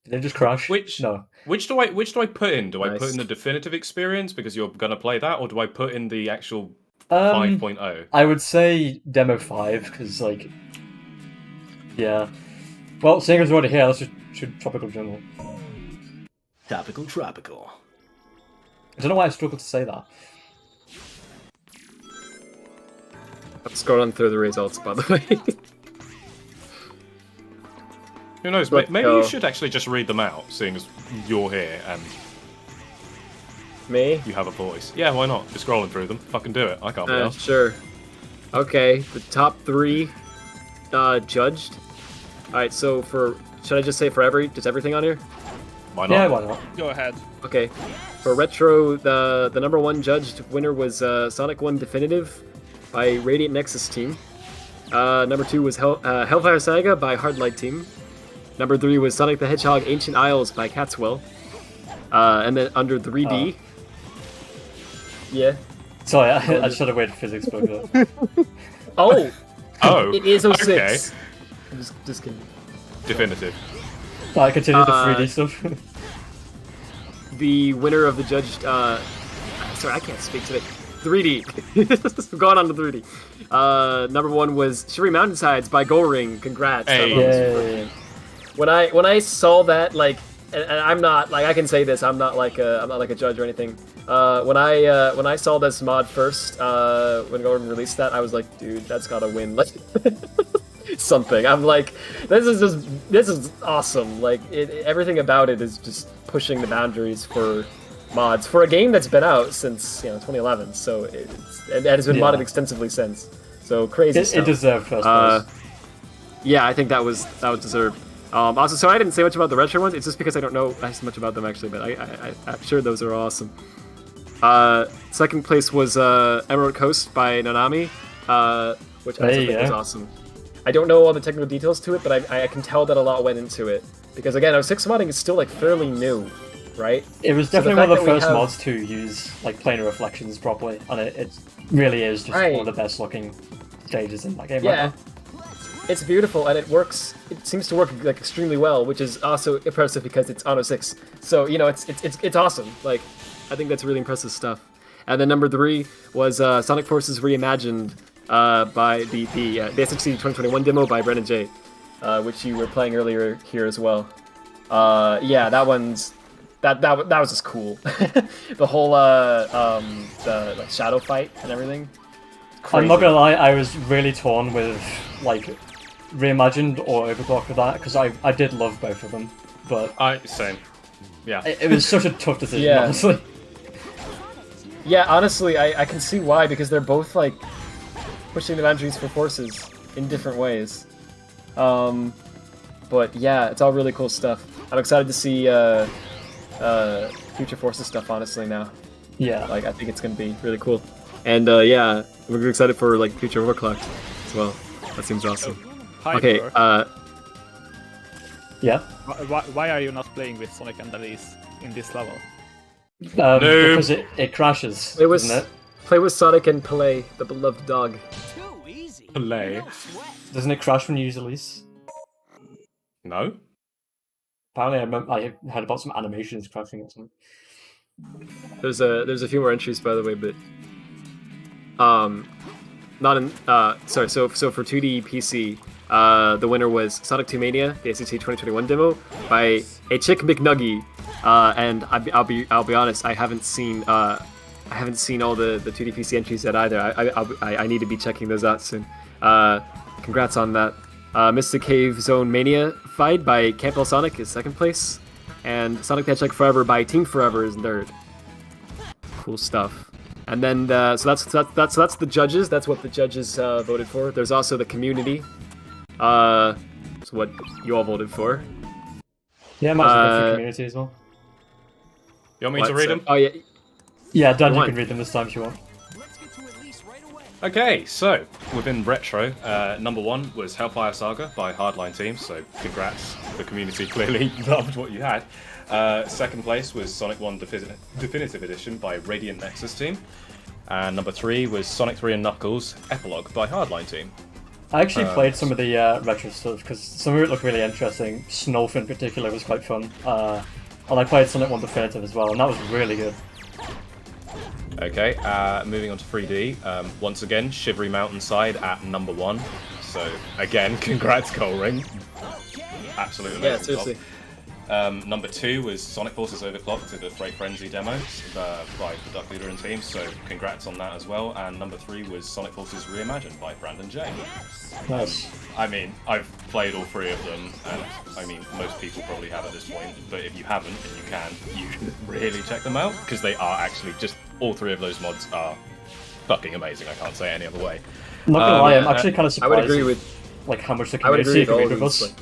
Did it just crash? Which- No. Which do I put in? Do I put Nice. in the definitive experience because you're gonna play that, or do I put in the actual 5.0? I would say demo 5 because like, yeah. Well, seeing as we're already here, let's just should tropical jungle. Tropical. I don't know why I struggled to say that. I'm scrolling through the results, by the way. Who knows? Let's Maybe go. you should actually just read them out, seeing as you're here and Me? you have a voice. Yeah, why not? Just scrolling through them. Fucking do it. I can't be asked. Sure. Okay, the top 3 judged. Alright, so should I just say just everything on here? Why not? Yeah, why not? Go ahead. Okay. For Retro, the number 1 judged winner was Sonic 1 Definitive by Radiant Nexus Team. Number 2 was Hellfire Saga by Hardlight Team. Number 3 was Sonic the Hedgehog Ancient Isles by Catswell. And then under 3D... Yeah. Sorry, I just had to wait for physics book. Oh! Oh, It is 06. okay. I'm just kidding. Definitive. I continue the 3D stuff. The winner of the judged... sorry, I can't speak today. 3D. Going on to 3D. Number 1 was Shivering Mountainsides by Goldring. Congrats. Hey. Yay. When I saw that, like, and I'm not like I can say this, I'm not like a judge or anything. When I saw this mod first, when Gordon released that, I was like, dude, that's gotta win. Like something. I'm like, this is awesome. Like everything about it is just pushing the boundaries for mods for a game that's been out since 2011. So it has been modded extensively since. So crazy It stuff. deserved first place. Yeah, I think that was deserved. Also, so I didn't say much about the retro ones. It's just because I don't know as much about them actually, but I'm sure those are awesome. Second place was Emerald Coast by Nanami, which I also There you think was go. awesome. I don't know all the technical details to it, but I can tell that a lot went into it because again, 06 modding is still like fairly new, right? It was So the definitely one of fact the that we first have- mods to use like planar reflections properly, and it really is just Right. one of the best looking stages in that game. Yeah. Right now. It's beautiful and it works. It seems to work like extremely well, which is also impressive because it's on 06. So it's awesome. Like I think that's really impressive stuff. And then number 3 was Sonic Forces Reimagined by the SHC 2021 demo by Brennan J, which you were playing earlier here as well. Yeah, that one's that was just cool. The whole the like shadow fight and everything. I'm not Crazy. gonna lie, I was really torn with like reimagined or overclocked with that because I did love both of them, but Same. Yeah. it was such a tough decision, Yeah. honestly. Yeah, honestly, I can see why, because they're both, like, pushing the boundaries for forces in different ways. But yeah, it's all really cool stuff. I'm excited to see Future Forces stuff, honestly, now. Yeah. Like, I think it's gonna be really cool. And yeah, we're excited for, like, Future Overclocked as well. That seems awesome. Okay, Hyper, Yeah. why are you not playing with Sonic and Elise in this level? Because it crashes, It was doesn't it? play with Sonic and Pelé, the beloved dog. Too easy. Play. No sweat. Doesn't it crash when you use Elise? No? Apparently, I heard about some animations crashing or something. There's a few more entries, by the way, but not in sorry. So for 2D PC, the winner was Sonic 2 Mania, the SHC 2021 demo by a chick McNuggy, and I'll be honest, I haven't seen all the 2D PC entries yet either. I need to be checking those out soon. Congrats on that. Mystic Cave Zone Mania fight by Campbell Sonic is second place, and Sonic the Hedgehog Forever by Team Forever is third. Cool stuff. And then so that's the judges. That's what the judges voted for. There's also the community. It's what you all voted for. Yeah, might as well go for community as well. You want me to read them? Oh yeah. Yeah, Dan, you Go on. can read them this time if you want. Let's get to Elise right away. Okay, so within retro, number 1 was Hellfire Saga by Hardline Team, so congrats. The community clearly loved what you had. Second place was Sonic 1 Definitive Edition by Radiant Nexus Team. And number 3 was Sonic 3 and Knuckles Epilogue by Hardline Team. I actually played some of the retro stuff because some of it looked really interesting. Snowf in particular was quite fun. And I played Sonic 1 Definitive as well, and that was really good. Okay, moving on to 3D. Once again, Shivery Mountainside at number 1. So again, congrats, Colring. Absolutely amazing. Yeah, seriously. Number 2 was Sonic Forces Overclocked to the Freight Frenzy demos by the Duck Leader and team, so congrats on that as well. And number 3 was Sonic Forces Reimagined by Brandon J. Nice. I mean, I've played all 3 of them, and I mean, most people probably have at this point, but if you haven't, and you can really check them out, because they are actually just, all 3 of those mods are fucking amazing, I can't say it any other way. I'm not gonna lie, I'm actually kind of I surprised would agree with like how much the I would agree community with all agreed of with these. us.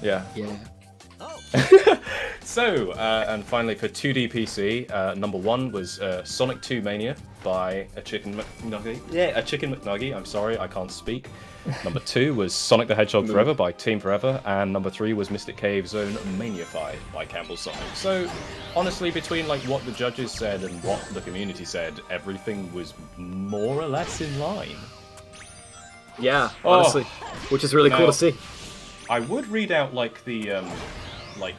Yeah. Yeah. So, and finally for 2D PC, number 1 was Sonic 2 Mania by a Chicken McNuggy. Yeah, a Chicken McNuggy, I'm sorry, I can't speak. Number 2 was Sonic the Hedgehog Forever by Team Forever, and number 3 was Mystic Cave Zone Maniafy by Campbell Sonic. So, honestly, between like what the judges said and what the community said, everything was more or less in line. Yeah, honestly, which is really cool Now- to see. I would read out like the like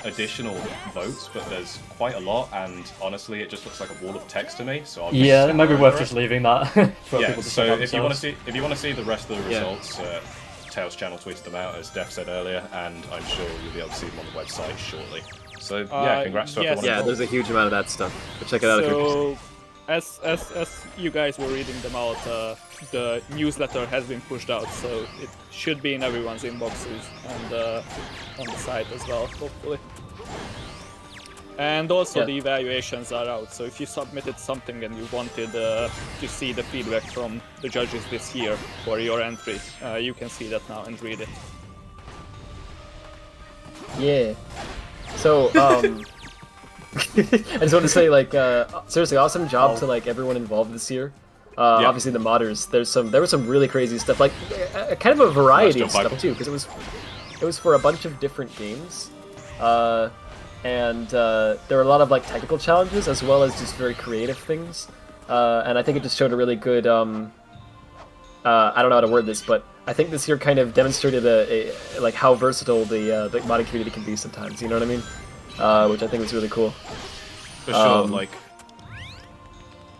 additional votes, but there's quite a lot, and honestly, it just looks like a wall of text to me. So I'll just Yeah, it might be worth over just it. leaving that for Yeah. people to So check out if you want to themselves. see the rest of the Yeah. results, Tails channel tweeted them out as Def said earlier, and I'm sure you'll be able to see them on the website shortly. So yeah, congrats to yes. everyone. Yeah, involved. there's a huge amount of that stuff. But check it out if you're interested. So, as you guys were reading them out, the newsletter has been pushed out, so it should be in everyone's inboxes and on the site as well, hopefully. And also Yeah. the evaluations are out, so if you submitted something and you wanted to see the feedback from the judges this year for your entry, you can see that now and read it. Yeah. So, I just want to say, like, seriously, awesome job to like everyone involved this year. Yeah. Obviously, the modders. There was some really crazy stuff, like kind of a variety Nice of job, stuff too, because it was for a bunch of different games, and there were a lot of like technical challenges as well as just very creative things, and I think it just showed a really good. I don't know how to word this, but I think this year kind of demonstrated like how versatile the modding community can be sometimes. You know what I mean? Which I think was really cool. For sure, like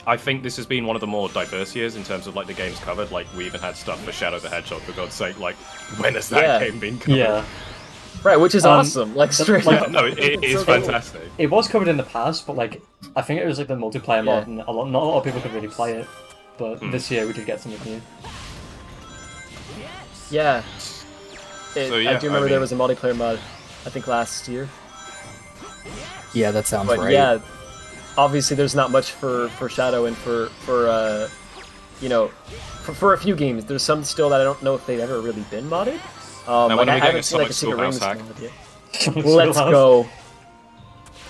I think this has been one of the more diverse years in terms of like the games covered. Like we even had stuff for Shadow the Hedgehog, for God's sake. Like when has that Yeah. game been covered? Yeah. Right, which is awesome. Like straight like- up. No, it is So cool. fantastic. It was covered in the past, but like I think it was like the multiplayer mod, Yeah. and not a lot of people could really play it. But this year we did get something new. Yeah. So, I yeah, do remember I there mean- was a multiplayer mod, I think last year. Yeah, that sounds But right. yeah, obviously there's not much for Shadow and for you know, for a few games. There's some still that I don't know if they've ever really been modded. Now, when are I we getting haven't a seen like a Sonic Secret Rings Schoolhouse hack? mod yet. Let's go.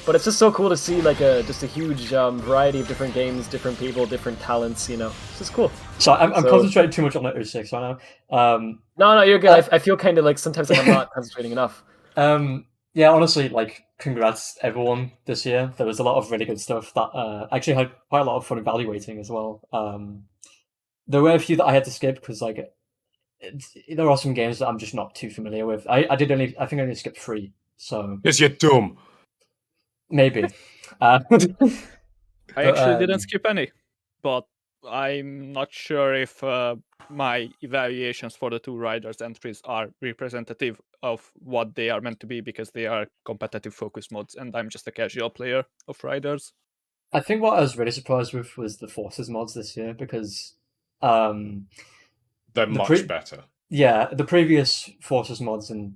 But it's just so cool to see like just a huge variety of different games, different people, different talents. You know, it's just cool. So I'm So- concentrating too much on the 06 right now. No, you're good. I feel kind of like sometimes like I'm not concentrating enough. Yeah, honestly, like, congrats everyone this year. There was a lot of really good stuff that actually had quite a lot of fun evaluating as well. There were a few that I had to skip because, like, there are some games that I'm just not too familiar with. I think I only skipped 3, so Because you're dumb. maybe. I But, actually didn't skip any, but I'm not sure if my evaluations for the 2 riders entries are representative of what they are meant to be, because they are competitive focus mods and I'm just a casual player of riders. I think what I was really surprised with was the Forces mods this year because, um, They're The much better. yeah, the previous Forces mods and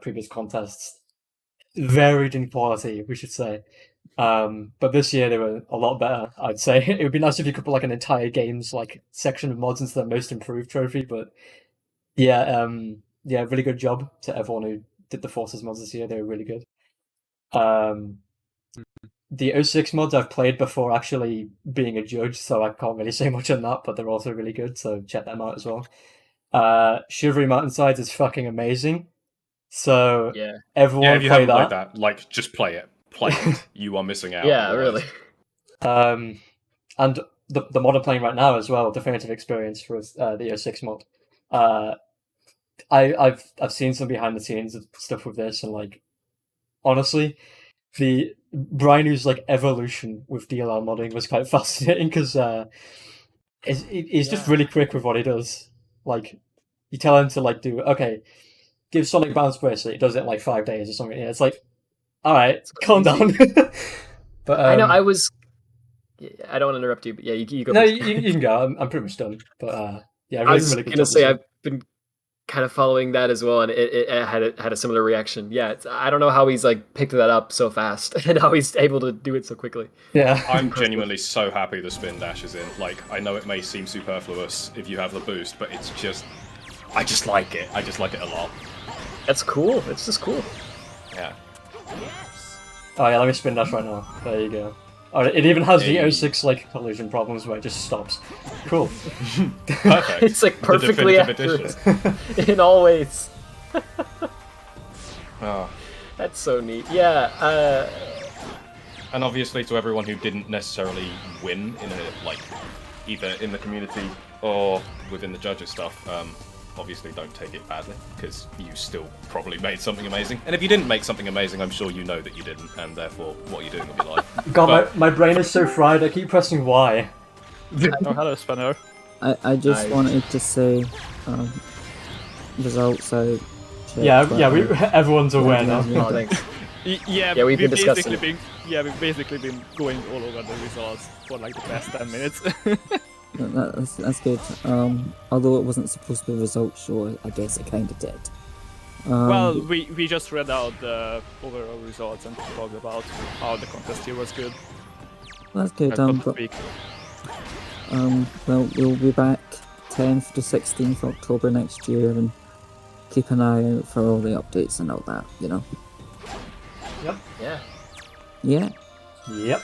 previous contests varied in quality, we should say. But this year they were a lot better, I'd say. It would be nice if you could put like an entire games like section of mods into the most improved trophy, but yeah, really good job to everyone who did the Forces mods this year. They were really good. The 06 mods I've played before actually being a judge, so I can't really say much on that, but they're also really good, so check them out as well. Shivering Mountainsides is fucking amazing. So Yeah. everyone Yeah, if you play haven't that. played that, like, just play it. Play it. You are missing out. Yeah, otherwise. really. And the mod I'm playing right now as well, Definitive Experience for the 06 mod. I've seen some behind the scenes of stuff with this, and like honestly, the Brianu's like evolution with DLL modding was quite fascinating because he's just really quick with what he does. Like you tell him to like do give Sonic Bounce Bracelet, he does it in like 5 days or something. Yeah, it's like, all right, calm down. But I know I was. I don't want to interrupt you, but yeah, you go. No, first. you can go. I'm pretty much done. But yeah, really, I was really good gonna job say this year. I've been kind of following that as well, and it had a similar reaction. Yeah, I don't know how he's like picked that up so fast and how he's able to do it so quickly. Yeah. I'm genuinely so happy the spin dash is in. Like, I know it may seem superfluous if you have the boost, but it's just... I just like it. I just like it a lot. That's cool. It's just cool. Yeah. Oh yeah, let me spin dash right now. There you go. Oh, it even has Hey. the 06 like collision problems where it just stops. Cool. Perfect. It's like The perfectly definitive accurate in all ways. Oh. That's so neat. Yeah. And obviously to everyone who didn't necessarily win in a, like, either in the community or within the judges stuff, obviously don't take it badly, because you still probably made something amazing. And if you didn't make something amazing, I'm sure you know that you didn't, and therefore what you're doing with your life. God, But- my brain is so fried. I keep pressing Y. Oh, hello, Spanner. I just Nice. wanted to say results out. Yeah, everyone's aware now. Oh, thanks. Yeah, we've been discussing we've basically been going all over the results for like the past 10 minutes. That's good. Although it wasn't supposed to be a results show, I guess it kind of did. Well, we just read out the overall results and talked about how the contest here was good. That's good. So to But, speak. well, we'll be back 10th to 16th October next year, and keep an eye out for all the updates and all that. You know. Yeah. Yeah. Yep.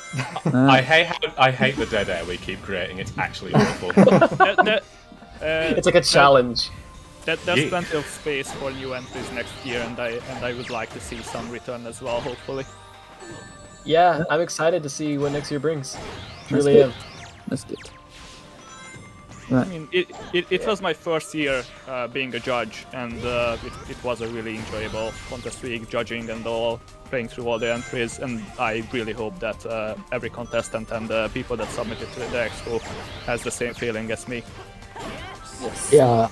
I hate the dead air we keep creating. It's actually awful. It's like a challenge. There's Yeah. plenty of space for new entries next year, and I would like to see some return as well, hopefully. Yeah, I'm excited to see what next year brings. That's Truly good. am. That's good. I Right. mean, it was my first year being a judge, and it was a really enjoyable contest week, judging and all, playing through all the entries, and I really hope that every contestant and the people that submitted to the expo has the same feeling as me. Yeah,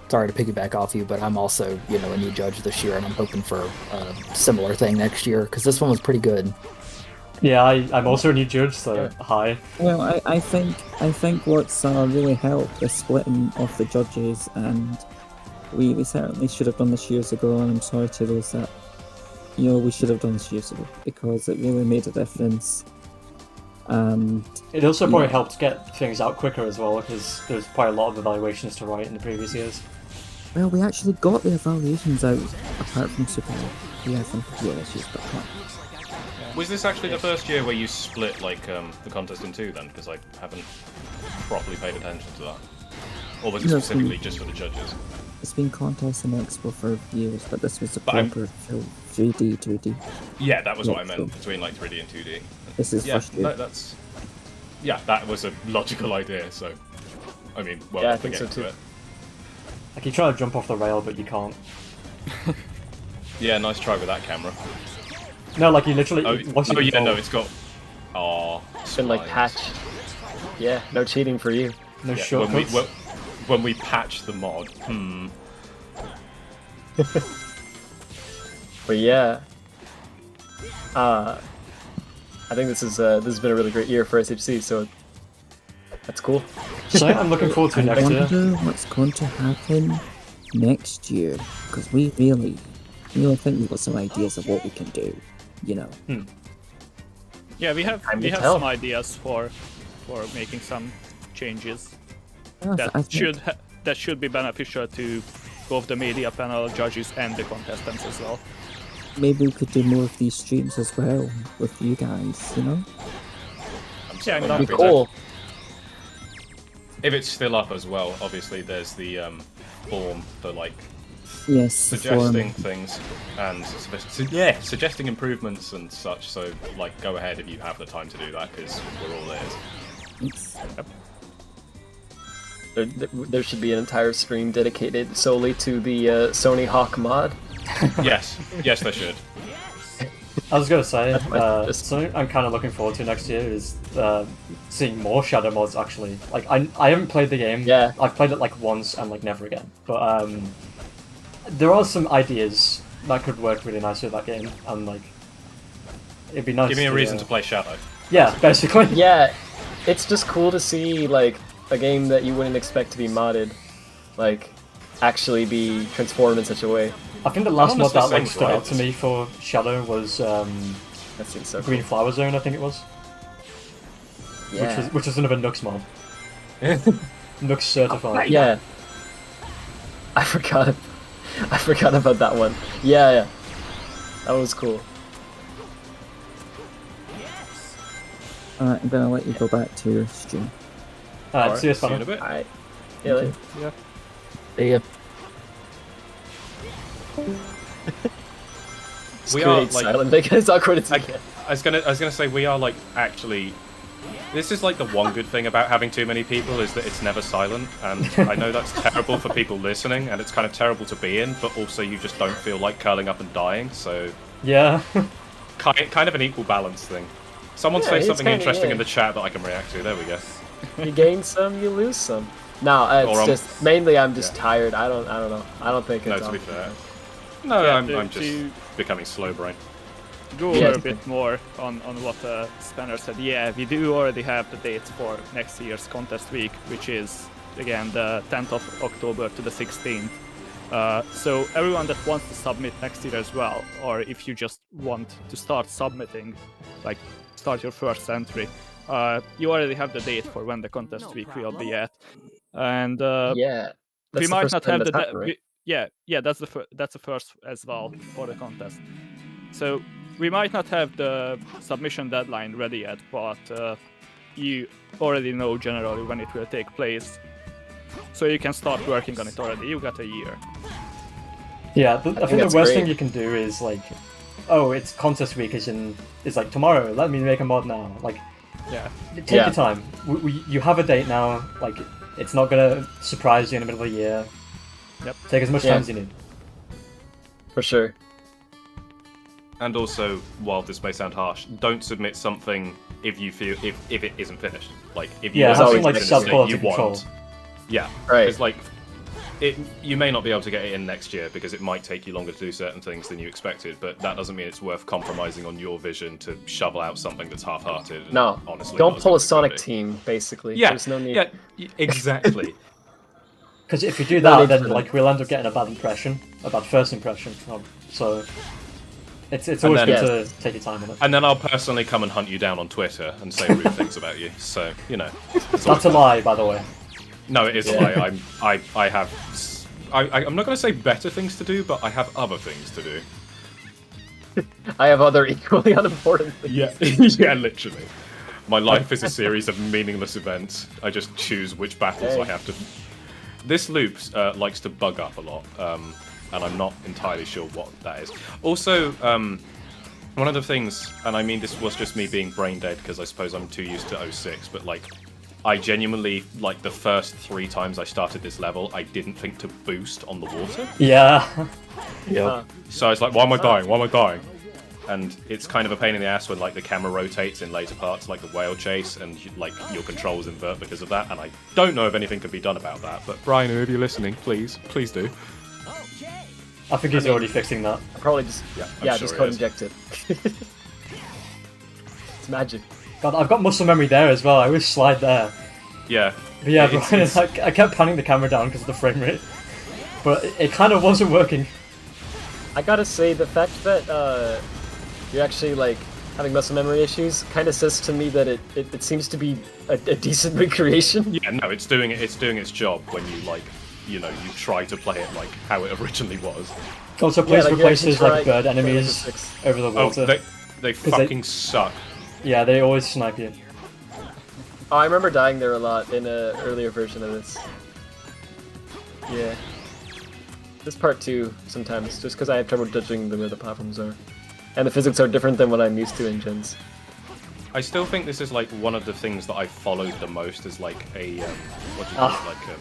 sorry to piggyback off you, but I'm also, a new judge this year, and I'm hoping for a similar thing next year, because this one was pretty good. Yeah, I'm also a new judge, so hi. Well, I think what's really helped is splitting off the judges, and we certainly should have done this years ago, and I'm sorry to those that, we should have done this years ago, because it really made a difference. And it also probably helped get things out quicker as well, because there's quite a lot of evaluations to write in the previous years. Well, we actually got the evaluations out, apart from Super Bowl. We had some computer issues, but come on. Was this actually the first year where you split the contest in two then? Because I haven't properly paid attention to that. Or was it specifically just for the judges? It's been contests and expo for years, but this was a proper 3D, 2D. Yeah, that was what I meant, between like 3D and 2D. This is first year. That was a logical idea, so I mean, well, I think so too. Like you try to jump off the rail, but you can't. Yeah, nice try with that camera. No, like you literally. No, it's got. Oh, it's been like patched. Yeah, no cheating for you. No shortcuts. When we patch the mod. But yeah, I think this has been a really great year for SHC, so that's cool. So I'm looking forward to next year. I wonder what's going to happen next year, because we really think we've got some ideas of what we can do. Yeah, we have some ideas for making some changes that should be beneficial to both the media panel, judges, and the contestants as well. Maybe we could do more of these streams as well with you guys. Yeah, that'd be cool. If it's still up as well, obviously there's the form for suggesting things and suggesting improvements and such. So go ahead if you have the time to do that, because we're all ears. There should be an entire stream dedicated solely to the Sony Hawk mod. Yes, there should. I was gonna say, something I'm kind of looking forward to next year is seeing more Shadow mods. Actually, I haven't played the game. Yeah, I've played it once and never again. But there are some ideas that could work really nicely with that game, and it'd be nice. Give me a reason to play Shadow. Yeah, basically. Yeah, it's just cool to see a game that you wouldn't expect to be modded, actually be transformed in such a way. I think the last mod that stood out to me for Shadow was that seems so Green cool. Flower Zone, I think it was. Yeah. Which is another Nux mod. Nux certified. Yeah. I forgot about that one. Yeah. That was cool. Alright, I'm gonna let you go back to your stream. Alright, see you in a bit. Alright. Yeah, later. Yeah. See ya. We are silent because awkward as I was gonna say we are actually. This is the one good thing about having too many people is that it's never silent, and I know that's terrible for people listening, and it's kind of terrible to be in, but also you just don't feel like curling up and dying. So yeah, kind of an equal balance thing. Someone say something interesting in the chat that I can react to. There we go. You gain some, you lose some. No, it's just mainly I'm just tired. I don't know. I don't think it's. No, to be fair. No, I'm just becoming slow brain. To go over a bit more on what Spanner said, yeah, we do already have the dates for next year's contest week, which is, again, the 10th of October to the 16th. So everyone that wants to submit next year as well, or if you just want to start submitting, start your first entry, you already have the date for when the contest week will be at. And we might not have the... that's the first as well for the contest. So we might not have the submission deadline ready yet, but you already know generally when it will take place, so you can start working on it already. You got a year. Yeah, I think the worst thing you can do is it's contest week is tomorrow. Let me make a mod now. Take your time. You have a date now. It's not gonna surprise you in the middle of the year. Yep. Take as much time as you need. For sure. And also, while this may sound harsh, don't submit something if you feel if it isn't finished. If you have something finished it, sub-quality you control. want. Yeah. Right. Because you may not be able to get it in next year because it might take you longer to do certain things than you expected, but that doesn't mean it's worth compromising on your vision to shovel out something that's half-hearted. And No, honestly, don't not as pull good a as it could Sonic be. team. Basically, Yeah, there's no need. yeah, exactly. Because if you do No that, need then for that. like we'll end up getting a bad impression, a bad first impression. So it's And always then- good to take your time on it. And then I'll personally come and hunt you down on Twitter and say rude things about you. So you know, it's always That's a fun. lie, by the way. No, it is Yeah. a lie. I have. I'm not going to say better things to do, but I have other things to do. I have other equally unimportant things. Yeah, yeah, literally. My life is a series of meaningless events. I just choose which battles I have to. This loop likes to bug up a lot, and I'm not entirely sure what that is. Also, one of the things, and I mean this was just me being brain dead because I suppose I'm too used to 06, but like, I genuinely, like the first 3 times I started this level, I didn't think to boost on the water. Yeah. Yep. So I was like, why am I dying? Why am I dying? And it's kind of a pain in the ass when like the camera rotates in later parts, like the whale chase, and like your controls invert because of that. And I don't know if anything can be done about that. But Brian, if you're listening, please do. Okay. I think he's already fixing that. I'll probably just I'm sure just it code is. inject it. It's magic. God, I've got muscle memory there as well. I always slide there. Yeah. But yeah, It's- Brian, it's- I kept panning the camera down because of the frame rate. But it kind of wasn't working. I gotta say, the fact that you're actually like having muscle memory issues kind of says to me that it seems to be a decent recreation. Yeah, no, it's doing its job when you like, you know, you try to play it like how it originally was. Also, please like, you replace actually his like try bird enemies 6. over the Oh, water. they fucking suck. Yeah, they always snipe you. Oh, I remember dying there a lot in an earlier version of this. Yeah. This part too, sometimes, just because I have trouble judging where the platforms are. And the physics are different than what I'm used to in gens. I still think this is like one of the things that I followed the most as like a what do you call it? Like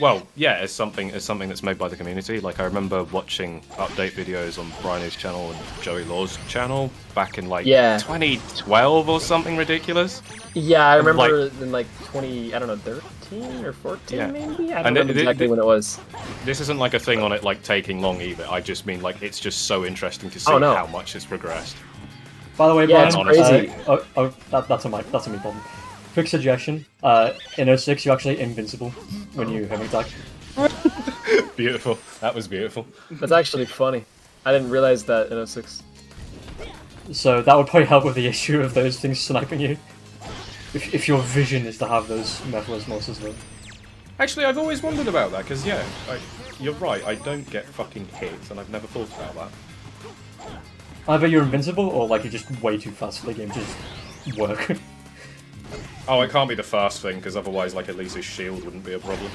well, yeah, as something that's made by the community. Like I remember watching update videos on Brian's channel and Joey Law's channel back in like Yeah. 2012 or something ridiculous. Yeah, I And, remember in like 13 or 14 Yeah. maybe? I don't And remember it- exactly when it was. This isn't like a thing on it like taking long either. I just mean like it's just so interesting to see Oh, no. how much it's progressed. By the way, Yeah, Brian, it's crazy. that's a me problem. Quick suggestion: in 06, you're actually invincible when you home attack. Beautiful. That was beautiful. That's actually funny. I didn't realize that in 06. So that would probably help with the issue of those things sniping you. If your vision is to have those Mephiles monsters though. Actually, I've always wondered about that because yeah, you're right. I don't get fucking hit, and I've never thought about that. Either you're invincible or like you're just way too fast for the game to just work. Oh, it can't be the fast thing because otherwise, like at least his shield wouldn't be a problem.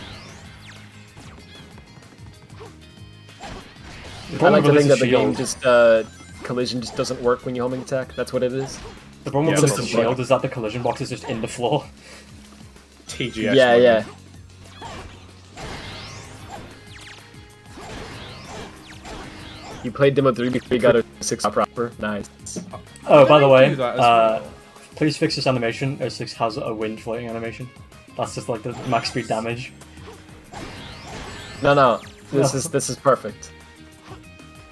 I like to think that the Shield- game just collision just doesn't work when you homing attack. That's what it is. The problem Yeah, with probably. the shield is that the collision box is just in the floor. TGS. Yeah, mode. yeah. You played Demo 3 before you got a 6 proper. Nice. Oh, by the I way, do that as well? please fix this animation. 06 has a wind floating animation. That's just like the max speed damage. No. This is perfect.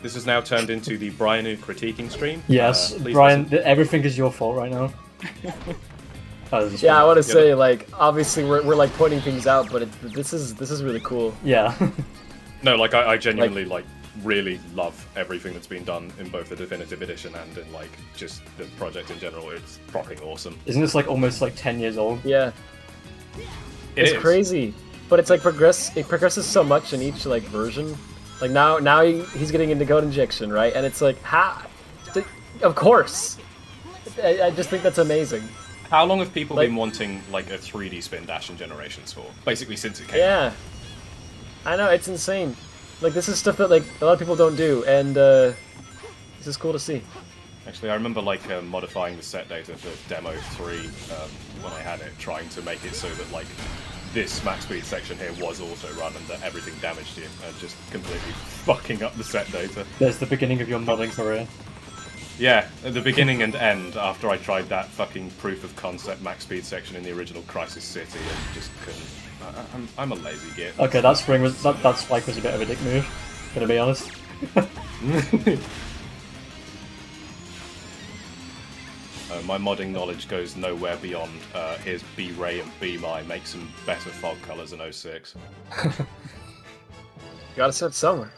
This has now turned into the Brianu critiquing stream. Yes, Please Brian, listen. everything is your fault right now. This is Yeah, I fun. want to say like obviously we're like pointing things out, but this is really cool. Yeah. No, like I genuinely like really love everything that's been done in both the definitive edition and in like just the project in general. It's fucking awesome. Isn't this like almost like 10 years old? Yeah, It it's is. crazy, but it's like it progresses so much in each like version. Like now he's getting into code injection, right? And it's like of course. I just think that's amazing. How long have people Like- been wanting like a 3D spin dash in Generations for? Basically since it came. Yeah, I know, it's insane. Like this is stuff that like a lot of people don't do, and this is cool to see. Actually, I remember like modifying the set data for Demo 3 when I had it, trying to make it so that like this max speed section here was auto run and that everything damaged you, and just completely fucking up the set data. There's the beginning of your modding career. Yeah, at the beginning and end, after I tried that fucking proof of concept max speed section in the original Crisis City, and just couldn't. I'm a lazy git. Okay, that spike was a bit of a dick move. Gonna be honest. My modding knowledge goes nowhere beyond here's B Ray and B My make some better fog colors in 06. Gotta start somewhere.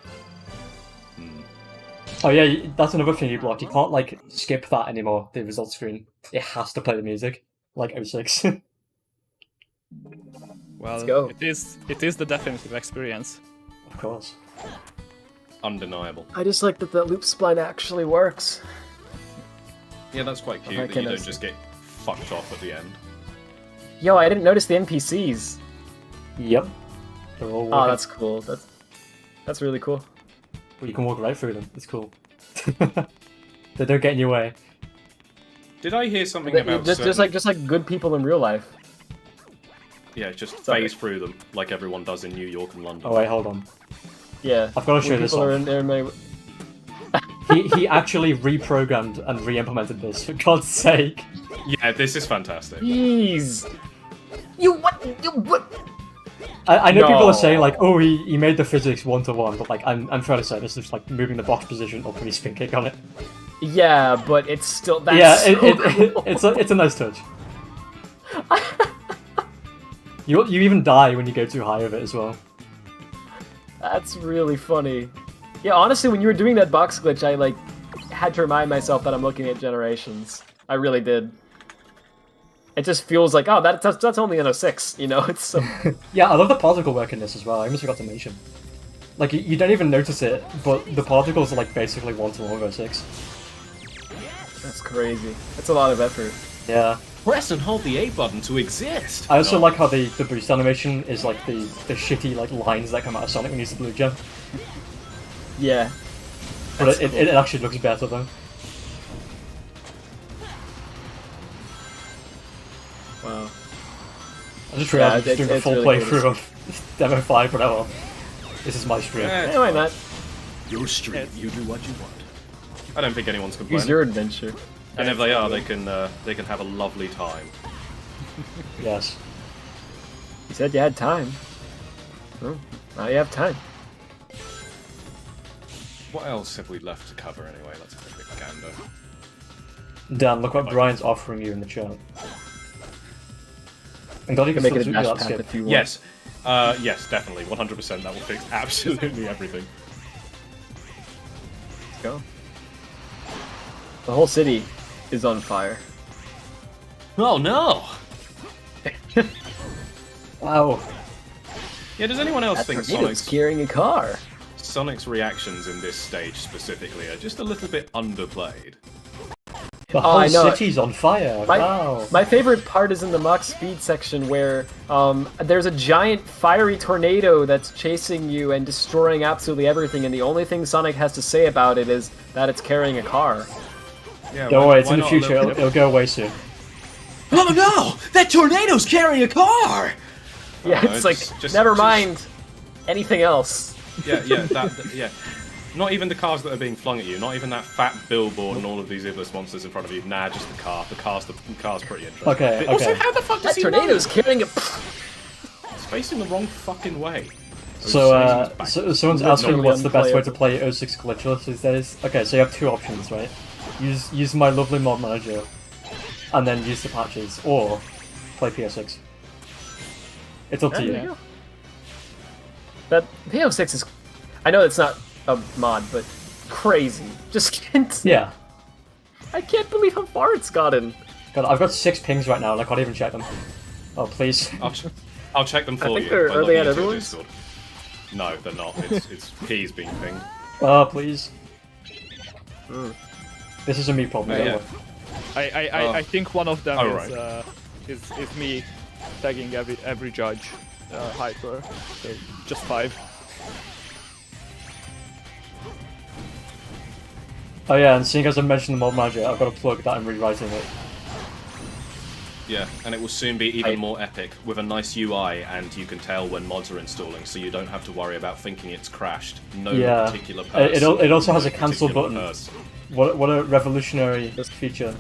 Oh yeah, that's another thing you block. You can't like skip that anymore. The result screen. It has to play the music, like 06. Well, Let's go. it is the definitive experience. Of course. Undeniable. I just like that the loop spline actually works. Yeah, that's quite cute my that you don't goodness. just get fucked off at the end. Yo, I didn't notice the NPCs. Yep. They're all Oh, walking. that's cool. That's really cool. Well, you can walk right through them. It's cool. They don't get in your way. Did I hear something But about just like good people in real life. Yeah, just Sorry. phase through them like everyone does in New York and London. Oh wait, hold on. Yeah. I've got to show When this people are off. in there, my... He actually reprogrammed and re-implemented this. For God's sake. Yeah, this is fantastic. Jeez. You what? I know people No. are saying like, oh, he made the physics 1-to-1, but like I'm trying to say this is like moving the box position up when you spin kick on it. Yeah, but it's still that's Yeah, so cool. it's a nice touch. You even die when you go too high with it as well. That's really funny. Yeah, honestly, when you were doing that box glitch, I like had to remind myself that I'm looking at Generations. I really did. It just feels like, oh, that's only in 06, you know? It's so... Yeah, I love the particle work in this as well. I almost forgot to mention. Like you don't even notice it, but the particles are like basically 1-to-1 with 06. That's crazy. That's a lot of effort. Yeah. Press and hold the A button to exist. I also like how the boost animation is like the shitty like lines that come out of Sonic when you use the blue gem. Yeah. But it actually looks better though. Wow. I just realized I'm it's- doing a it's full really playthrough cool. of Demo 5, but oh well. This is my stream. Eh, Anyway, Matt, Your stream, you do what you want. I don't think anyone's complaining. use your adventure. And if they are, they can have a lovely time. Yes. You said you had time. Well, now you have time. What else have we left to cover anyway? Let's have a quick gander. Dan, look what Brian's offering you in the chat. And God, you You can can make still it a do dash that path skip. if you want. Yes, yes, definitely, 100%. That will fix absolutely everything. Let's go. The whole city is on fire. Oh no! Wow. Yeah, does anyone else That think tornado's carrying a car. Sonic's reactions in this stage specifically are just a little bit underplayed? The Oh, whole I know. city's on fire. Wow. My favorite part is in the Mach Speed section where there's a giant fiery tornado that's chasing you and destroying absolutely everything, and the only thing Sonic has to say about it is that it's carrying a car. Yeah, Don't worry, it's why in the not a future. little It'll go away soon. Oh no! That tornado's carrying a car! Yeah, no, it's like, just- never just- mind anything else. Yeah, yeah. Not even the cars that are being flung at you. Not even that fat billboard and all of these Iblis monsters in front of you. Nah, just the car. The car's pretty interesting. Okay, Also, okay. how the fuck does That he tornado's know? carrying a... It's facing the wrong fucking way. So, someone's asking Totally what's the best way to unplayable. play 06 glitchless these days. Okay, so you have two options, right? Use my lovely mod manager, and then use the patches, or play PS6. It's up to There you. you go. That PO6 is... I know it's not a mod, but crazy. Just can't... Yeah. I can't believe how far it's gotten. God, I've got 6 pings right now, and I can't even check them. Oh, please. I'll check them for think you. they're- by are they logging at into your everyone's? Discord. No, they're not. It's keys being pinged. Oh, please. Mm. This is a me problem, Yeah, don't yeah. worry. I think one of them Oh, is me tagging every judge hyper. So just 5. Oh yeah, and seeing as I mentioned the mod manager, I've got to plug that I'm rewriting it. Yeah, and it will soon be even more epic with a nice UI, and you can tell when mods are installing, so you don't have to worry about thinking it's crashed. No Yeah. particular person. It also has a no cancel particular button. person. What a revolutionary feature.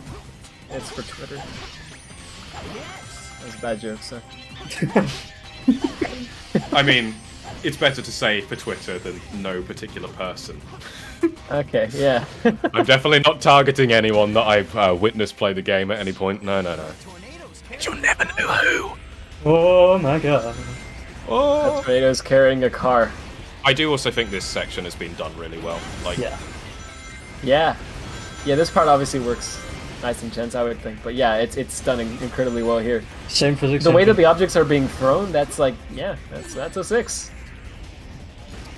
It's for Twitter. That's a bad joke, so. I mean, it's better to say for Twitter than no particular person. Okay, yeah. I'm definitely not targeting anyone that I've witnessed play the game at any point. No. You'll never know who. Oh my god. Oh. Tornado's carrying a car. I do also think this section has been done really well. Like, Yeah, this part obviously works nice and tense, I would think. But yeah, it's done incredibly well here. Same physics. The way that the objects are being thrown, that's like, yeah, that's 06.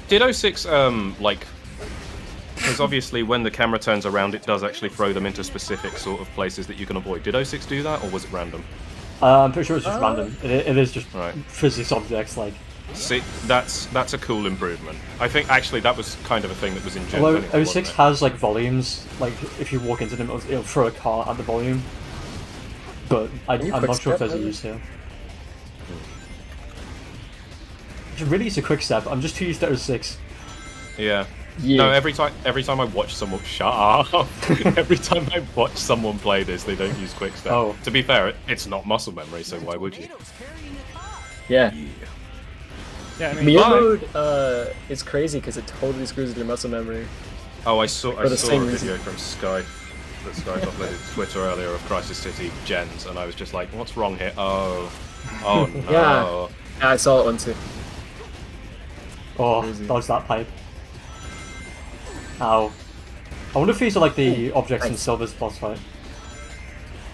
Did 06, like... Because obviously when the camera turns around, it does actually throw them into specific sort of places that you can avoid. Did 06 do that, or was it random? I'm pretty sure it's just random. It is just Right. physics objects, like... See, that's a cool improvement. I think actually that was kind of a thing that was in Gen Although anyway, 06 wasn't it? has, like, volumes, like, if you walk into them, it'll throw a car at the volume. But I'm not sure if there's a use here. It really is a quick step. I'm just too used to 06. Yeah. Yeah. No, every time I watch someone shut up. Every time I watch someone play this, they don't use quick step. Oh. To be fair, it's not muscle memory, so why would you? Yeah. Yeah, I mean, Mirror mode is crazy because it totally screws with your muscle memory. Oh, I saw the a same video reason. from Sky that Sky uploaded to Twitter earlier of Crisis City gens, and I was just like, what's wrong here? Oh no. Yeah. Yeah, I saw it one too. Oh, Crazy. dodge that pipe. Ow. I wonder if these are like the objects in thanks. Silver's boss fight.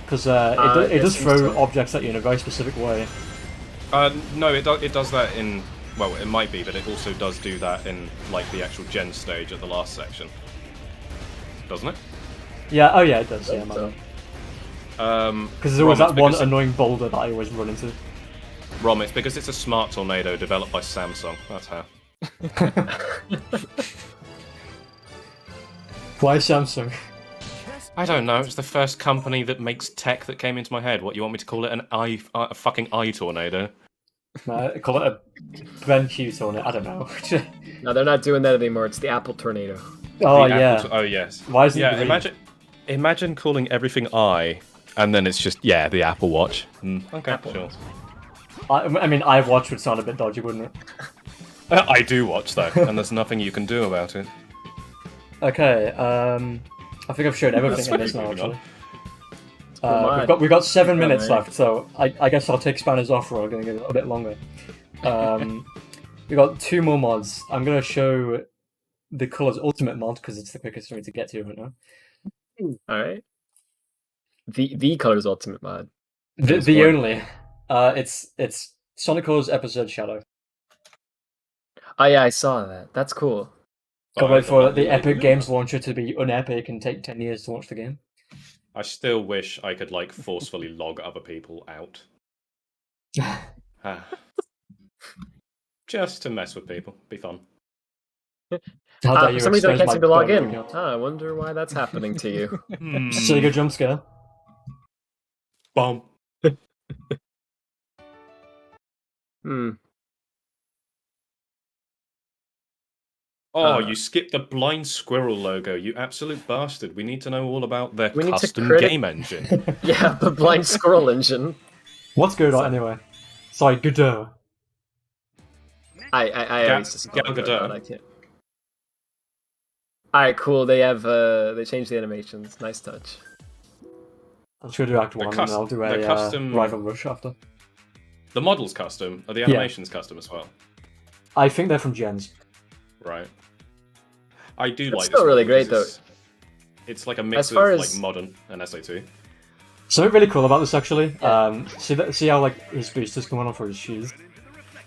Because it it does seems throw to. objects at you in a very specific way. No, it does that in... Well, it might be, but it also does do that in, like, the actual gen stage at the last section. Doesn't it? Yeah, oh yeah, it does, yeah, So. man. Because there's always Rom, that one it's annoying boulder that I always run into. Rom, it's because it's a smart tornado developed by Samsung. That's how. Why Samsung? I don't know. It's the first company that makes tech that came into my head. What, you want me to call it a fucking eye tornado? Call it a BenQ tornado, I don't know. No, they're not doing that anymore. It's the Apple Tornado. Oh The yeah. Apple oh yes. Why isn't Yeah, it green? imagine calling everything eye, and then it's just the Apple Watch. Okay, Apple sure. I mean, iWatch would sound a bit dodgy, wouldn't it? I do watch though, and there's nothing you can do about it. Okay, I think I've shown everything in That's this now, moving on. actually. Cool, We've got 7 minutes right. left, so I guess I'll take Spanners off, or I'm going to get a bit longer. We've got 2 more mods. I'm going to show the Colours Ultimate mod, because it's the quickest for me to get to right now. Alright. The Colors Ultimate mod. The only. It's Sonic Colors Episode Shadow. Oh yeah, I saw that. That's cool. Can't wait for the Epic Games launcher to be unepic and take 10 years to launch the game. I still wish I could like forcefully log other people out. Just to mess with people. Be fun. How dare For you some reason I expose can't my seem to log Burger in. account. I wonder why that's happening to you. Sega jump scare. Bomb. Hmm. Oh, you skipped the Blind Squirrel logo, you absolute bastard. We need to know all about their We need to custom critic- game engine. Yeah, the Blind Squirrel engine. What's Godot anyway? Sorry, Godot. I always just Gal call it Gadot. Godot, I can't. Alright, cool. They have they changed the animations. Nice touch. I'll show you Act 1 and I'll do a custom- Rival Rush after. The model's custom. Are the animations custom as well? I think they're from Gens. Right. I do It's like still this really one great, because it's like a mix As far of as- like modern and SO2. Something really cool about this actually. Yeah. See how like his boosters come on for his shoes.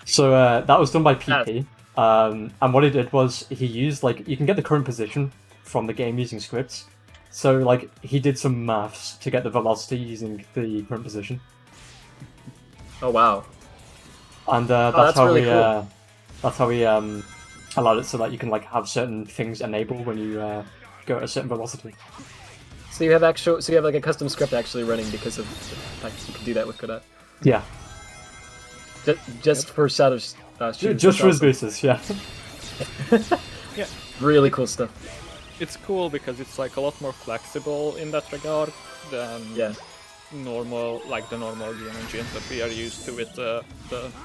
So that was done by PP. And what he did was he used like you can get the current position from the game using scripts. So like he did some maths to get the velocity using the current position. Oh wow. And that's, that's how really we cool. that's how we allowed it so that you can like have certain things enabled when you go at a certain velocity. So you have like a custom script actually running because of the fact you can do that with Godot. Yeah, Just for Shadow shoes. just for his That's boosters. Yeah. Yeah, awesome. Really cool stuff. it's cool because it's like a lot more flexible in that regard than Yeah. the normal game engines that we are used to with the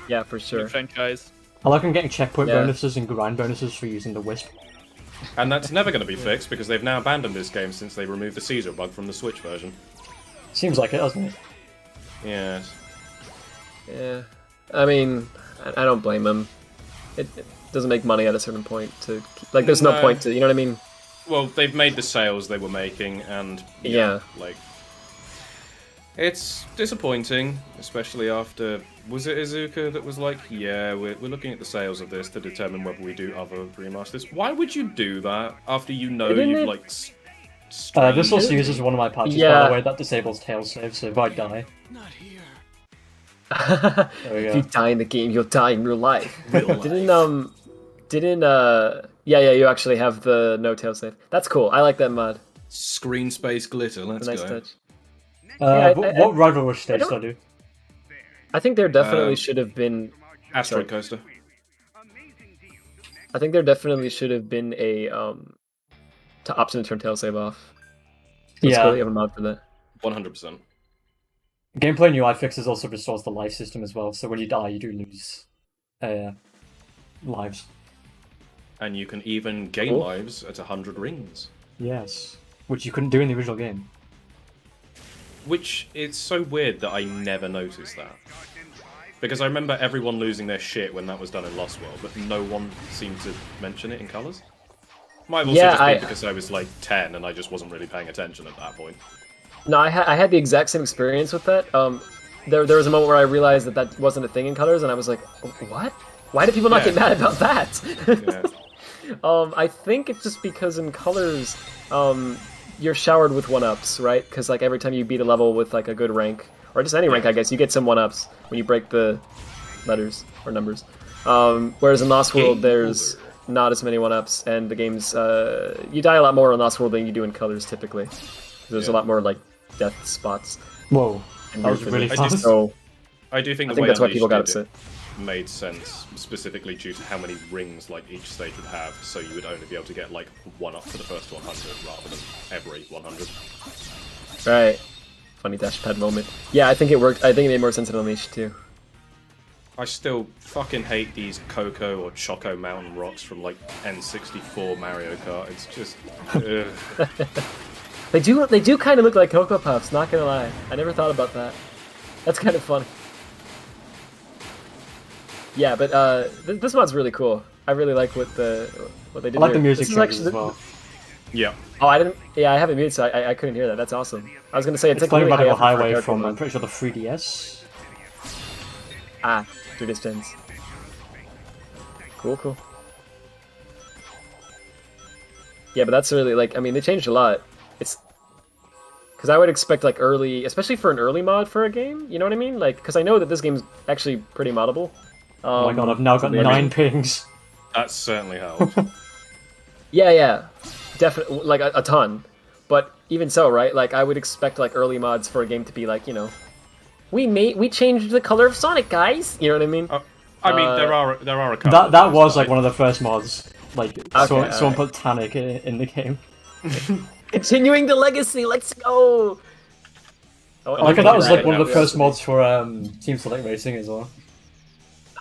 Yeah, for new sure. franchise. I like I'm getting checkpoint Yeah. bonuses and grind bonuses for using the Wisp. And that's never going to be fixed because they've now abandoned this game since they removed the Caesar bug from the Switch version. Seems like it, doesn't it? Yes. Yeah. I mean, I don't blame them. It doesn't make money at a certain point to like. There's no No. point to, you know what I mean? Well, they've made the sales they were making, and Yeah. like it's disappointing, especially after was it Izuka that was like, yeah, we're looking at the sales of this to determine whether we do other remasters. Why would you do that after you know Didn't you've it- like? This also uses one of my patches, by Yeah. the way, that disables tail save, so if I die... Not here. There we If go. you die in the game, you'll die in real life. Real life. Yeah, you actually have the no tail save. That's cool. I like that mod. Screen space glitter. Let's It's a nice go. touch. What rival rush stage don't- did I do? I think there definitely Um, should have been. Asteroid coaster. I think there definitely should have been a option to turn tail save off. It's cool that you have a mod for that. 100%. Gameplay and UI fixes also restores the life system as well, so when you die, you do lose lives. And you can even gain Cool. lives at 100 rings. Yes. Which you couldn't do in the original game. Which is so weird that I never noticed that. Because I remember everyone losing their shit when that was done in Lost World, but no one seemed to mention it in Colours. Might have also Yeah, just been I- because I was like 10 and I just wasn't really paying attention at that point. No, I had the exact same experience with that. There was a moment where I realized that wasn't a thing in Colors, and I was like, what? Why do people not Yeah. get mad about that? Yeah. I think it's just because in Colors, you're showered with 1-ups, right? Because like every time you beat a level with like a good rank, or just any rank, I guess, you get some 1-ups when you break the letters or numbers. Whereas in Lost World, Game there's not as many 1-ups, and the game's you die a lot more in Lost World than you do in Colors typically. There's a Yeah. lot more like death spots. Whoa. And That was weird really physics. fast. So I do think I the think way that's why people got Unleashed did upset. it made sense, specifically due to how many rings like each stage would have, so you would only be able to get like 1 up for the first 100 rather than every 100. Right. Funny dashpad moment. Yeah, I think it worked. I think it made more sense in Unleashed too. I still fucking hate these Coco or Choco Mountain rocks from like N64 Mario Kart. It's just ugh. They do kind of look like Cocoa Puffs, not gonna lie. I never thought about that. That's kind of funny. Yeah, but this mod's really cool. I really like what they did I like the here. music This is changes actually- as well. Yeah. Oh, I didn't. Yeah, I have it muted, so I couldn't hear that. That's awesome. I was gonna say It's like playing really Radical high effort for a Highway character from, mod. I'm pretty sure, the 3DS. Through distance. Cool. Yeah, but that's really like. I mean, they changed a lot. It's because I would expect like early, especially for an early mod for a game. You know what I mean? Like, because I know that this game's actually pretty moddable. Oh my god, I've now got 9 pings. That certainly helped. Yeah, definitely, like a ton. But even so, right? Like, I would expect like early mods for a game to be like, you know, we changed the color of Sonic, guys. You know what I mean? I mean, there are a couple. of That those was that like I- one of the first mods. Like, someone alright. put Tannic in the game. Continuing the legacy. Let's go. Oh, Like, that was like one of the Yeah. first mods for Team Select Racing as well.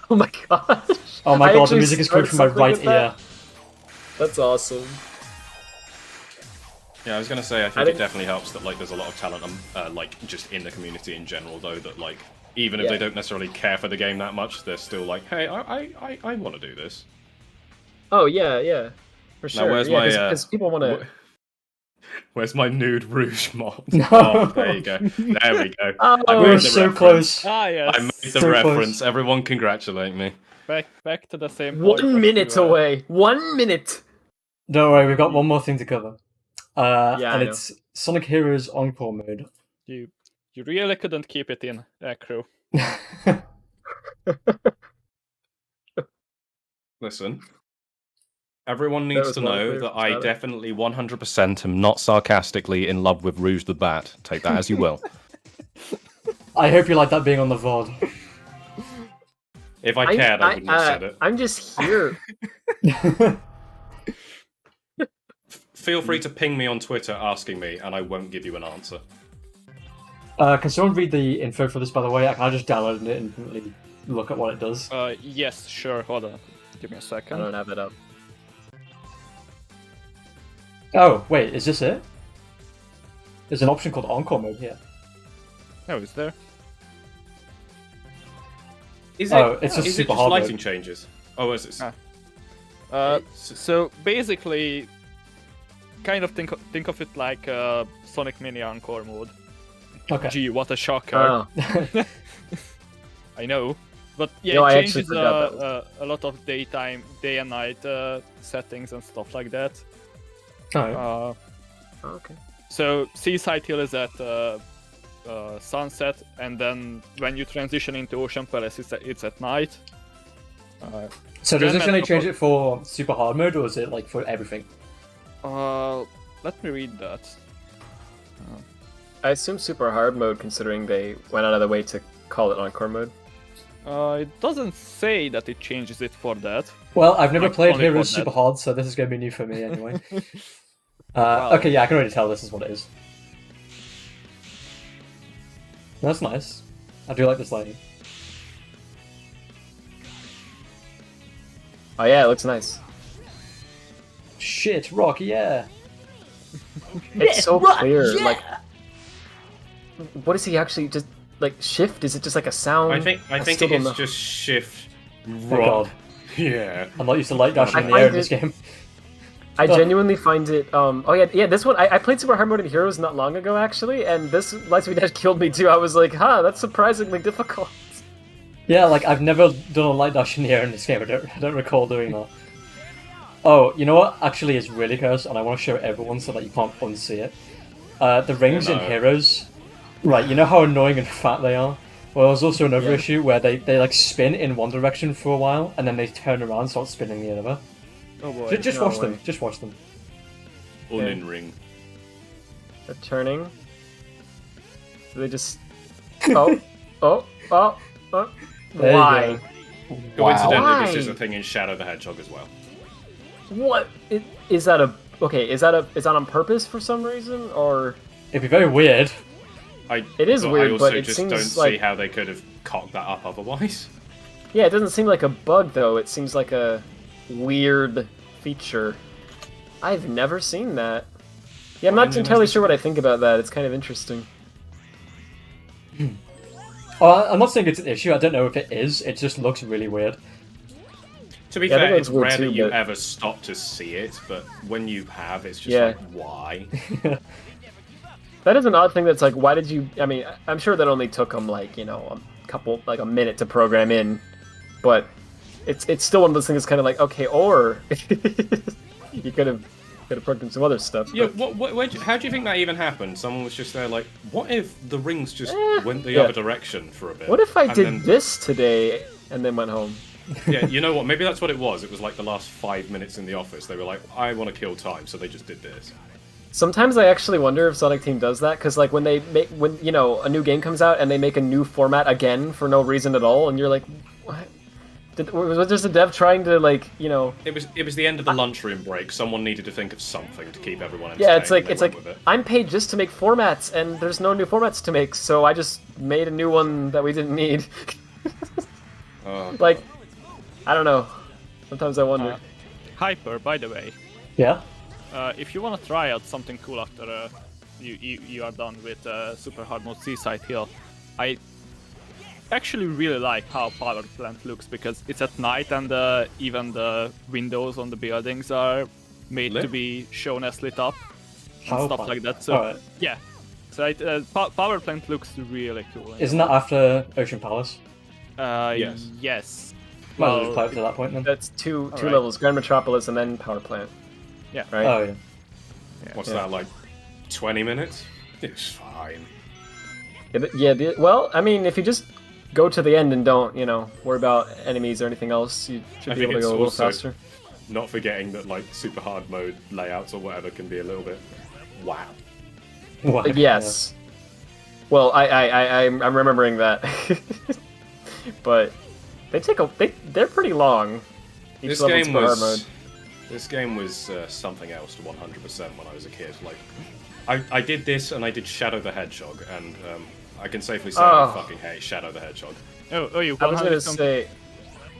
Oh my gosh. Oh my I god, the actually music is coming started from my something right with that. ear. That's awesome. Yeah, I was gonna say, I I think it didn't- definitely helps that like there's a lot of talent, like just in the community in general, though. That like even if Yeah. they don't necessarily care for the game that much, they're still like, hey, I want to do this. Oh yeah, for sure. where's yeah, my, because people want to. Where's my nude rouge mod? No. Oh, there you go. There we go. Oh, I We're made the so reference. close. Ah, yes. I made the So close. reference. Everyone congratulate me. Back to the same point. 1 that minute you, away. 1 minute. Don't worry, we've got one more thing to cover. Yeah, I and know. it's Sonic Heroes Encore mode. You really couldn't keep it in, crew. Listen. Everyone needs was to one know clear that from I Shadow. definitely 100% am not sarcastically in love with Rouge the Bat. Take that as you will. I hope you like that being on the VOD. If I cared, I wouldn't have said it. I'm just here. Feel free to ping me on Twitter asking me, and I won't give you an answer. Can someone read the info for this, by the way? I just downloaded it and didn't really look at what it does? Yes, sure. Hold on. Give me a I second. don't have it up. Oh, wait, is this it? There's an option called Encore mode here. Oh, is there? Is Oh, it's just is super it hard lighting mode. changes? Oh, is it? So basically, kind of think of it like Sonic Mini Encore mode. Okay. Gee, what a shocker! Oh, I know, but yeah, No, I it actually changes forgot that a lot of day and night settings and stuff like that. Oh, okay. So Seaside Hill is at sunset, and then when you transition into Ocean Palace, it's at night. so does then this only at- change it for super hard mode, or is it like for everything? Let me read that. I assume super hard mode, considering they went out of the way to call it Encore mode. It doesn't say that it changes it for that. Well, I've never Like, played only Heroes for that. super hard, so this is going to be new for me anyway. Wow. Okay, yeah, I can already tell this is what it is. That's nice. I do like this lighting. Oh yeah, it looks nice. Shit, rock, yeah. It's so clear. Like, what is he actually just like shift? Is it just like a sound? I think still don't it's know. just shift. Thank Rock. God. Yeah. I'm not used to light dashing I in the air in find this game. I genuinely find it. Oh yeah. This one I played super hard mode in Heroes not long ago actually, and this Light Speed Dash killed me too. I was like, huh, that's surprisingly difficult. Yeah, like I've never done a light dash in the air in this game. I don't recall doing that. Oh, you know what? Actually, is really cursed, and I want to show everyone so that you can't unsee it. The rings in no. Heroes, right? You know how annoying and fat they are. Well, there's also another Yeah. issue where they like spin in one direction for a while, and then they turn around and start spinning the other. Oh boy. Just no watch way. them. Just watch them. Onion ring. They're turning. So they just. Oh. There you Why? go. Coincidentally, Why? this is a thing in Shadow the Hedgehog as well. What is that a? Okay, is that on purpose for some reason or? It'd be very weird. It is but weird, I also but it just seems don't see like- how they could have cocked that up otherwise. Yeah, it doesn't seem like a bug though. It seems like a weird feature. I've never seen that. Yeah, I'm Well, not then entirely where's sure what I think about that. It's kind of interesting. Oh, I'm not saying it's an issue. I don't know if it is. It just looks really weird. To be Yeah, I think fair, that's it's weird rare too, that you but- ever stop to see it, but when you have, it's just Yeah. like, why? That is an odd thing. That's like, why did you? I mean, I'm sure that only took them like a minute to program in, but it's still one of those things. Kind of like, okay, or you could have programmed some other stuff. Yeah, but- how do you think that even happened? Someone was just there like, what if the rings just went the yeah. other direction for a bit? What if I And did then- this today and then went home? Yeah, you know what? Maybe that's what it was. It was like the last 5 minutes in the office. They were like, I want to kill time, so they just did this. Sometimes I actually wonder if Sonic Team does that, because like when a new game comes out and they make a new format again for no reason at all, and you're like, what? Was just a dev trying to It was the end of the lunchroom break. Someone needed to think of something to keep everyone entertained. Yeah, it's like and they went with it. I'm paid just to make formats, and there's no new formats to make, so I just made a new one that we didn't need. Oh, Like, I don't know. Sometimes I wonder. Hyper, by the way. Yeah. If you want to try out something cool after you are done with Super Hard Mode Seaside Hill, I actually really like how Power Plant looks, because it's at night and even the windows on the buildings are made to Lit? be shown as lit up and Power stuff plant. like that. So Alright. yeah, so Power Plant looks really cool. Isn't that after Ocean Palace? Yes. Yes. Might as well Well, just play up to that point then. That's two Alright. levels: Grand Metropolis and then Power Plant. Yeah. Right. Oh yeah. What's Yeah. that, like 20 minutes? It's fine. Well, I mean, if you just go to the end and don't, worry about enemies or anything else, you should I be think able to it's go a little also- faster. Not forgetting that like super hard mode layouts or whatever can be a little bit wow. Why? Yes. Well, I'm remembering that, but they're pretty long. Each This level in game Super Hard was this game was something else to 100% when I was a kid. Like I did this and I did Shadow the Hedgehog, and I can safely say I Oh. fucking hate Shadow the Hedgehog. Oh, you I was 100 gonna say,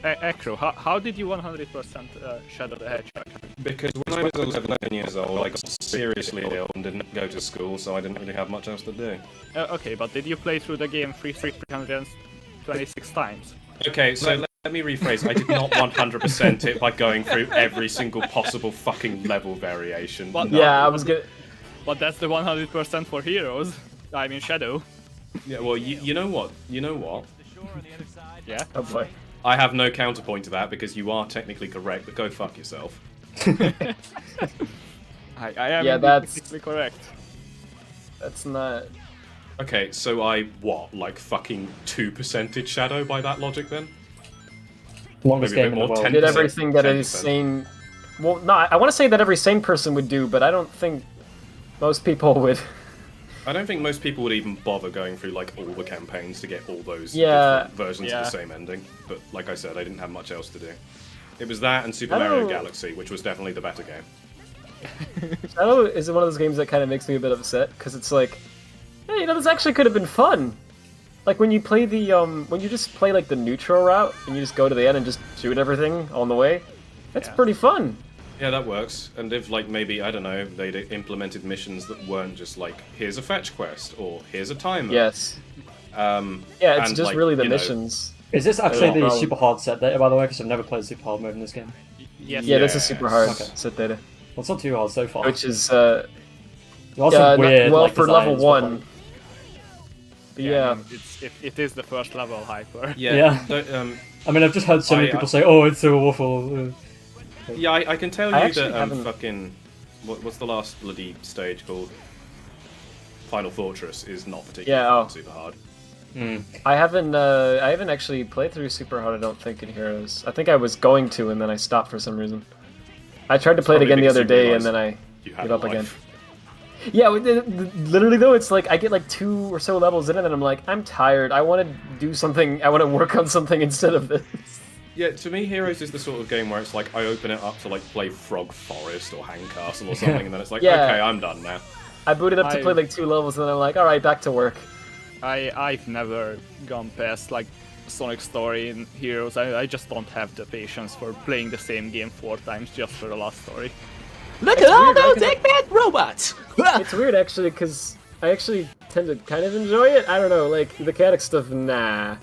Acro, how did you 100% Shadow the Hedgehog? Because when I was 11 years old, I got seriously ill and didn't go to school, so I didn't really have much else to do. Okay, but did you play through the game 326 times? Okay, so let me rephrase. I did not 100% it by going through every single possible fucking level variation. But- No. yeah, I was gonna. But that's the 100% for heroes. I mean Shadow. Yeah, well, you know what? You know what? Yeah. Oh boy. I have no counterpoint to that because you are technically correct, but go fuck yourself. I am Yeah, indeed that's- technically correct. That's not. Okay, so I, what, like fucking 2% Shadow by that logic then? Longest Maybe a game bit in the more, world. 10%. Did everything that a 10%. sane. Well, no, I want to say that every sane person would do, but I don't think most people would. I don't think most people would even bother going through like all the campaigns to get all those Yeah. different versions Yeah. of the same ending. But like I said, I didn't have much else to do. It was that and Super I Mario don't- Galaxy, which was definitely the better game. Shadow is one of those games that kind of makes me a bit upset because it's like, hey, you know, this actually could have been fun. Like when you play the when you just play like the neutral route and you just go to the end and just shoot everything on the way. That's Yeah. pretty fun. Yeah, that works. And if like maybe, I don't know, they'd implemented missions that weren't just like, here's a fetch quest or here's a timer. Yes. Yeah, it's and, just like, really the you know, missions. Is this actually the problem. super hard set data, by the way? Because I've never played super hard mode in this game. Yes. Yeah, this is super hard Okay. set data, Well, it's not too hard so far. which is There are some not- weird, well like, for level designs, but, one. like, But I yeah, mean, it is the first level hyper. Yeah. don't- I mean, I've just heard so many I- people say, "Oh, it's so awful." yeah, I can tell I you actually that haven't- fucking what's the last bloody stage called? Final Fortress is not particularly Yeah, oh. super hard. I haven't actually played through super hard. I don't think in Heroes. I think I was going to, and then I stopped for some reason. I tried to play it probably again the because other you day, realised and then I You have gave a up again. life. Yeah, literally though, it's like I get like 2 or so levels in, and then I'm like, I'm tired. I want to do something. I want to work on something instead of this. Yeah, to me, Heroes is the sort of game where it's like I open it up to like play Frog Forest or Hang Castle or something, and then it's like, Yeah. okay, I'm done now. I booted up to I- play like 2 levels, and then I'm like, all right, back to work. I've never gone past like Sonic story in Heroes. I just don't have the patience for playing the same game 4 times just for the last story. Look It's at all weird, right? those Eggman robots! It's weird actually, because I actually tend to kind of enjoy it. I don't know, like the mechanic stuff, nah.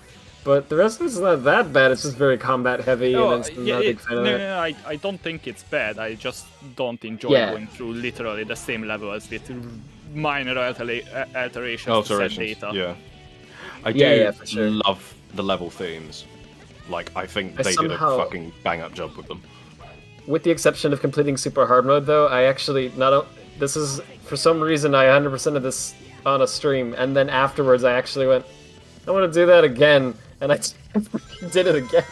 But the rest of it's not that bad. It's just very combat heavy, and I'm still not a big fan of it. I don't think it's bad. I just don't enjoy Yeah. going through literally the same levels with minor alterations to set Alterations, data. yeah. I do Yeah, for sure. love the level themes. Like, I think I they did a somehow- fucking bang-up job with them. With the exception of completing super hard mode, though, I actually this is for some reason I 100% of this on a stream, and then afterwards I actually went, I want to do that again, and I did it again.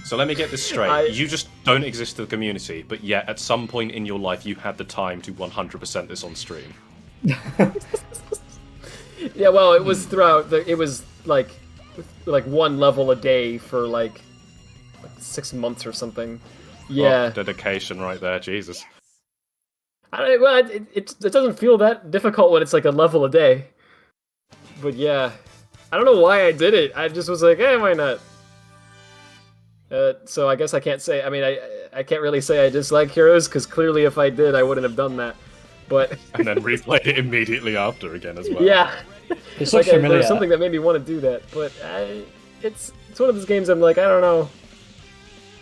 So let me get this straight. I- You just don't exist to the community, but yet at some point in your life you had the time to 100% this on stream. Yeah, well, it was throughout. It was like 1 level a day for like 6 months or something. Yeah, Oh, dedication right there, Jesus. well, it doesn't feel that difficult when it's like a level a day. But yeah, I don't know why I did it. I just was like, hey, why not? So I guess I can't say. I mean, I can't really say I dislike Heroes because clearly, if I did, I wouldn't have done that. But And then replayed it immediately after again as well. yeah, It's so like, there familiar. was something that made me want to do that. But it's one of those games I'm like, I don't know.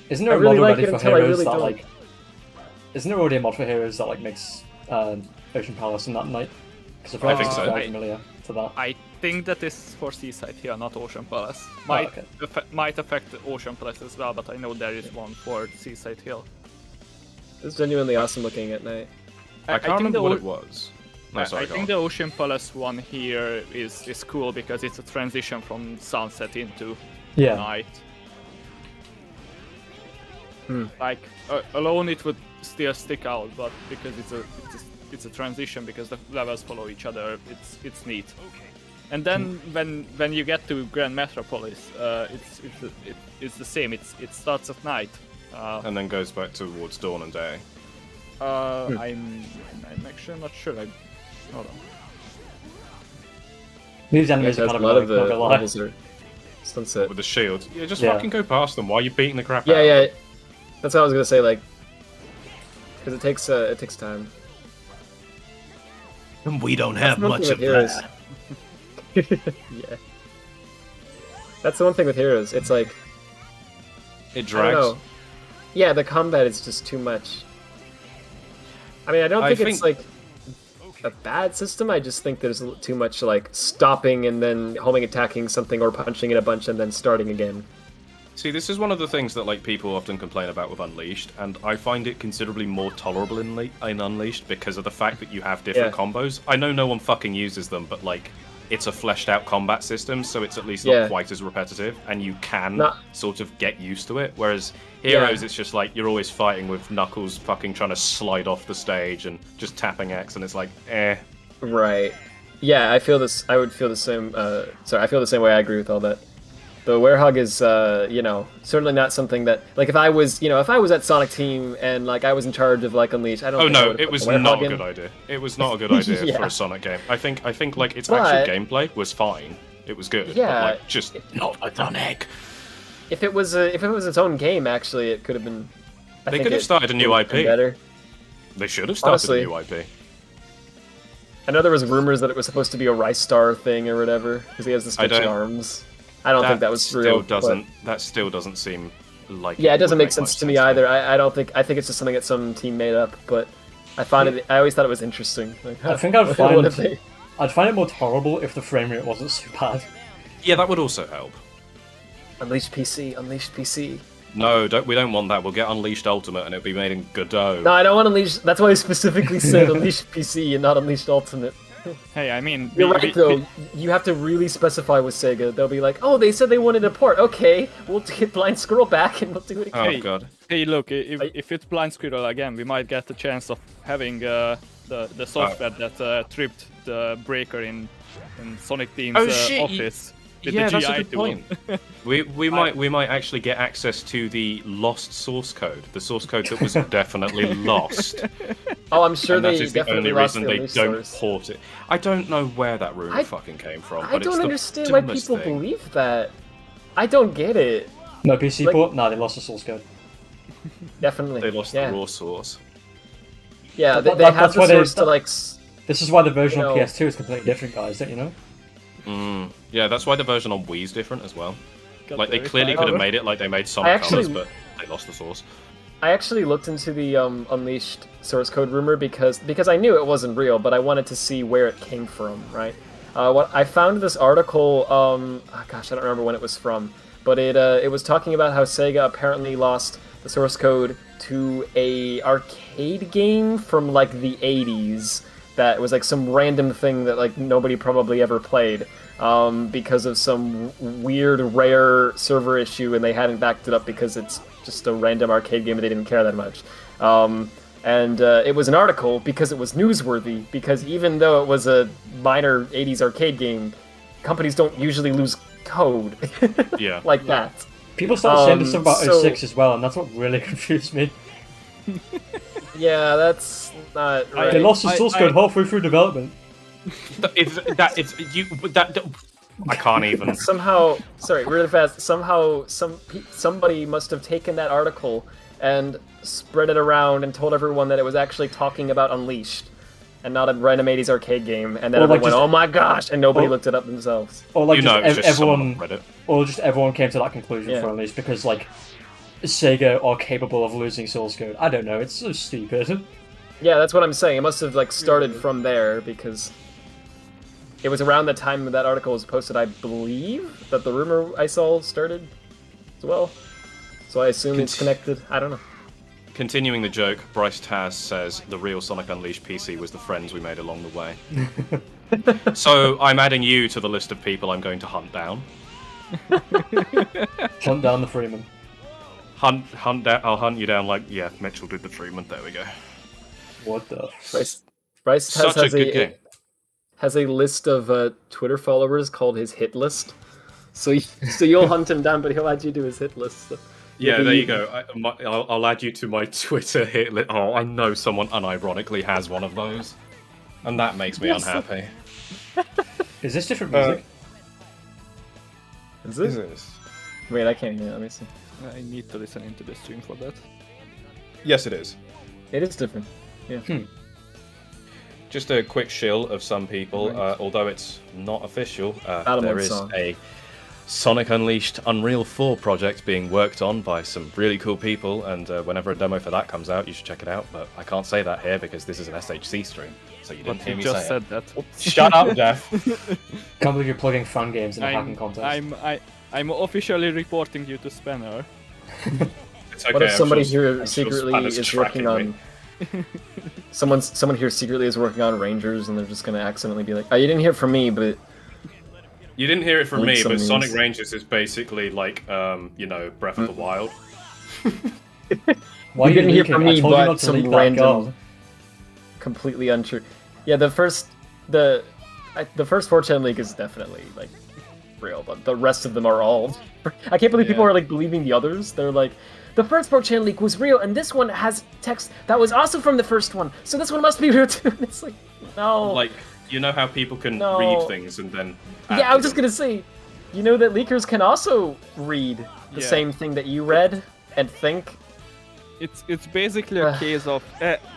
Isn't there I a really mod like already it for until I Heroes really that don't. like? Isn't there already a mod for Heroes that like makes Ocean Palace and that night? Because I think so. Very familiar to that. I think that is for Seaside here, not Ocean Palace. Oh, okay. Might affect Ocean Palace as well, but I know there is one for Seaside Hill. It's genuinely awesome looking at night. I can't think remember the what o- it was. No, sorry, I go think on. the Ocean Palace one here is cool because it's a transition from sunset into Yeah. night. Like alone, it would still stick out, but because it's a transition because the levels follow each other, it's neat. And then when you get to Grand Metropolis, it's the same. It starts at night. And then goes back towards dawn and day. I'm actually not sure. Hold on. These Yeah, enemies are because kind a of lot of annoying, not the gonna lie. levels are sunset. With the shield. Yeah, just Yeah. fucking go past them. Why are you beating the crap out Yeah, of yeah. them? That's what I was gonna say. Like, because it takes time. And we don't That's have the one much thing of with Heroes. that. Yeah. That's the one thing with Heroes. It's like, It I don't drags. know. Yeah, the combat is just too much. I mean, I don't I think it's think- like a bad system. I just think there's too much like stopping and then homing attacking something or punching it a bunch and then starting again. See, this is one of the things that like people often complain about with Unleashed, and I find it considerably more tolerable in Unleashed because of the fact that you have different combos. I know no one fucking uses them, but like it's a fleshed out combat system, so it's at least not quite as repetitive, and you can sort of get used to it. Whereas Heroes, it's just like you're always fighting with Knuckles fucking trying to slide off the stage and just tapping X, and it's like, eh. Right. Yeah, I feel this. I would feel the same. Sorry, I feel the same way. I agree with all that. The Werehog is, certainly not something that, like, if I was at Sonic Team and like I was in charge of like Unleashed, I don't. Oh think I no, would've it put was the Werehog not a in. good idea. It was not a good idea for a Sonic game. I think like its actual gameplay was fine. It was good. Yeah. But, like, just not a Sonic. If it was its own game, actually, it could have been. They could have started a new IP. Better. They should have started Honestly. a new IP. I know there was rumors that it was supposed to be a Rice Star thing or whatever because he has the stretchy arms. I don't think that was still real. That still doesn't seem like. Yeah, it doesn't would make sense much to me either. I don't think. I think it's just something that some team made up. But I I always thought it was interesting. Like, I think I'd what if find it more tolerable if the frame rate wasn't so bad. Yeah, that would also help. Unleashed PC. No, we don't want that. We'll get Unleashed Ultimate and it'll be made in Godot. No, I don't want Unleashed. That's why I specifically said Unleashed PC and not Unleashed Ultimate. Hey, I mean, You're right though. You have to really specify with Sega. They'll be like, "Oh, they said they wanted a port. Okay, we'll get Blind Squirrel back and we'll do it again." Oh god. Hey, look, if it's Blind Squirrel again, we might get the chance of having the software that tripped the breaker in Sonic Team's office. With Yeah, the that's a GI good tool. point. we might actually get access to the lost source code, the source code that was definitely lost. Oh, I'm sure And they that is the definitely only lost reason the they Unleashed don't source. port it. I don't know where that rumor fucking came from. I But don't it's understand the why dumbest people thing. believe that. I don't get it. No PC Like- port? No, they lost the source code. Definitely. They lost the raw source. Yeah, But they have that's the why they- source to like. This is why the version You on know- PS2 is completely different, guys, don't you know? Yeah, that's why the version on Wii is different as well. Got Like they very clearly far. could have made it like they made Sonic actually- Colors, but they lost the source. I actually looked into the Unleashed source code rumor because I knew it wasn't real, but I wanted to see where it came from, right? What I found this article, gosh, I don't remember when it was from, but it was talking about how Sega apparently lost the source code to a arcade game from like the 80s that was like some random thing that like nobody probably ever played because of some weird rare server issue, and they hadn't backed it up because it's just a random arcade game and they didn't care that much. And it was an article because it was newsworthy, because even though it was a minor 80s arcade game, companies don't usually lose code Yeah. like that. People started saying this stuff about so- 06 as well, and that's what really confused me. Yeah, that's not right. They lost the source code halfway through development. I can't even. Somehow, sorry, really fast. Somehow, somebody must have taken that article and spread it around and told everyone that it was actually talking about Unleashed and not a random 80s arcade game. And then Or, everyone like, went, just- "Oh my gosh!" and nobody or- looked it up themselves. Or like You know, it's just just someone everyone, on Reddit. or just everyone came to that conclusion Yeah. for Unleashed because like Sega are capable of losing source code. I don't know, it's so stupid. Yeah, that's what I'm saying. It must have like started from there because it was around the time that article was posted, I believe, that the rumor I saw started as well. So I assume it's connected. I don't know. Continuing the joke, Bryce Taz says the real Sonic Unleashed PC was the friends we made along the way. So I'm adding you to the list of people I'm going to hunt down. Hunt down the Freeman. Hunt down. I'll hunt you down like Mitchell did the treatment. There we go. What the? Bryce Such a good game. has a list of Twitter followers called his hit list. So you'll hunt him down, but he'll add you to his hit list. So. Yeah, there you go. I'll add you to my Twitter hit list. Oh, I know someone unironically has one of those, and that makes me unhappy. Is this different music? Is Is it? this? Wait, I can't hear it. Let me see. I need to listen into the stream for that. Yes, it is. It is different. Yeah. Just a quick shill of some people, Right. although it's not official. Battlemode There is song. a Sonic Unleashed Unreal 4 project being worked on by some really cool people, and whenever a demo for that comes out, you should check it out. But I can't say that here because this is an SHC stream, so you didn't But hear you me just say it. said that. Shut up, Jeff. Can't believe you're plugging fan games in a I'm, hacking contest. I'm officially reporting you to Spanner. It's okay, What if I'm somebody sure- here I'm sure secretly Spanner's is tracking working me. on? Someone here secretly is working on Rangers, and they're just gonna accidentally be like, "Oh, you didn't hear it from me, but You didn't hear it from Leak me, some but Sonic news. Rangers is basically like, Breath of the Wild. Why you are didn't hear leaking? from I me, told you but not to some leak that random, code. completely untrue." Yeah, the first 4chan leak is definitely like real, but the rest of them are all. I can't believe people Yeah. are like believing the others. They're like, the first 4chan leak was real, and this one has text that was also from the first one, so this one must be real too. It's like, no. Like, you know how people can No. read things and then... Yeah, I was just gonna say, you know that leakers can also read the Yeah. same thing that you read and think. It's basically a case of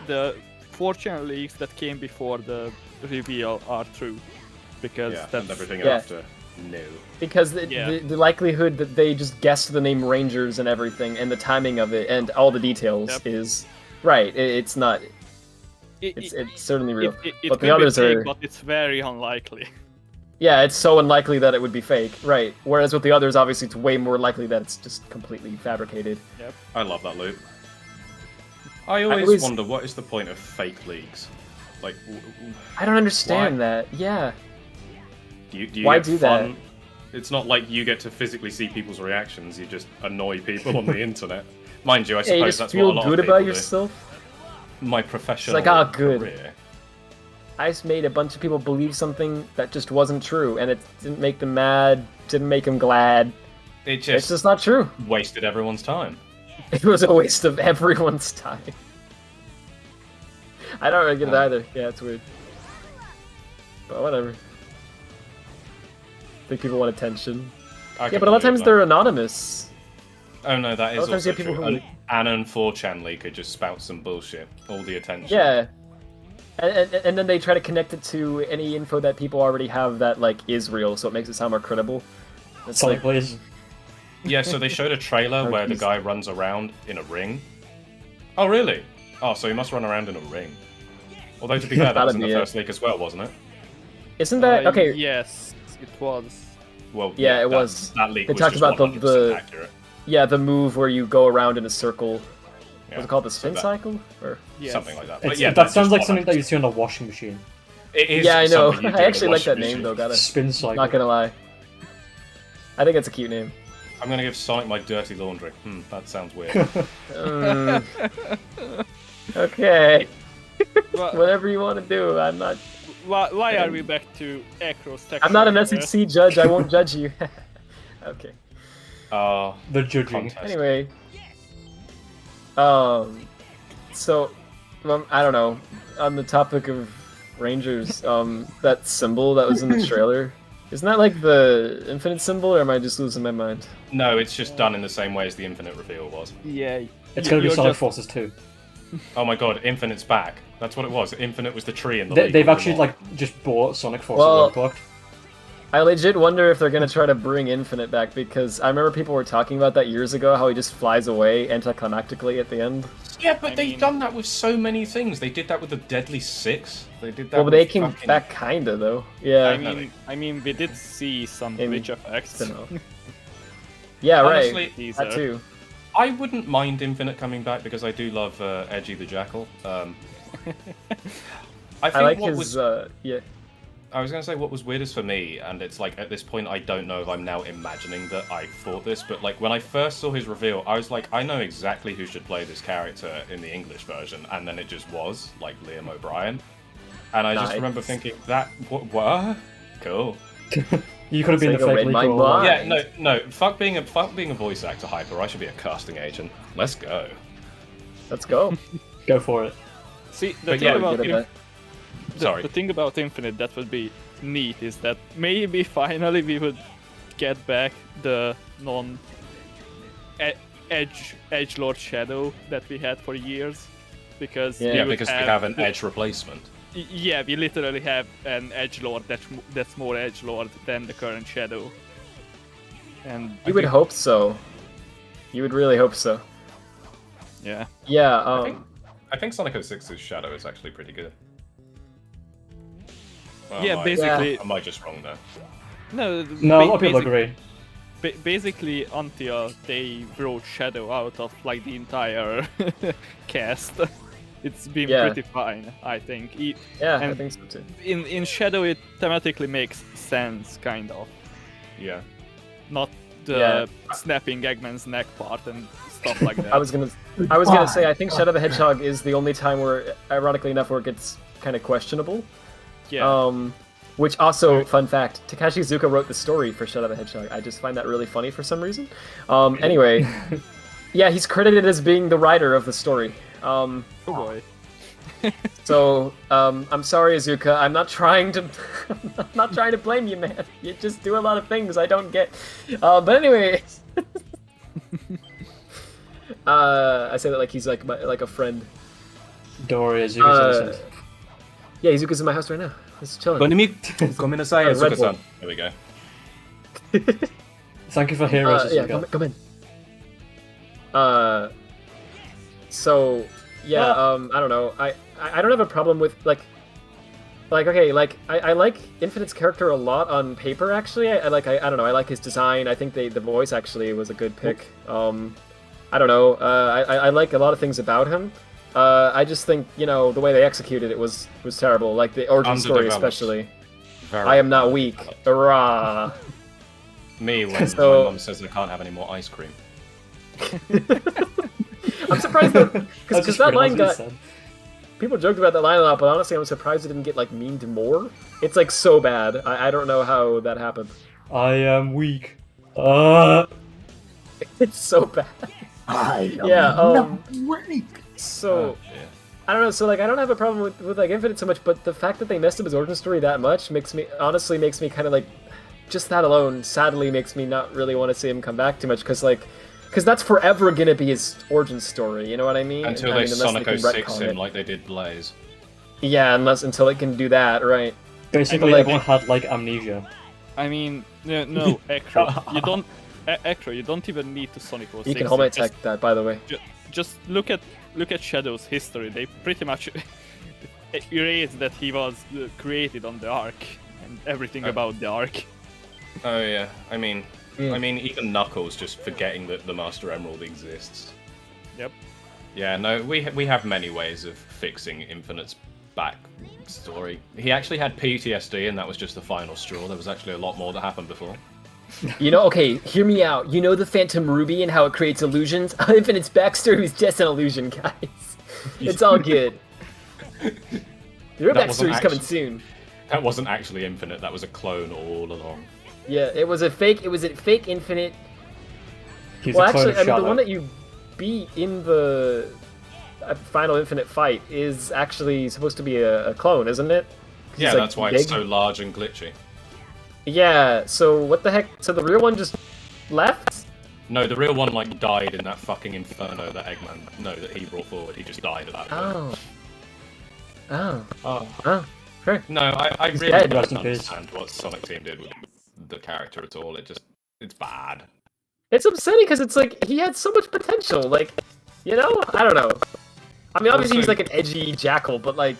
the 4chan leaks that came before the reveal are true, because Yeah, that's and everything Yeah. after. No. Because Yeah. the likelihood that they just guessed the name Rangers and everything, and the timing of it, and all the details Yep. is right. It's not. It, It's certainly real. it But the could others be fake, are. but it's very unlikely. Yeah, it's so unlikely that it would be fake. Right. Whereas with the others, obviously, it's way more likely that it's just completely fabricated. I love that loop. I always always- wonder, what is the point of fake leaks? Like, I don't understand that. Yeah. do you Why get do that? fun? It's not like you get to physically see people's reactions, you just annoy people on the internet. Mind you, I Yeah, suppose you just that's feel what a lot good of people about do. yourself. My professional like, ah, good. career. I just made a bunch of people believe something that just wasn't true, and it didn't make them mad, didn't make them glad. It It's just just not true. wasted everyone's time. It was a waste of everyone's time. I don't really get it either. Yeah, it's weird. But whatever. I think people want attention. I Yeah, can but a lot of believe times that. they're anonymous. Oh no, that a lot is of times also you have people true. who- An Anon 4chan leaker just spouts some bullshit. All the attention. Yeah. And then they try to connect it to any info that people already have that like is real, so it makes it sound more credible. It's Sonic like, Blaze. Yeah, so they showed a trailer where the geez. guy runs around in a ring. Oh, really? Oh, so he must run around in a ring. Although, to be fair, that That'd was in the be it. first leak as well, wasn't it? isn't that okay? Yes, it was. Well, Yeah, it that, was. That leak They was talked just about the- 100% accurate. Yeah, the move where you go around in a circle. Yeah, What's it called? The so spin that- cycle? Or Yes. Something like that. It's, But yeah, that sounds just like something that 100%. you see on a washing machine. It is yeah, I know. something you do I in a actually like that washing name machine. though. Gotta Spin cycle. not gonna lie. I think it's a cute name. I'm gonna give Sonic my dirty laundry. That sounds weird. Mm. Okay, Wha- whatever you want to do. I'm not. why are we back to Acro's I'm not an SHC judge. I won't judge you. Okay. The judging. Contest. Anyway. So, I don't know. On the topic of Rangers, that symbol that was in the trailer, isn't that like the infinite symbol, or am I just losing my mind? No, it's just done in the same way as the Infinite reveal was. Yeah. It's gonna be you're Sonic just- Forces 2. Oh my god, Infinite's back. That's what it was. Infinite was the tree in the They, leak. they've all actually along. like just bought Sonic Forces Well- Unplugged. I legit wonder if they're gonna try to bring Infinite back, because I remember people were talking about that years ago, how he just flies away anticlimactically at the end. Yeah, but I they've mean- done that with so many things. They did that with the Deadly Six. They did that Well, but with they came fucking... back kinda though. Yeah. I mean, we did see some In- glitch effects. I don't know. Yeah, Honestly, right. Teaser. That too. I wouldn't mind Infinite coming back because I do love Edgy the Jackal. I think I like what his. was... Yeah. I was going to say what was weirdest for me, and it's like at this point I don't know if I'm now imagining that I thought this, but like when I first saw his reveal, I was like, I know exactly who should play this character in the English version, and then it just was like Liam O'Brien, and I just Nice. remember thinking that what? Cool. You could have been the Sega fake read my leaker. mind. Yeah, no, fuck being a voice actor hyper. I should be a casting agent. Let's go. Let's go. Go for it. See, the But thing yeah, about Get it back. Sorry. the thing about Infinite that would be neat is that maybe finally we would get back the edgelord shadow that we had for years, because Yeah. Yeah, would because we have an edge replacement. Yeah, we literally have an edgelord that's more edgelord than the current shadow. And You would hope so. You would really hope so. yeah, Yeah. I think Sonic 06's shadow is actually pretty good. Well, yeah, basically. Am I just wrong there? No, No, a lot of people agree. Basically, until they wrote Shadow out of like the entire cast, it's been Yeah. pretty fine, I think. Yeah, I and think so too. in Shadow, it thematically makes sense, kind of. Yeah. Not the Yeah. snapping Eggman's neck part and stuff like that. I was gonna say I think Shadow the Hedgehog is the only time where, ironically enough, where it gets kind of questionable. Yeah. Which also, fun fact, Takashi Iizuka wrote the story for Shadow the Hedgehog. I just find that really funny for some reason. Anyway, yeah, he's credited as being the writer of the story. Oh boy. So, I'm sorry, Izuka. I'm not trying to, I'm not trying to blame you, man. You just do a lot of things I don't get. But anyway, I say that like he's like a friend. Dory, as you can see. Yeah, Izuka's in my house right now. He's chilling. Kominasai, Red Bull. Izuka-san. There we go. Thank you for hearing us. Yeah, come in. So yeah, I don't know. I don't have a problem with like okay, like I like Infinite's character a lot on paper. Actually, I don't know. I like his design. I think the voice actually was a good pick. I don't know. I like a lot of things about him. I just think, you know, the way they executed it was terrible. Like the origin story, especially. Very I am not weak. Hurrah! Me when So- my mum says I can't have any more ice cream. I'm surprised that I because just that line realised got what you people joked about that line a lot, but honestly, I'm surprised it didn't get like memed more. It's like so bad. I don't know how that happened. said. I am weak. It's so bad. Yeah. So. Yeah. I don't know, so like I don't have a problem with like Infinite so much, but the fact that they messed up his origin story that much makes me kind of like, just that alone sadly makes me not really want to see him come back too much, because that's forever gonna be his origin story, you know what I mean? Until I they mean, unless Sonic can 06 retcon him it. like they did Blaze. Yeah, until it can do that, right? Basically, like- everyone had like amnesia. I mean, no, Ekro, you don't, Ekro, you don't even need to Sonic 06. You can home Just- attack that, by the way. Just look at Shadow's history. They pretty much erased that he was created on the Ark and everything about the Ark. Oh yeah, I mean even Knuckles just forgetting that the Master Emerald exists. Yep. Yeah, no, we have many ways of fixing Infinite's back story. He actually had PTSD, and that was just the final straw. There was actually a lot more that happened before. You know, okay, hear me out. You know the Phantom Ruby and how it creates illusions? Infinite's backstory is just an illusion, guys. It's all good. Your That wasn't backstory's coming actually- soon. That wasn't actually Infinite. That was a clone all along. Yeah, it was a fake Infinite. He's Well, a clone actually, of I mean, the Charlotte. one that you beat in the final Infinite fight is actually supposed to be a clone, isn't it? 'Cause Yeah, it's, like, that's why big. it's so large and glitchy. Yeah, so what the heck? So the real one just left? No, the real one like died in that fucking inferno that that he brought forward. He just died at that point. Oh. Sure. No, I really dead. don't Rest in peace. understand what Sonic Team did with the character at all. It's bad. It's upsetting because it's like he had so much potential. Like, you know, I don't know. I mean, obviously he's Also- like an edgy jackal, but like,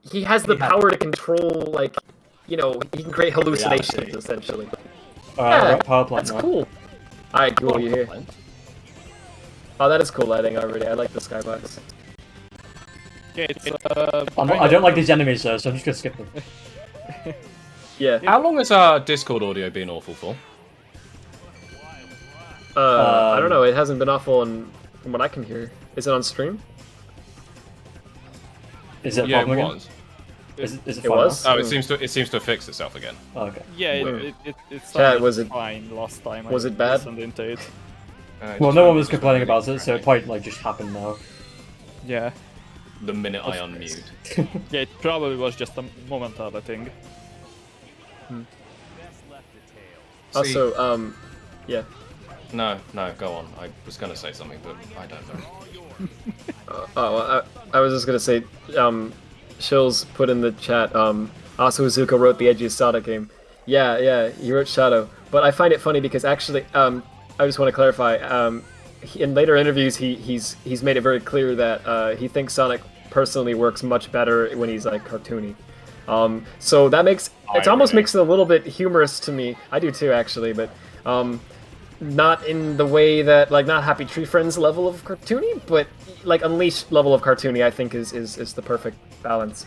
he has the power to control, like, you know, he can create hallucinations Reality. essentially. Alright, Yeah, we're at power plant That's now. cool. Alright, cool. You here? Oh, that is cool lighting already. I like the skybox. Okay, it's I don't like these enemies, so I'm just gonna skip them. Yeah. How long has our Discord audio been awful for? I don't know. It hasn't been awful from what I can hear. Is it on stream? Is it a Yeah, it problem again? was. Is it It fine was? now? Oh, it seems to have fixed itself again. Oh, okay. yeah, Where? it Chat, sounded was it- fine last time. was I it bad? listened into it. Well, no one was complaining about it, so it probably like just happened now. Yeah. The minute I unmute. Yeah, it probably was just a momental thing. Also, yeah. No, go on. I was gonna say something, but I don't know. I was just gonna say, Shills put in the chat, Asu Izuka wrote the edgiest Sonic game. Yeah, he wrote Shadow. But I find it funny because actually, I just want to clarify, in later interviews, he's made it very clear that he thinks Sonic personally works much better when he's like cartoony. So that makes it almost makes it a little bit humorous to me. I do too, actually, but not in the way that like not Happy Tree Friends level of cartoony, but like Unleashed level of cartoony. I think is the perfect balance.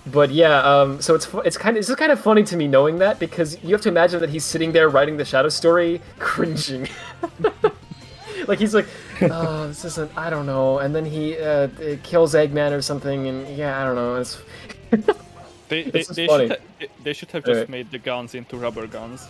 But yeah, so it's kind of funny to me knowing that, because you have to imagine that he's sitting there writing the Shadow story, cringing. Like he's like, oh, this isn't, I don't know, and then he kills Eggman or something, and yeah, I don't know. It's they should have just made the guns into rubber guns.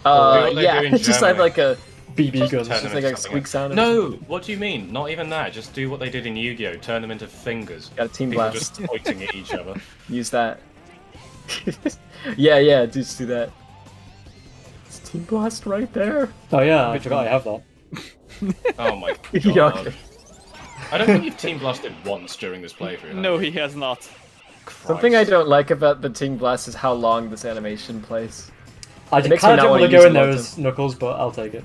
Yeah, it just had like a BB guns. Just like a squeak sound. No, what do you mean? Not even that. Just do what they did in Yu-Gi-Oh! Turn them into fingers. Got a Team People Blast. just pointing at each other. Use that. yeah, just do that. It's Team Blast right there. Oh yeah, I forgot I have that. Oh my Yeah, god. okay. I don't think you've Team Blasted once during this playthrough. No, he has not. Christ. Something I don't like about the Team Blast is how long this animation plays. I makes kind me of not don't want wanna to use go in it all there the as Knuckles, but I'll take it.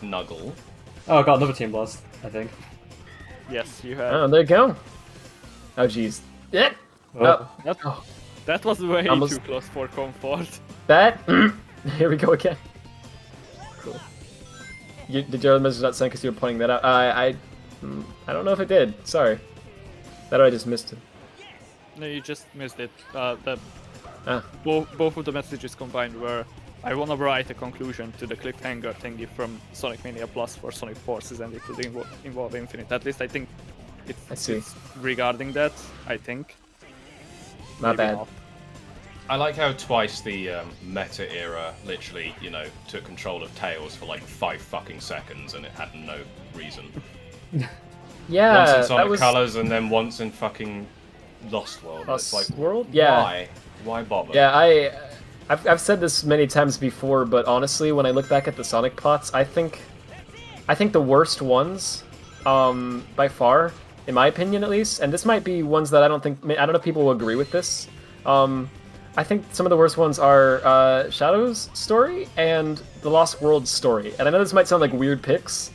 Nuggle. Oh, I got another Team Blast, I think. Yes, you have. Oh, there you go. Oh, jeez. Yeah. Oh. That was way Almost- too close for comfort. That. Here we go again. Cool. Did your message not send because you were pointing that out? I don't know if it did. Sorry. That or I just missed it. No, you just missed it. Ah. Both of the messages combined were, I want to write a conclusion to the cliffhanger thingy from Sonic Mania Plus for Sonic Forces, and it would involve Infinite. At least I think I see. it's regarding that, I think. Not Maybe bad. not. I like how twice the meta era literally, took control of Tails for like 5 fucking seconds, and it had no reason. Yeah, Once in Sonic that was Colors, and then once in fucking Lost World. Lost It's like, World. Yeah, why? Why bother? yeah. I've said this many times before, but honestly, when I look back at the Sonic plots, I think the worst ones, by far, in my opinion at least, and this might be ones that I don't know if people will agree with this. I think some of the worst ones are Shadow's story and the Lost World story. And I know this might sound like weird picks,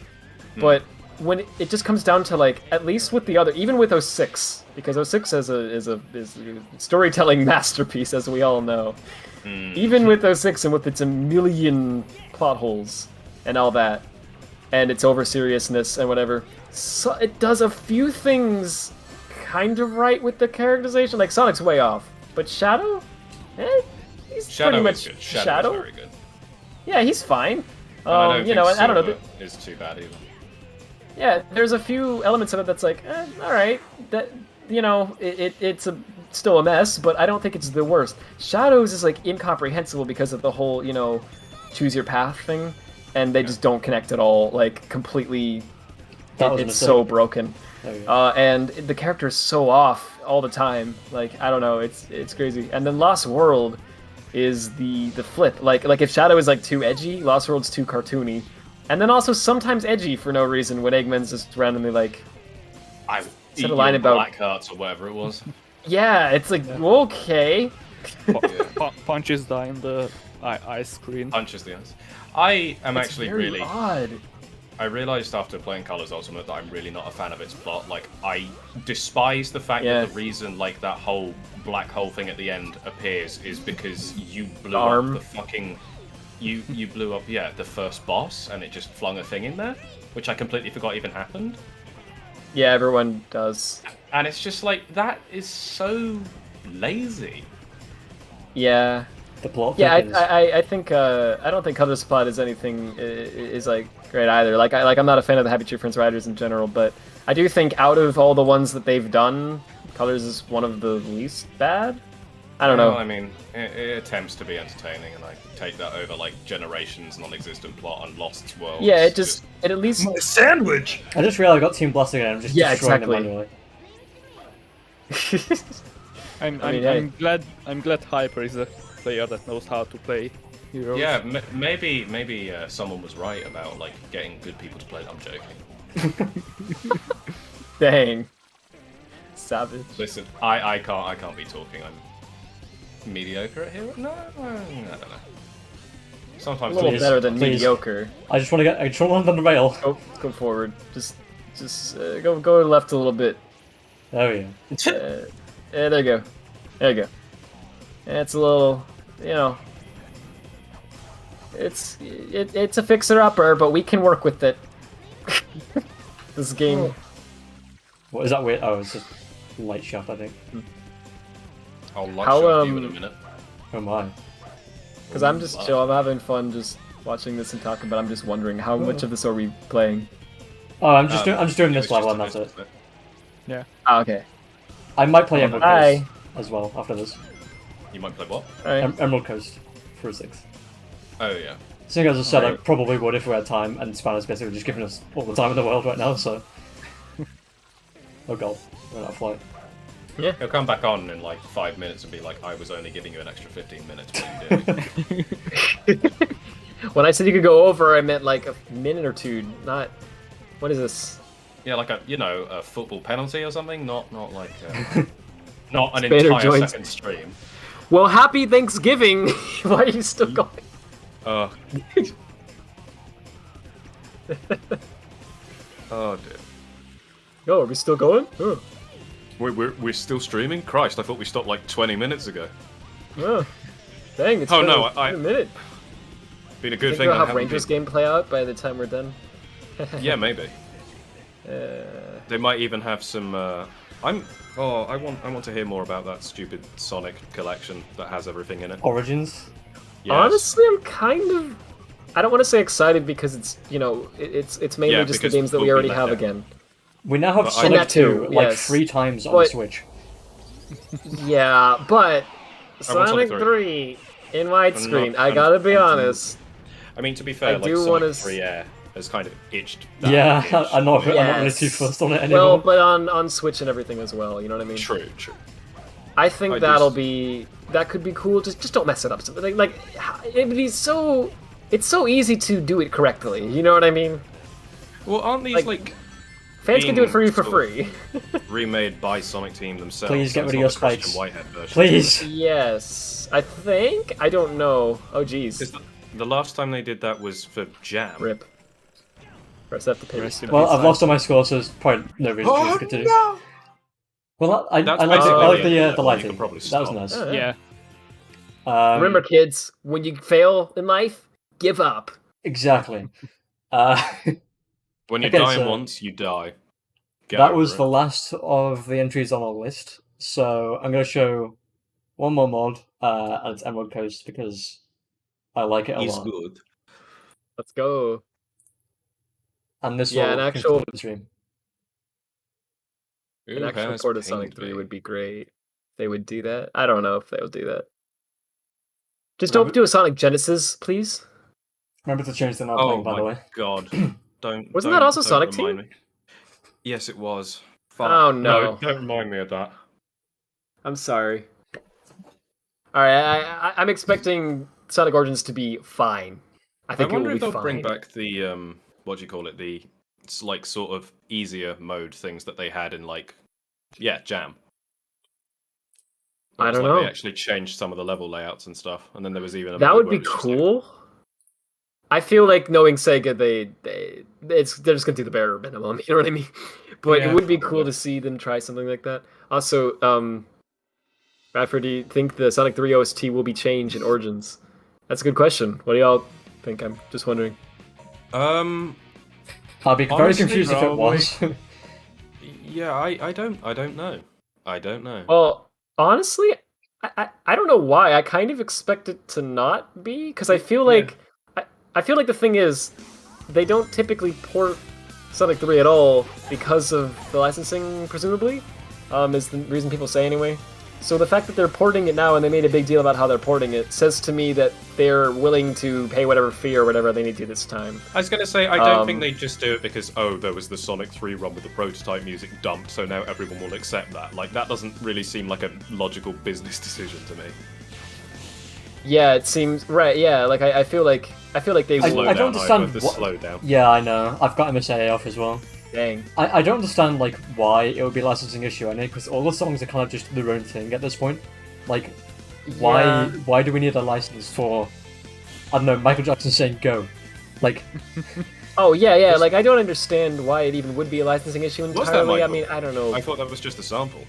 but when it just comes down to like, at least with the other, even with 06, because 06 is a storytelling masterpiece, as we all know. Even with 06 and with its a million plot holes and all that, and its over seriousness and whatever, so it does a few things kind of right with the characterization. Like Sonic's way off, but Shadow, he's Shadow pretty is much good. Shadow is very good. Yeah, he's fine. And I don't think I don't know. Silver is too bad either. Yeah, there's a few elements of it that's like, all right, that it's still a mess, but I don't think it's the worst. Shadows is like incomprehensible because of the whole choose your path thing, and they just don't connect at all. Like completely, it's so broken. And the character is so off all the time. Like I don't know, it's crazy. And then Lost World is the flip. Like if Shadow is like too edgy, Lost World's too cartoony. And then also sometimes edgy for no reason when Eggman's just randomly like I said a line about Black Hearts or whatever it was. Yeah, it's like okay. Punches down the ice screen. Punches the ice. I am It's actually very really. odd. I realized after playing Colors Ultimate that I'm really not a fan of its plot. Like, I despise the fact that the reason, like, that whole black hole thing at the end appears is because you blew up the fucking... You blew up, the first boss, and it just flung a thing in there, which I completely forgot even happened. Yeah, everyone does. And it's just like, that is so lazy. Yeah. The plot. Yeah, I think I don't think Color's plot is anything is like great either. Like I'm not a fan of the Happy Tree Friends writers in general, but I do think out of all the ones that they've done, Colors is one of the least bad. I don't know. I mean, it attempts to be entertaining, and I take that over like Generations' non-existent plot and Lost's World. Yeah, it at least My sandwich. I just realized I got Team Blast again. I'm just destroying them manually. I'm glad Hyper is a player that knows how to play heroes. Yeah, maybe someone was right about like getting good people to play. I'm joking. Dang. Savage. Listen, I can't be talking. I'm mediocre at hero. No, I don't know. A Sometimes little Please, better than please. mediocre. I just want to get. I just want to land on the rail. Go forward. Just go left a little bit. There we go. There you go. There you go. It's a little, it's a fixer-upper, but we can work with it. This game. What is that weird? Oh, it's just light shaft, I think. I'll like How, show you in a minute. Oh my. Because I'm just chill. I'm having fun just watching this and talking, but I'm just wondering how much of this are we playing? Oh, I'm just doing it this was level just and a that's bit- it. Ah, okay. I might play Emerald Hi. Coast as well after this. You might play what? Alright. Emerald Coast for a 6. Oh yeah. Seeing as I said, I Alright. probably would if we had time, and Spanner's basically just giving us all the time in the world right now, so... Oh god, we're out of flight. He'll come back on in like 5 minutes and be like, I was only giving you an extra 15 minutes. What are you doing? When I said you could go over, I meant like a minute or two, not... What is this? Yeah, like a football penalty or something. Not like not an Spader entire joins. second stream. Well, happy Thanksgiving! Why are you still going? Oh. Oh dear. Oh, are we still going? Oh. We're still streaming? Christ, I thought we stopped like 20 minutes ago. Oh. Dang, it's Oh, been no, a minute. Been a good Think thing. we'll I have haven't Rangers been... game play out by the time we're done. Yeah, maybe. Uh, They might even have some. I want to hear more about that stupid Sonic collection that has everything in it. Origins? Yes. Honestly, I'm kind of. I don't want to say excited because it's it's mainly Yeah, just the because games that we we'll already be let have down. again. We now have But I- Sonic that too, 2 like yes. 3 times on But- the Switch. Yeah, but I want Sonic Sonic 3 in widescreen. not- I gotta be I'm- honest. I mean, to be fair, I like do Sonic wanna 3 Air has kind of itched. That Yeah, itch. I'm not really Yes. too fussed on it anymore. Well, but on Switch and everything as well. You know what I mean? True. I think I that'll just- be that could be cool. Just don't mess it up. Like it'd be so. It's so easy to do it correctly. You know what I mean? Well, aren't these Like- like Fans can do it for you being for sort free. remade by Sonic Team themselves? Please get so it's rid of not your the Christian spikes. Whitehead version. Please! Yes, I think. I don't know. Oh, geez. Because the last time they did that was for Jam. Rip. Press have to pay Rest in respect. Well, I've lost all my scores, so there's probably no reason for me to continue. no! Well, I That's like basically I like the the end of the it, you lighting. can probably That was stop. nice. Oh, Yeah. Remember, kids, when you fail in life, give up. Exactly. When you Okay, die so- once, you die. Get That over was it. the last of the entries on our list. So I'm going to show one more mod, and it's Emerald Coast because I like it a He's lot. good. Let's go. And this Yeah, will an actual- conclude the stream. An Who actual has port of Sonic pinged 3 me? would be great. They would do that. I don't know if they would do that. Just Remember- don't do a Sonic Genesis, please. Remember to change the now Oh playing, by the my way. god! Don't. Wasn't don't- that also don't Sonic remind Team? me. Yes, it was. Fuck. Oh, no. Don't remind me of that. I'm sorry. Alright, I'm expecting Sonic Origins to be fine. I think it wonder will if be they'll fine. bring back the what do you call it? The it's like sort of easier mode things that they had in like Jam. I It was don't like know. They actually changed some of the level layouts and stuff, and then there was even a That mode would where be it was just like- cool. I feel like knowing Sega, they're just gonna do the bare minimum. You know what I mean? But Yeah, it would be probably. cool to see them try something like that. Also, Bradford, do you think the Sonic 3 OST will be changed in Origins? That's a good question. What do y'all think? I'm just wondering. I'd be very Honestly, confused if it was. Yeah, I don't know. I don't know. Well, honestly, I don't know why. I kind of expect it to not be because I feel like I feel like the thing is they don't typically port Sonic 3 at all because of the licensing, presumably. Is the reason people say anyway. So the fact that they're porting it now and they made a big deal about how they're porting it says to me that they're willing to pay whatever fee or whatever they need to this time. I was going to say, I don't think they just do it because, there was the Sonic 3 run with the prototype music dumped, so now everyone will accept that. Like, that doesn't really seem like a logical business decision to me. Yeah, it seems right. Yeah, like I feel like they. I don't understand. Slow down. Yeah, I know. I've got MSA off as well. Dang. I don't understand like why it would be a licensing issue. I know because all the songs are kind of just their own thing at this point. Like, why do we need a license for? I don't know. Michael Jackson saying "go," like. Oh yeah. Like I don't understand why it even would be a licensing issue entirely. I mean, I don't know. I thought that was just a sample.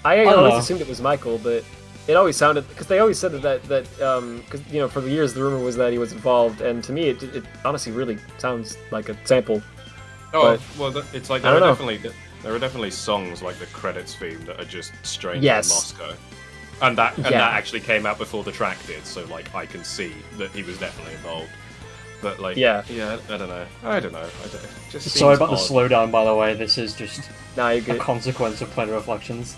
I always assumed it was Michael, but. It always sounded because they always said that because for the years the rumor was that he was involved, and to me it honestly really sounds like a sample. Oh well, it's like there are definitely songs like the credits theme that are just strange in Moscow, and that actually came out before the track did, so like I can see that he was definitely involved. But like I don't know. Just sorry about odd. the slowdown, by the way. This is just a consequence of Planar Reflections.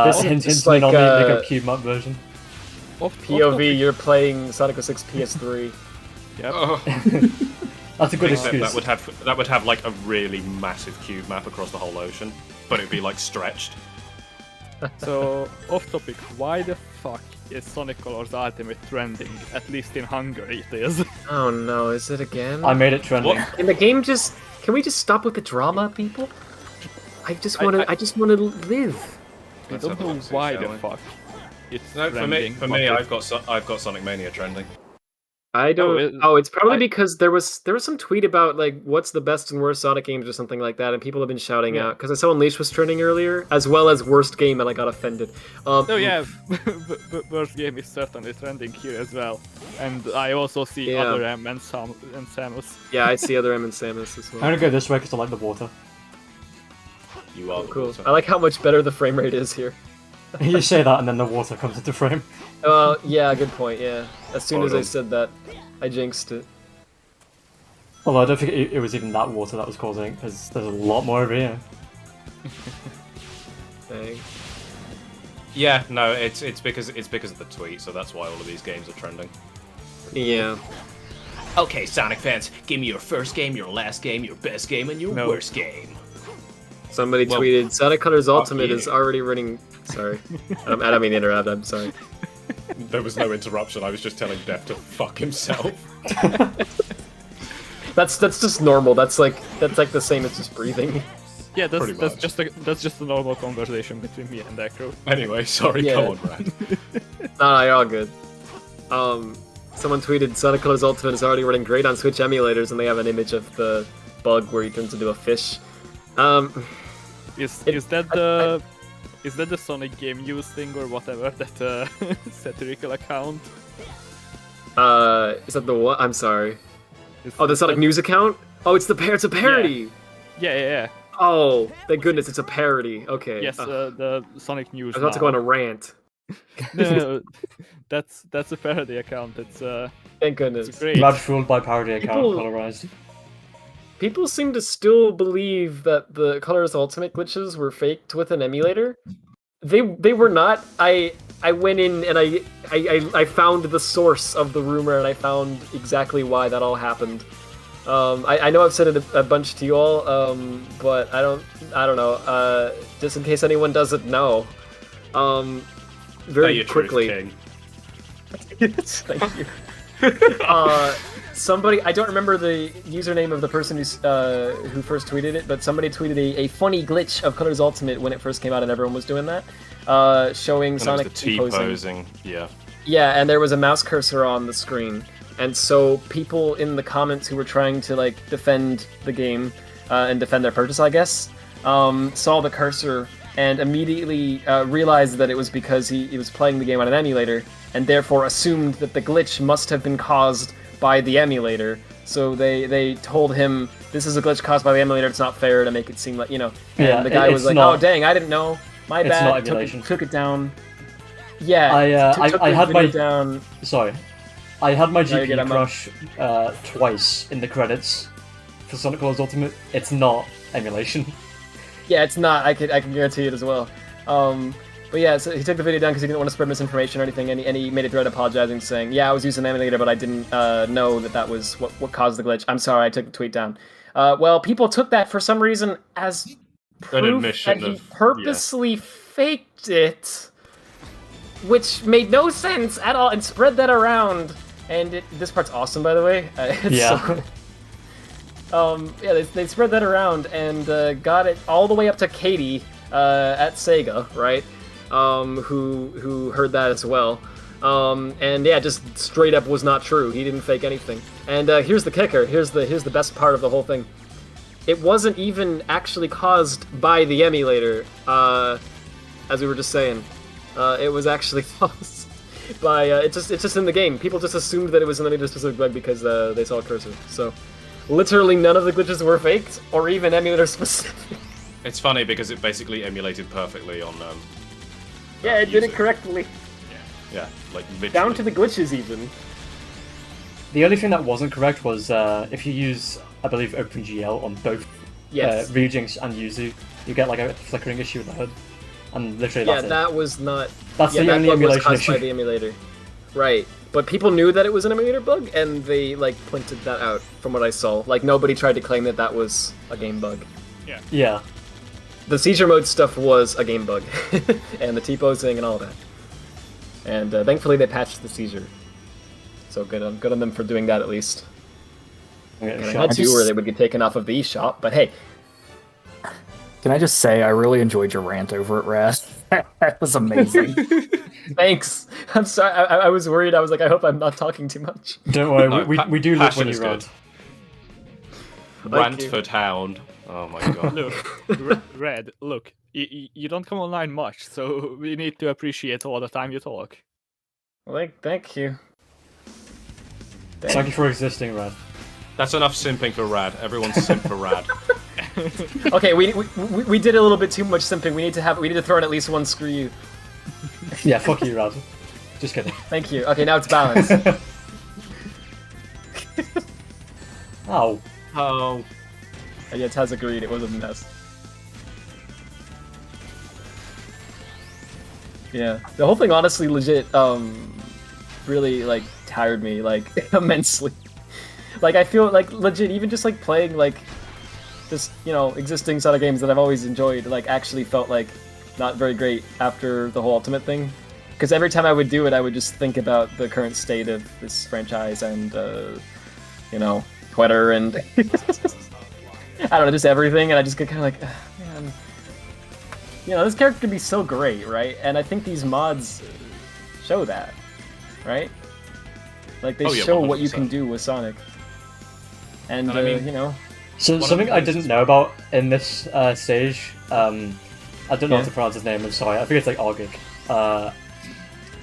This hint is like on the Big Up Cube Map version. POV, you're playing Sonic 06 PS3. Yep. That's a good Except excuse. that would have like a really massive cube map across the whole ocean, but it'd be like stretched. So, off topic, why the fuck is Sonic Colors Ultimate trending? At least in Hungary it is. Oh no, is it again? I made it trending. What? Can the game just... Can we just stop with the drama, people? I just want to live. I Let's don't have a know look, see, why shall the we? fuck it's No, trending. for me, I've got Sonic Mania trending. I don't. It's probably I- because there was some tweet about like what's the best and worst Sonic games or something like that, and people have been shouting out because I saw Unleashed was trending earlier, as well as worst game, and I got offended. Oh yeah, worst game is certainly trending here as well, and I also see other M and Samus. Yeah, I see other M and Samus as well. I'm gonna go this way because I like the water. You are the Cool. water. I like how much better the frame rate is here. You say that and then the water comes into frame. Yeah, good point. Yeah, as soon as I said that, I jinxed it. Although I don't think it was even that water that was causing it, because there's a lot more over here. Dang. Yeah, no, it's because of the tweet, so that's why all of these games are trending. Yeah. Okay, Sonic fans, give me your first game, your last game, your best game, and your worst game. Somebody tweeted, Sonic Colors Ultimate you. is already running... Sorry. I don't mean to interrupt, I'm sorry. There was no interruption, I was just telling Dev to fuck himself. That's just normal, that's like the same as just breathing. Yeah, that's much. just a normal conversation between me and Acro. Anyway, sorry, Yeah. go on, Brad. No, you're all good. Someone tweeted, Sonic Colors Ultimate is already running great on Switch emulators, and they have an image of the bug where he turns into a fish. Is that the Sonic Game News thing or whatever, that satirical account? Is that the what? I'm sorry. The Sonic News account? Oh, it's a parody! Yeah. Oh, thank goodness it's a parody. Okay. Yes, the Sonic News. I was about to go on a rant. No, that's a parody account. It's Thank goodness. it's great. Glad fooled by parody account People- colorized. People seem to still believe that the Colors Ultimate glitches were faked with an emulator. They were not. I went in and I found the source of the rumor, and I found exactly why that all happened. I know I've said it a bunch to you all, but I don't know. Just in case anyone doesn't know, very Your quickly. Truth King. Thank you. Somebody, I don't remember the username of the person who first tweeted it, but somebody tweeted a funny glitch of Colors Ultimate when it first came out, and everyone was doing that, showing And Sonic it was the T-posing, yeah. Yeah, and there was a mouse cursor on the screen, and so people in the comments who were trying to like defend the game and defend their purchase, I guess, saw the cursor and immediately realized that it was because he was playing the game on an emulator, and therefore assumed that the glitch must have been caused by the emulator. So they told him, this is a glitch caused by the emulator, it's not fair, to make it seem like, and Yeah, the guy was it's like, not- oh dang, I didn't know, my it's bad, not emulation. took it down. Yeah, I took I the had video my down. sorry, I had my No, you're good, GPU I'm up. crash twice in the credits for Sonic Colors Ultimate. It's not emulation. Yeah, it's not. I can guarantee it as well. But yeah, so he took the video down because he didn't want to spread misinformation or anything, and he made a thread apologizing, saying, "Yeah, I was using the emulator, but I didn't know that was what caused the glitch. I'm sorry, I took the tweet down." Well, people took that for some reason as proof An admission that he of purposely faked it, which made no sense at all, and spread that around. And this part's awesome, by the way. Yeah. Yeah, they spread that around and got it all the way up to Katie at Sega, right? Who heard that as well. And yeah, just straight up was not true. He didn't fake anything. And here's the kicker. Here's the best part of the whole thing. It wasn't even actually caused by the emulator, as we were just saying. It was actually caused by it's just in the game. People just assumed that it was an emulator specific bug because they saw a cursor. So literally none of the glitches were faked or even emulator specific. It's funny because it basically emulated perfectly on. Yeah, it did it correctly. Yeah, like literally. Down to the glitches even. The only thing that wasn't correct was if you use, I believe, OpenGL on both Ryujinx and Yuzu, you get like a flickering issue with the HUD. And literally that's it. That was not... That's the that only bug was emulation caused issue. by the emulator. Right. But people knew that it was an emulator bug, and they, like, pointed that out from what I saw. Like, nobody tried to claim that that was a game bug. Yeah. The seizure mode stuff was a game bug. And the T-posing and all that. And thankfully they patched the seizure. So good on them for doing that at least. And I had to, or they would get taken off of the eShop, but hey. Can I just say, I really enjoyed your rant over it, Raz. That was amazing. Thanks. I'm sorry, I was worried. I was like, I hope I'm not talking too much. Don't worry, No, we do look passion when is you rant. Rantford Hound. Oh my god. Look, Red, look, you don't come online much, so we need to appreciate all the time you talk. Well, thank you. Thank you for existing, Rad. That's enough simping for Rad. Everyone's simp for Rad. Okay, we did a little bit too much simping. We need to throw in at least one screw you. Yeah, fuck you, Rad. Just kidding. Thank you. Okay, now it's balanced. Ow. Oh. Yeah, Taz agreed. It was a mess. Yeah, the whole thing, honestly, legit, really like tired me like immensely. Like I feel like legit, even just like playing like just existing set of games that I've always enjoyed, like actually felt like not very great after the whole Ultimate thing. Because every time I would do it, I would just think about the current state of this franchise and Twitter and I don't know, just everything, and I just get kind of like, man, this character could be so great, right? And I think these mods show that, right? Like they show 100%. What you can do with Sonic, and I mean, So something I didn't know about in this stage, I don't know how to pronounce his name. I'm sorry. I think it's like Argic.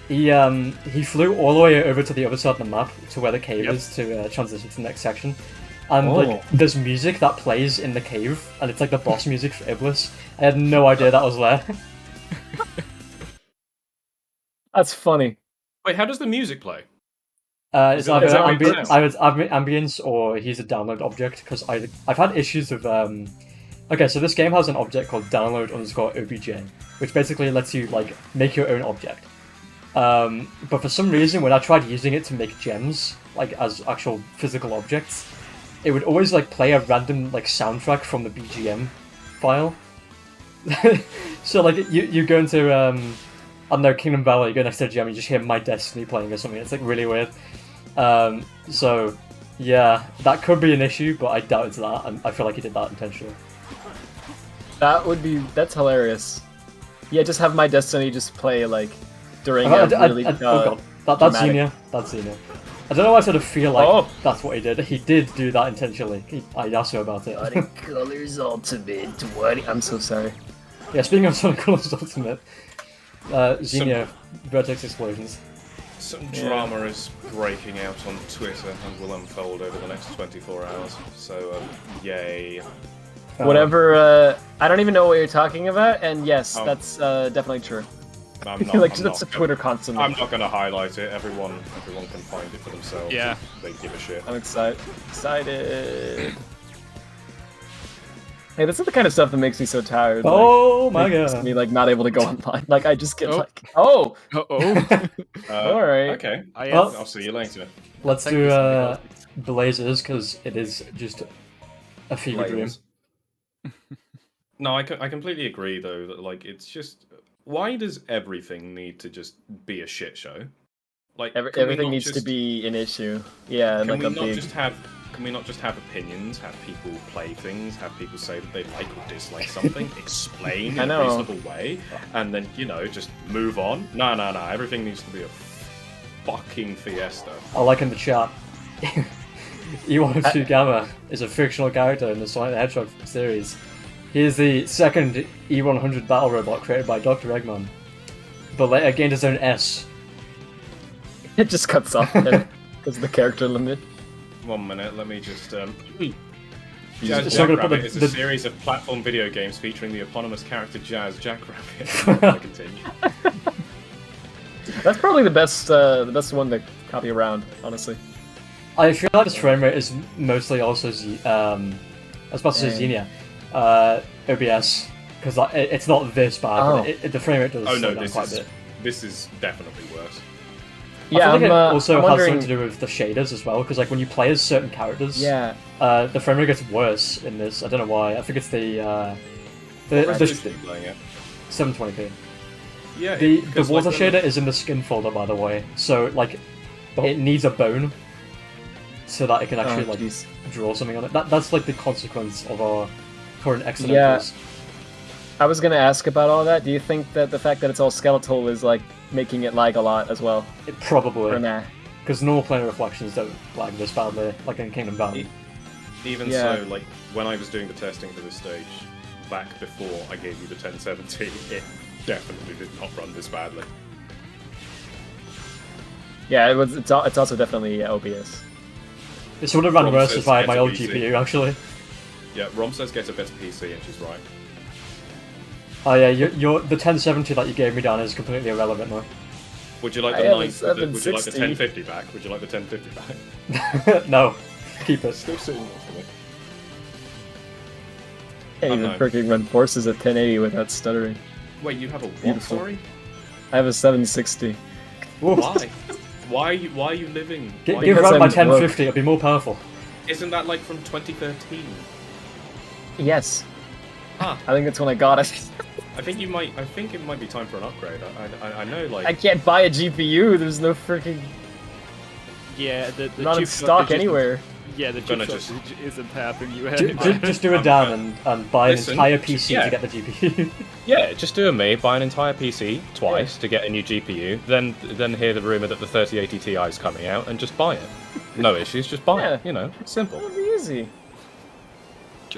He flew all the way over to the other side of the map to where the cave is to transition to the next section. And like, there's music that plays in the cave, and it's like the boss music for Iblis. I had no idea that was there. That's funny. Wait, how does the music play? It's either ambience or he's a download object, because I've had issues with Okay, so this game has an object called download_obj, which basically lets you like make your own object. But for some reason, when I tried using it to make gems, like as actual physical objects, it would always like play a random like soundtrack from the BGM file. So like you go into I don't know, Kingdom Valley, you go next to a gem, you just hear My Destiny playing or something. It's like really weird. So yeah, that could be an issue, but I doubt it's that, and I feel like he did that intentionally. That's hilarious. Yeah, just have My Destiny just play like during a really oh god, that's Xenia. That's Xenia. I don't know why I sort of feel like that's what he did. He did do that intentionally. I asked him about it. Sonic Colors Ultimate. I'm so sorry. Yeah, speaking of Sonic Colors Ultimate, Xenia, Vertex Explosions. Some drama is breaking out on Twitter and will unfold over the next 24 hours. So, yay. Whatever, I don't even know what you're talking about, and yes, that's definitely true. That's a Twitter constant. I'm not going to highlight it. Everyone can find it for themselves. Yeah. If they give a shit. I'm excited. Hey, this is the kind of stuff that makes me so tired. Oh my makes god. me like not able to go online. Like I just get Oh. like, oh, Uh-oh. all right. Okay. I Well, I'll see you later. Let's Thank do you, Sandy. Blazers, because it is just a fever dream. Blazers. No, I completely agree though that like it's just why does everything need to just be a shit show? Like can we Everything not needs to just- be an issue. Yeah, and Can like we a not big. just have? Can we not just have opinions? Have people play things? Have people say that they like or dislike something? Explain I in a know. reasonable way, and then just move on. No. Everything needs to be a fucking fiesta. I like in the chat. Iwano Gamma is a fictional character in the Sonic the Hedgehog series. He is the second E100 battle robot created by Dr. Eggman, but later gained his own S. It just cuts off because of the character limit. 1 minute, let me just. So Jazz I'm gonna put Jackrabbit is a the- series of platform video games featuring the eponymous character Jazz Jackrabbit. Continue. That's probably the best one to copy around, honestly. I feel like this frame rate is mostly also I was about to say Xenia, OBS, because it's not this bad, Oh. but the frame rate does Oh slow no, down this quite a is bit. this is definitely worse. Yeah, I feel like it I'm also I'm has wondering. something to do with the shaders as well, because like when you play as certain characters, Yeah, the frame rate gets worse in this. I don't know why. I think it's the Resolution you're playing it. 720p. Yeah, The because, water like, when- shader is in the skin folder, by the way, so like it needs a bone so that it can actually oh, like jeez. draw something on it. That's like the consequence of our current Yeah. accidentals. I was gonna ask about all that. Do you think that the fact that it's all skeletal is like making it lag a lot as well, It or probably, nah? because normal planar reflections don't lag this badly, like in Kingdom Bound. Even Yeah. so, like when I was doing the testing for this stage, back before I gave you the 1070, it definitely did not run this badly. Yeah, it's also definitely OBS. This would have run Rom worse says if I had my get a old PC. GPU, actually. Yeah, Rom says get a better PC, and she's right. Oh yeah, the 1070 that you gave me, Dan, is completely irrelevant now. Would you like I the have a 9? Would you like the 760. 1050 back? Would you like the 1050 back? No, keep it. Still sitting there for me. Can't even Unknown. freaking run forces at 1080 without stuttering. Wait, you have a what? Beautiful. Sorry. I have a 760. Why? Why are you living? Give Why Because Rob my I'm broke. 1050, it'll be more powerful. Isn't that like from 2013? Yes, Ah, I think that's when I got it. I think it might be time for an upgrade. I know like. I can't buy a GPU. There's no freaking Yeah, the not in chip stock shortage isn't- anywhere. Yeah, the Gonna chip just- shortage isn't helping you Ju- anymore. ju- Just do a Dan and buy Listen, an entire PC yeah. to get the GPU. Yeah, just do a me, buy an entire PC twice to get a new GPU, then hear the rumor that the 3080 Ti is coming out and just buy it. No issues, just buy Yeah. it. You know, simple. That'd be easy.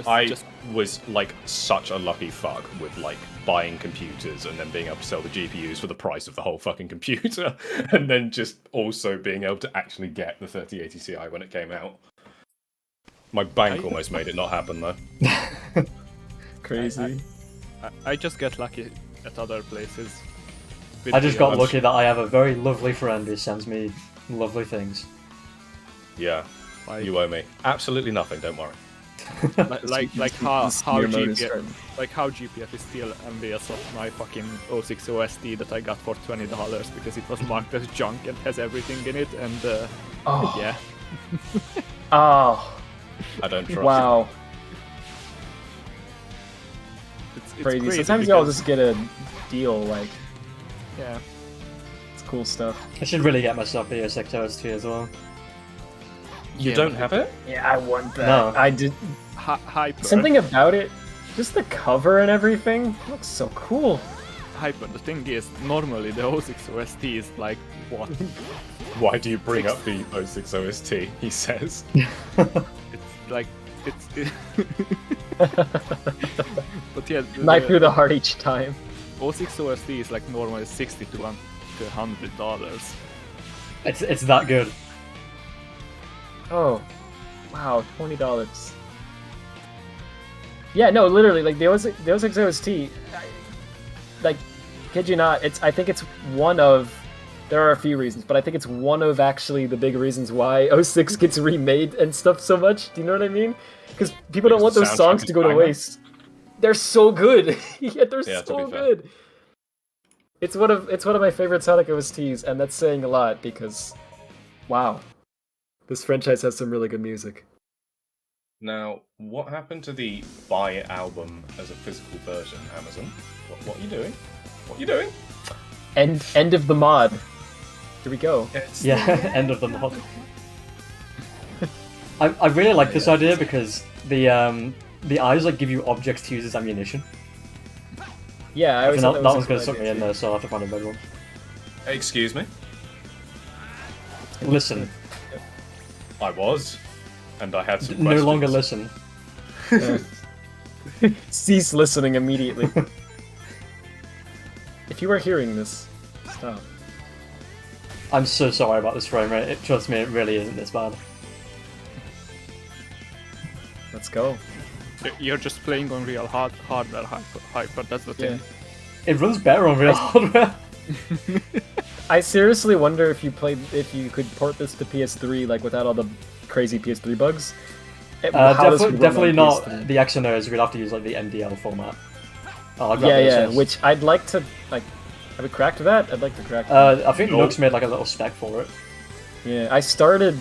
I was like such a lucky fuck with like buying computers and then being able to sell the GPUs for the price of the whole fucking computer, and then just also being able to actually get the 3080 Ti when it came out. My bank almost made it not happen though. Crazy. I just get lucky at other places. with I just the, got um, lucky that I have a very lovely friend who sends me lovely things. Yeah, Like, you owe me absolutely nothing. Don't worry. like how Smear mode is GPF starting. like how GPF is still envious of my fucking 06 OSD that I got for $20 because it was marked as junk and has everything in it, and Oh. yeah. Oh. I don't trust. Wow. It's Crazy. Sometimes y'all because- just get a deal. Like yeah. it's cool stuff. I should really get myself a 6 OST as well. You Yeah, don't but- have it? Yeah, I want that. No. I did. Hyper. Something about it, just the cover and everything, looks so cool. Hyper. The thing is, normally the 06 OST is like what? Why do you bring up the 06 OST? He says. It's like it's. But yeah, Knife through the heart each time. 06 OST is like normally $60 to $100. It's that good. Oh, wow, $20. Yeah, no, literally, like the OSX OST, like, kid you not, I think it's one of, there are a few reasons, but I think it's one of actually the big reasons why 06 gets remade and stuff so much. Do you know what I mean? Because people don't want the those soundtrack songs is to go to banger. waste. they're so good. Yeah, they're Yeah, to so be fair. good. It's one of my favorite Sonic OSTs, and that's saying a lot because, wow, this franchise has some really good music. Now, what happened to the buy album as a physical version, Amazon? What are you doing? What are you doing? End of the mod. Here we go. Yeah, end of the mod. I really like this idea because the eyes like give you objects to use as ammunition. Yeah, I always that, thought that was one's a gonna good suck me idea, in too. there, so I'll have to find a better one. Excuse me? Listen, I was, and I had some no questions. longer listen. Cease listening immediately. If you are hearing this, stop. I'm so sorry about this frame rate. Trust me, it really isn't this bad. Let's go. You're just playing on real hardware hyper, that's the thing. Yeah. It runs better on real hardware. I seriously wonder if you could port this to PS3 like without all the crazy PS3 bugs. How this would run Definitely on not PS3. the XNOs. We'd have to use like the MDL format. Oh, I'll grab Yeah, those, yeah. yes. Which I'd like to like. Have we cracked that? I'd like to crack that. I think No. Nook's made like a little spec for it. Yeah, I started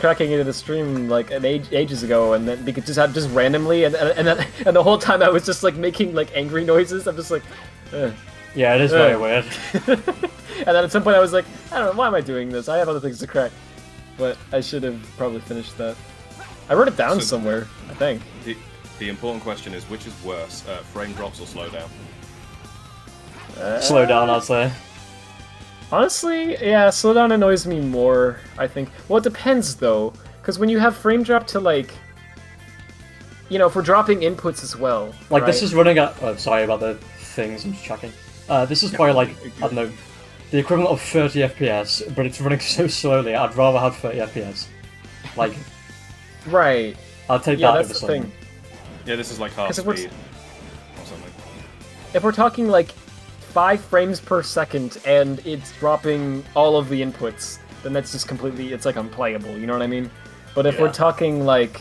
cracking it in the stream like ages ago, and then because just randomly, and the whole time I was just like making like angry noises. I'm just like, Yeah, it is very weird. and then at some point I was like, I don't know, why am I doing this? I have other things to crack, but I should have probably finished that. I wrote it down So- somewhere, I think. The important question is, which is worse, frame drops or slowdown? Slow down, I'd say. Honestly, yeah, slowdown annoys me more, I think. Well, it depends, though, because when you have frame drop to, like... You know, if we're dropping inputs as well, Like, this right? is running at... Oh, sorry about the things I'm just checking. This is probably, like, I don't know, the equivalent of 30 FPS, but it's running so slowly, I'd rather have 30 FPS. Like, Right. I'll take Yeah, that that's over the something. thing. Yeah, this is like half 'Cause if we're- speed or something. If we're talking, like, 5 frames per second, and it's dropping all of the inputs, then that's just completely... It's, like, unplayable, you know what I mean? But if Yeah. we're talking, like,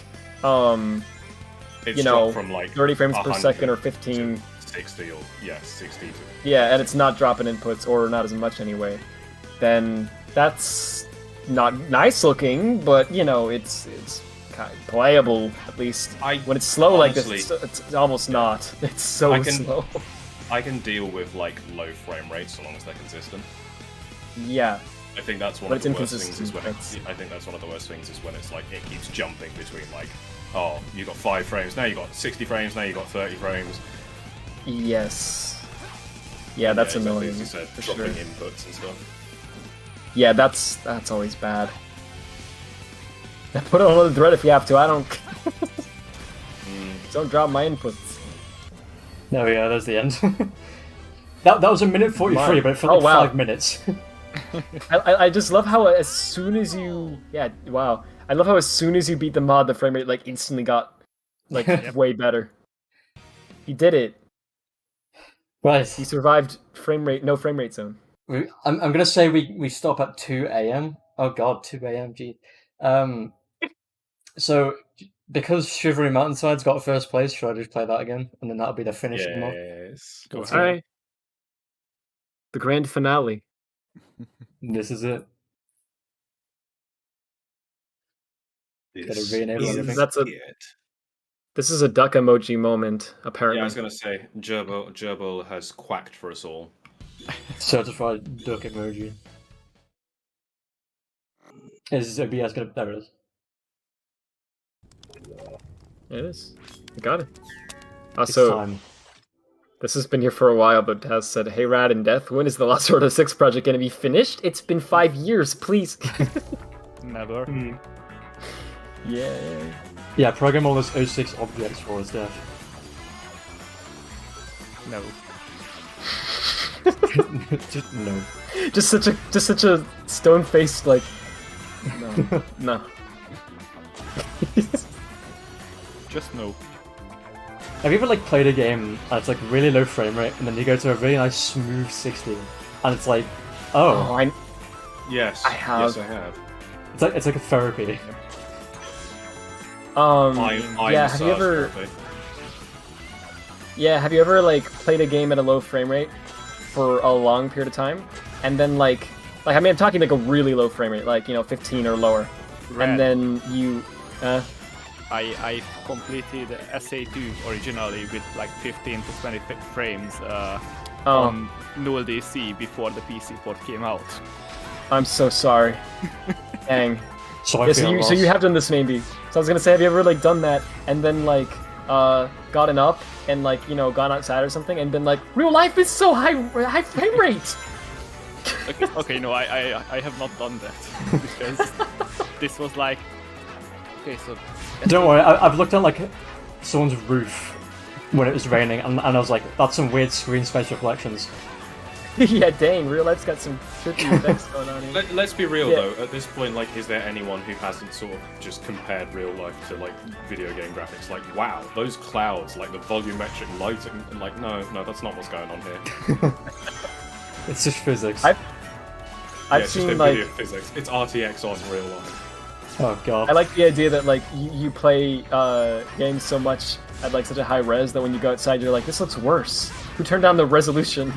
It's you know, dropped from like 30 frames per 100 second or to 15... 60 or 60 to Yeah, and it's not dropping inputs, or not as much anyway, then that's not nice looking, but, you know, it's kind of playable, at least. When it's slow like honestly- this, it's almost not. It's so I can- slow. I can deal with like low frame rates so long as they're consistent. Yeah. I think that's one But of the it's worst things is when inconsistent, I think that's one of the worst things is when it's like it keeps jumping between like, oh, you got 5 frames, now you got 60 frames, now you got 30 frames. Yes. Yeah, that's exactly annoying, as you said, for dropping sure. inputs and stuff. Yeah, that's always bad. Put it on another thread if you have to, I don't... Don't drop my inputs. There we go, there's the end. that was a minute 43, but it felt Oh, like wow. 5 minutes. I just love how as soon as you... Yeah, wow. I love how as soon as you beat the mod, the frame rate, like, instantly got, like, way better. He did it. Right. He survived no frame rate zone. I'm gonna say we stop at 2 a.m. Oh god, 2 a.m. Gee. So because Shivering Mountainside's got first place, should I just play that again, and then that'll be the finish of the mod? Yes. Go ahead. Alright. The grand finale. This is it. Gotta re-enable is everything. That's a- it. This is a duck emoji moment, apparently. Yeah, I was gonna say Gerbil has quacked for us all. Certified duck emoji. Is OBS gonna? There it is. It is. I got it. It's Also, time. this has been here for a while, but has said, "Hey, Rad and Death, when is the Lost Order 6 project going to be finished? It's been 5 years, please." Never. Yeah. Yeah, program all those 06 objects for his death. No. Just no. Just such a stone-faced like. No, no. Just no. Have you ever like played a game and it's like really low frame rate, and then you go to a really nice smooth 60, and it's like, Oh, oh, I Yes. I have. Yes, I have. it's like a therapy. I'm yeah. Have you massage ever? therapy. Yeah, have you ever like played a game at a low frame rate for a long period of time, and then like I mean I'm talking like a really low frame rate, like 15 or lower, and then you. I completed SA2 originally with like 15 to 20 frames on null DC before the PC port came out. I'm so sorry. Dang. So Yeah, so you have done this maybe. So I was gonna say, have you ever like done that and then like gotten up and like gone outside or something and been like, real life is so high frame rate. Okay, no, I have not done that because this was like, okay, so. Don't worry, I've looked at like someone's roof when it was raining, and I was like, that's some weird screen space reflections. Yeah, dang, real life's got some trippy effects going on here. Let's be real though. At this point, like, is there anyone who hasn't sort of just compared real life to like video game graphics? Like, wow, those clouds, like the volumetric lighting, and like, no, that's not what's going on here. It's just physics. I've seen like physics. It's RTX on real life. Oh god. I like the idea that like you play games so much at like such a high res that when you go outside you're like, this looks worse. Who turned down the resolution?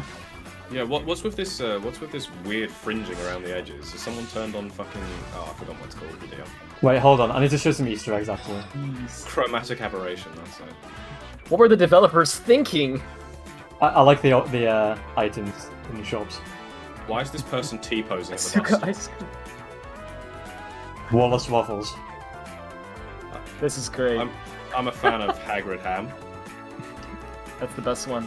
Yeah, what's with this? What's with this weird fringing around the edges? Has someone turned on fucking? Oh, I forgot what it's called. Video. Wait, hold on. I need to show some Easter eggs actually. Chromatic aberration. That's it. What were the developers thinking? I like the items in the shops. Why is this person T-posing at the bus? Wallace Waffles. This is great. I'm a fan of Hagrid Ham. That's the best one.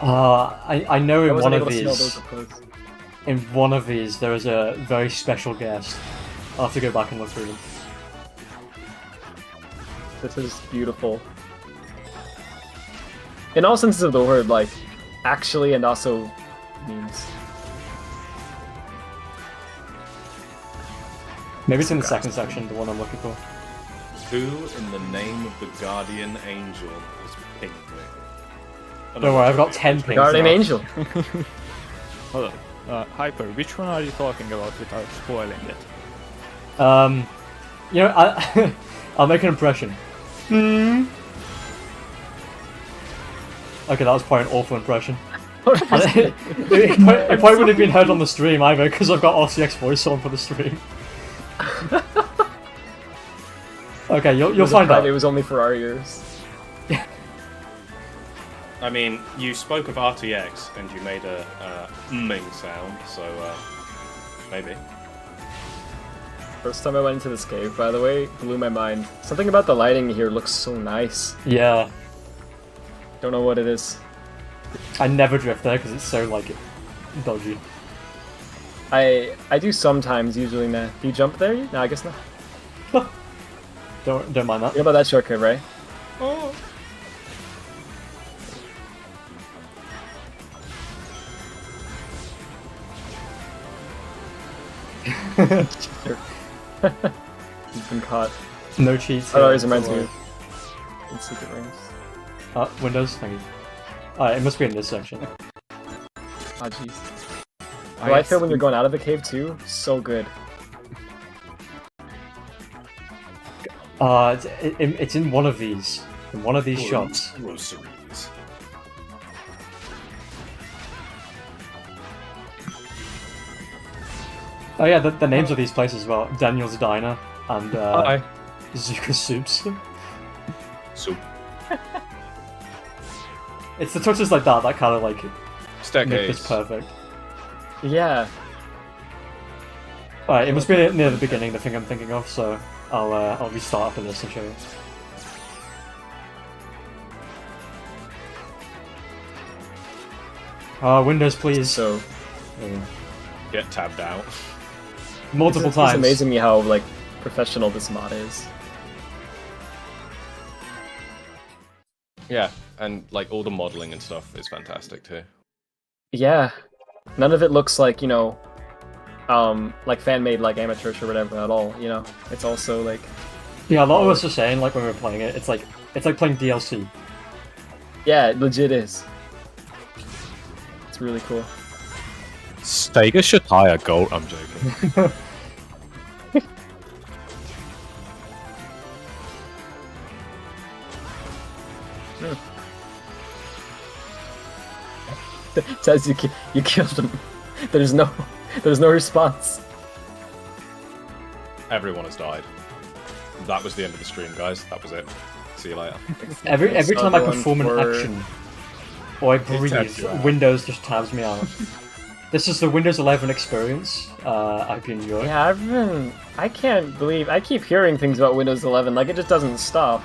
I know in one of these. In one of these, there is a very special guest. I'll have to go back and look through them. This is beautiful. In all senses of the word, like, actually and also memes. Maybe it's in the second section, the one I'm looking for. Who in the name of the guardian angel is pink? Don't worry, I've got 10 pinks. Guardian Angel. Hold on. Hyper, which one are you talking about without spoiling it? I'll make an impression. Okay, that was probably an awful impression. It probably wouldn't have been heard on the stream either, because I've got RCX voice on for the stream. Okay, you'll find out. It was only for our ears. I mean, you spoke of RTX and you made a ming sound, so maybe. First time I went into this cave, by the way, blew my mind. Something about the lighting here looks so nice. Yeah. Don't know what it is. I never drift there because it's so, like, dodgy. I do sometimes, usually nah. Do you jump there? No, I guess not. Don't mind that. You know about that shortcut, right? Oh. You've been caught. No cheats. Oh, it reminds me of secret rings. Windows, thank you. Alright, it must be in this section. Oh, jeez. I like it when you're going out of the cave, too. So good. It's in one of these. In one of these shops. Groceries. Oh yeah, the names of these places as well. Daniel's Diner and Zuka's Soups. Soup. It's the touches like that kind of like make Staircase. this perfect. Yeah. Alright, it must be near the beginning, the thing I'm thinking of, so I'll restart after this and show you. Windows, please. So Get tabbed out. Multiple times. It's amazing me how like professional this mod is. Yeah, and like all the modeling and stuff is fantastic too. Yeah. None of it looks like, like fan-made, like amateurish or whatever at all, It's also like... Yeah, a lot of us are saying, like, when we were playing it, it's like playing DLC. Yeah, it legit is. It's really cool. Stega should hire gold. I'm joking. Says you killed him. There's no response. Everyone has died. That was the end of the stream, guys. That was it. See you later. Every time I Going perform an for- action or I tabs breathe, you out. Windows just tabs me out. This is the Windows 11 experience. I hope you enjoy. Yeah, I can't believe I keep hearing things about Windows 11. Like it just doesn't stop.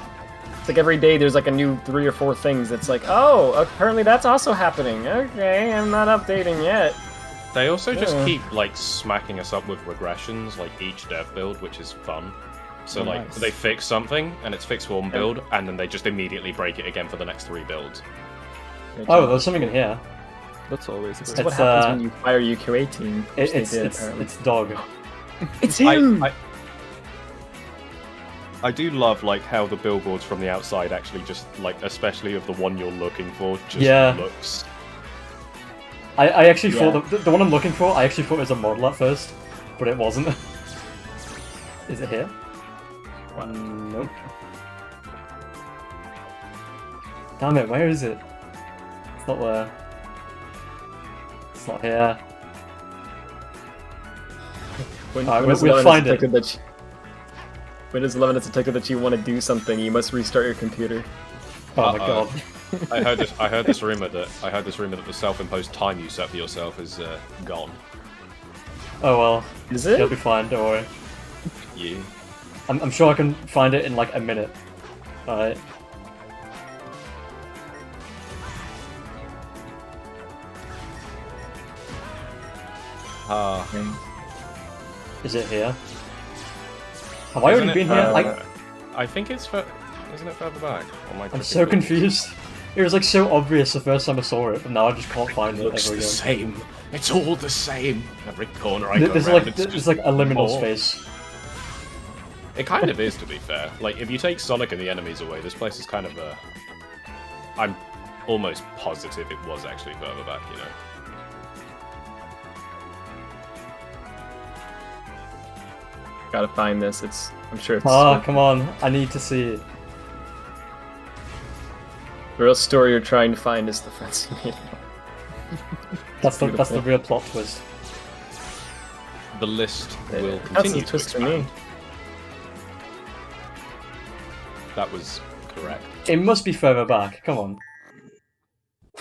It's like every day there's like a new 3 or 4 things. That's like, oh, apparently that's also happening. Okay, I'm not updating yet. They also just Yeah. keep like smacking us up with regressions, like each dev build, which is fun. So like Nice. they fix something and it's fixed for one build, and then they just immediately break it again for the next 3 builds. Oh, there's something in here. That's always This great. is what It's, happens uh, when you fire your QA team. Which they did, It's apparently. dog. It's him. I do love like how the billboards from the outside actually just like, especially of the one you're looking for, just Yeah. looks. I actually Yeah. thought the one I'm looking for. I actually thought it was a model at first, but it wasn't. Is it here? Nope. Damn it! Where is it? It's not there. It's not here. When Alright, Windows we'll 11 find has it. detected that Windows 11 has detected that you want to do something, you must restart your computer. Oh my Uh-oh. god. I heard this rumor that the self-imposed time you set for yourself is gone. Oh well. Is It'll it? be fine. Don't worry. Yeah. I'm sure I can find it in like a minute. Alright. Is it here? Have I Isn't already it, been here? I think it's isn't it further back? Or am I I'm tripping so balls? confused. It was like so obvious the first time I saw it, but now I just can't find It it looks ever the again. same. It's all the same. Every corner I go There's around, like it's there's just like a liminal more. space. It kind of is, to be fair. Like, if you take Sonic and the enemies away, this place is kind of a... I'm almost positive it was actually further back, you know? Gotta find this. I'm sure it's Ah, come on! I need to see it. the real story you're trying to find is the friends you made. That's the Beautiful. real plot twist. The list will That's continue a to twist for me. expand. That was correct. It must be further back. Come on.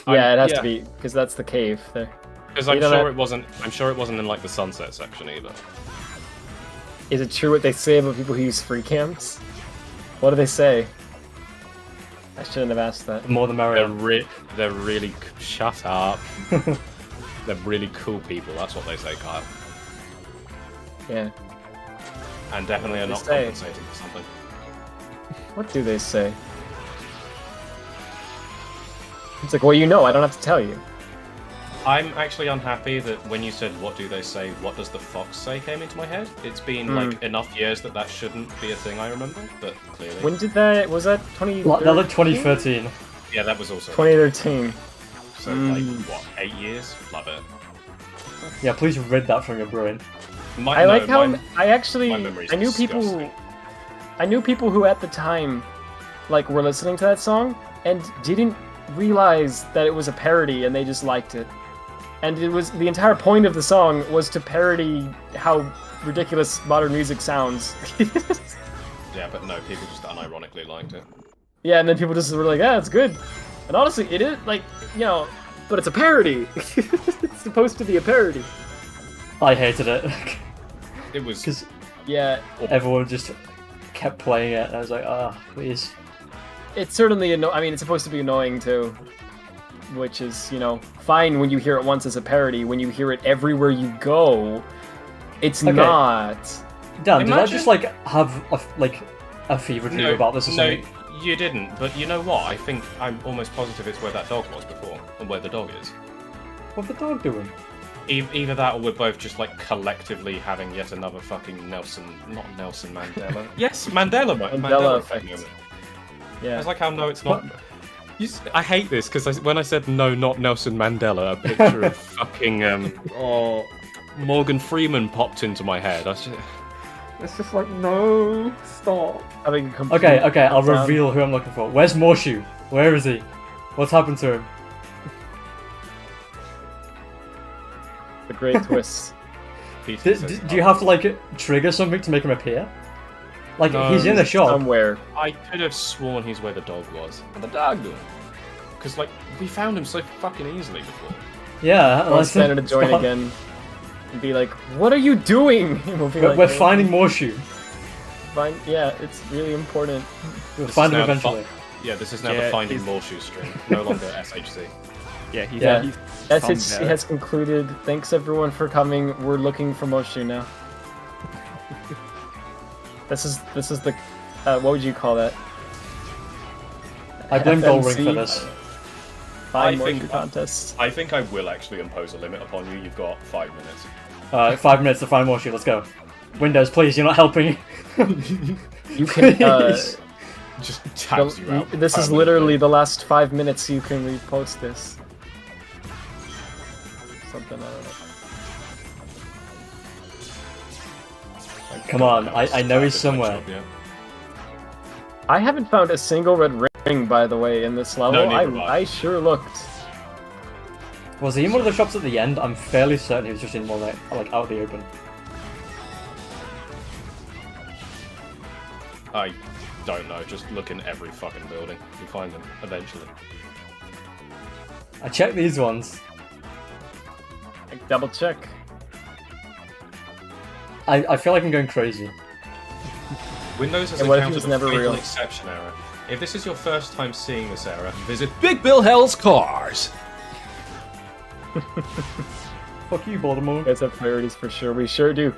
Yeah, it has yeah. to be because that's the cave there. Because You I'm know sure that- it wasn't. I'm sure it wasn't in like the sunset section either. Is it true what they say about people who use free cams? What do they say? I shouldn't have asked that. The more the merrier. They're really shut up. They're really cool people. That's what they say, Kyle. Yeah. And definitely are They not say. compensating for something. What do they say? It's like, well, you know, I don't have to tell you. I'm actually unhappy that when you said "what do they say," "what does the fox say" came into my head. It's been like enough years that shouldn't be a thing. I remember, but clearly, When did that? Was that 2013? That like 2013. yeah, that was also 2013. so like what 8 years. Love it. Yeah, please rid that from your brain. I like how my I memory's knew people. disgusting. I knew people who at the time, like, were listening to that song and didn't realize that it was a parody, and they just liked it. And it was the entire point of the song was to parody how ridiculous modern music sounds. Yeah, but no, people just unironically liked it. Yeah, and then people just were like, "Yeah, it's good." And honestly, it is like, you know, but it's a parody. It's supposed to be a parody. I hated it It was because Yeah, everyone just kept playing it, and I was like, please. it's certainly I mean, it's supposed to be annoying too, which is, you know, fine when you hear it once as a parody. When you hear it everywhere you go, it's Okay. not. Dan, did I Imagine- just like have a fever dream about this or no, something? you didn't. But you know what? I think I'm almost positive it's where that dog was before, and where the dog is. What's the dog doing? Either that, or we're both just like collectively having yet another fucking not Nelson Mandela. Yes, Mandela Mandela effect. effect. moment. Yeah. It's like how no, it's not. I hate this because when I said no, not Nelson Mandela, a picture of fucking Morgan Freeman popped into my head. It's just like no, stop. Having a complete Okay, I'll meltdown. reveal who I'm looking for. Where's Morshu? Where is he? What's happened to him? The great twist. Peter Do, says, do you have to like trigger something to make him appear? Like No, he's in the shop. Somewhere. I could have sworn he's where the dog was. But the dog doing? Because like we found him so fucking easily before. Yeah. I'll stand to join again and be like, "What are you doing?" We'll be We're, like, we're finding Morshu. Yeah, it's really important. We'll This find is him now the eventually. Yeah, this is now Yeah, the Finding he's- Morshu stream, no longer SHC. Yeah, he's, Yeah. he's SHC from there. has concluded. Thanks everyone for coming. We're looking for Moshu now. This is the what would you call that? I blame Goldring FMC? for this. Find I think- Moshu contests. I think I will actually impose a limit upon you. You've got 5 minutes. 5 minutes to find Morshu. Let's go. Windows, please. You're not helping. You can. Please. Just tabs you out. This is permanently. literally the last 5 minutes. You can repost this. Something I don't know. Come on, I know he's somewhere. Yeah. I haven't found a single red ring, by the way, in this level. neither have I. I sure looked. Was he in one of the shops at the end? I'm fairly certain he was just in one like out of the open. I don't know. Just look in every fucking building. You find them eventually. I checked these ones. Like, double check. I feel like I'm going crazy. Windows has And what if he encountered was a never fatal real? exception error. If this is your first time seeing this error, visit Big Bill Hell's Cars. Fuck you, Baltimore. You guys have priorities for sure. We sure do.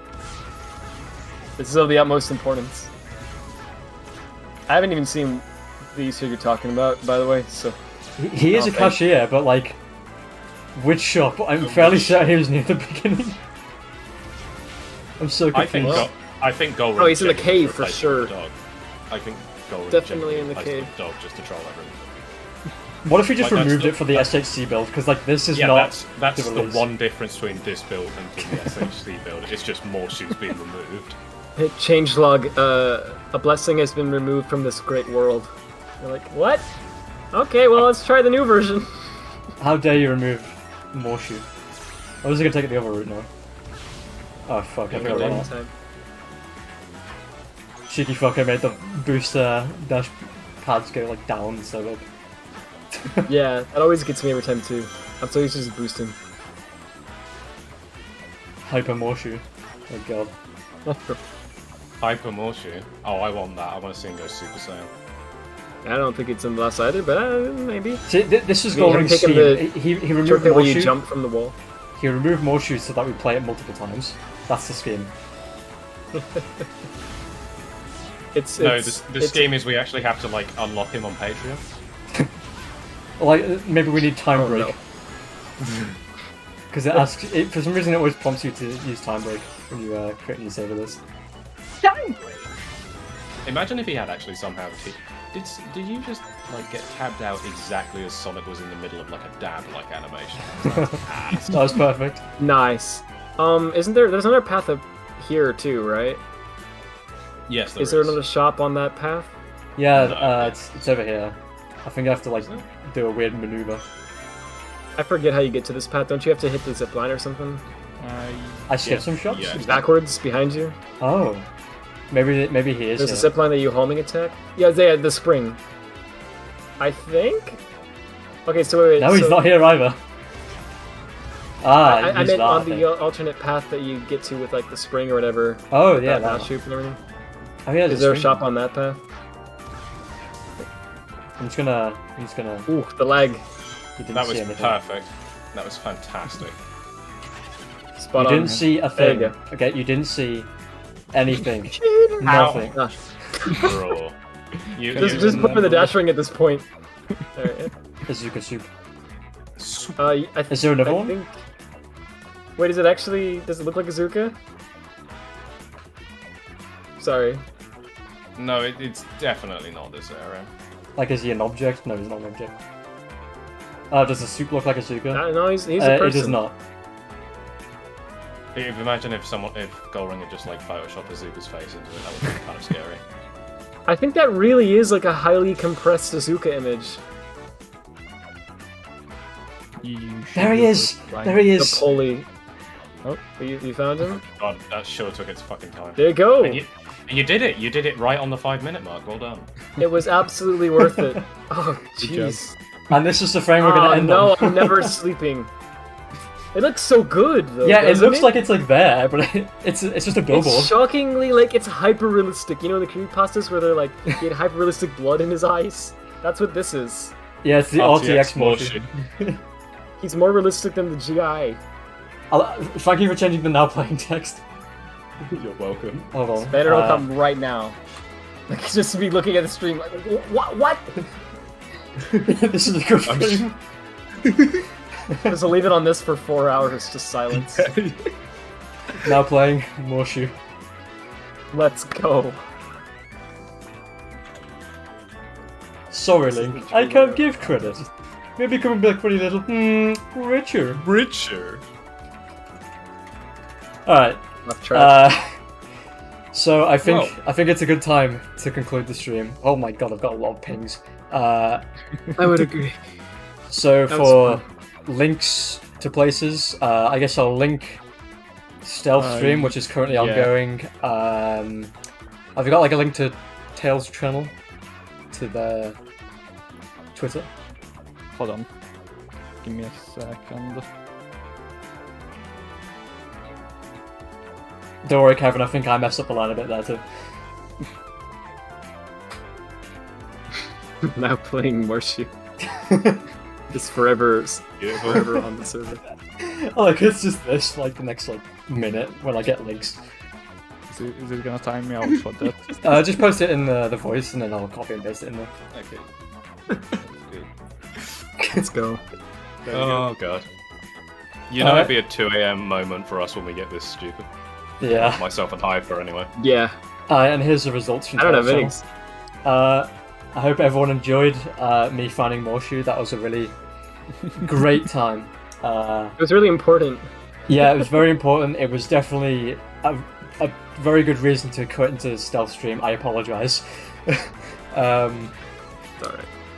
This is of the utmost importance. I haven't even seen the Easter you're talking about, by the way, so... He is a Okay. cashier, but like, which shop? I'm fairly certain he was near the beginning. I'm so confused. I think Goldring. Oh, he's in the genuinely cave for replaced sure. the dog. I think Goldring Definitely genuinely in the replaced cave. Dog just to troll everyone. What if we just Like, that's removed the- it for the SHC build? Because like this is Yeah, not that's the the release. one difference between this build and the SHC build. It's just more shoes being removed. Hey, changelog, a blessing has been removed from this great world. You're like, what? Okay, well, let's try the new version. How dare you remove Morshu? I was gonna take it the other route now. Oh fuck! I Yeah, forgot go about on. that. Time. Cheeky fucker made the booster dash pads go like down instead of up. Yeah, that always gets me every time too. I'm so used to just boosting. Hyper Morshu. Oh god. Hyper Morshu. Oh, I want that. I want to see him go Super Saiyan. I don't think it's in the last either, but maybe. See, this is We haven't Goldring's taken scheme. the He removed Shortcut where you Morshu. jump from the wall. He removed Morshu so that we play it multiple times. That's the scheme. No, the scheme is we actually have to like unlock him on Patreon. Like maybe we need time Oh, break. no. Because it asks, for some reason it always prompts you to use time break when you create a new save of this. Imagine if he had actually somehow. Did you just like get tabbed out exactly as Sonic was in the middle of like a dab like animation? That was perfect. Nice. Isn't there? There's another path up here too, right? Yes, Is there another shop on that path? Yeah, No. it's over here. I think I have to like do a weird maneuver. I forget how you get to this path. Don't you have to hit the zip line or something? I skipped Yeah. some shops. Yeah. Backwards behind you. Oh, maybe he is. There's a here. zip line that you homing attack. Yeah, the spring. I think. Okay, so wait. No, he's so not here either. Ah, I use meant that, on I think. the alternate path that you get to with like the spring or whatever. Oh yeah, that that. shoot and everything. Oh yeah. Is there a shop on that path? I'm just gonna. Ooh, the lag. You didn't That see was anything. perfect. That was fantastic. Spot You on. didn't see a There you thing. go. Okay, you didn't see anything. Ow. Nothing. Gosh. Bro. You, Just put for the dash ring at this point. Alright. Bazooka soup. Is there another I one? think... Wait, is it actually... Does it look like a Zuka? Sorry. No, it's definitely not this area. Like, is he an object? No, he's not an object. Does the soup look like a Zuka? No, he's a person. It does not. Imagine if Goldring had just like photoshopped Azuka's face into it, that would be kind of scary. I think that really is like a highly compressed Azuka image. There he is! There he The is! pulley. Oh, you found him? God, that sure took its fucking time. There you go! And you did it. You did it right on the 5-minute mark. Well done. It was absolutely worth it. Oh, jeez. And this is the frame we're gonna end no, on. I'm never sleeping. It looks so good, though. Yeah, it doesn't looks like it's like there, but it's just a billboard. It's shockingly like it's hyper realistic. You know the creepypastas where they're like he had hyper realistic blood in his eyes. That's what this is. Yeah, it's the RTX motion. He's more realistic than the GI. Thank you for changing the now playing text. You're welcome. Hold on. Banner will come right now. Like just be looking at the stream like what? This is a good frame. Just leave it on this for 4 hours, just silence. Now playing Morshu. Let's go. Sorry, Link. I can't give credit. Maybe come back pretty little. Richer. Richer. Alright. Left track. So I think it's a good time to conclude the stream. Oh my god, I've got a lot of pings. I would agree. So for links to places, I guess I'll link Stealth Stream, which is currently ongoing. Have you got like a link to Tails' channel? To their Twitter? Hold on. Give me a second. Don't worry, Kevin, I think I messed up a line a bit there too. Now playing Morshu. Just forever on the server. Oh, like it's just this, like the next like minute when I get links. Is it gonna time me out for that? Just post it in the voice and then I'll copy and paste it in there. Okay. That's good. Let's go. Oh god. You know it'd be a 2 AM moment for us when we get this stupid. Yeah. Myself and Hyper anyway. Yeah. And here's the results from I don't have Tails' innings. channel. I hope everyone enjoyed me finding Morshu. That was a really great time. It was really important. Yeah, it was very important. It was definitely a very good reason to quit into Stealth Stream. I apologize. It's alright.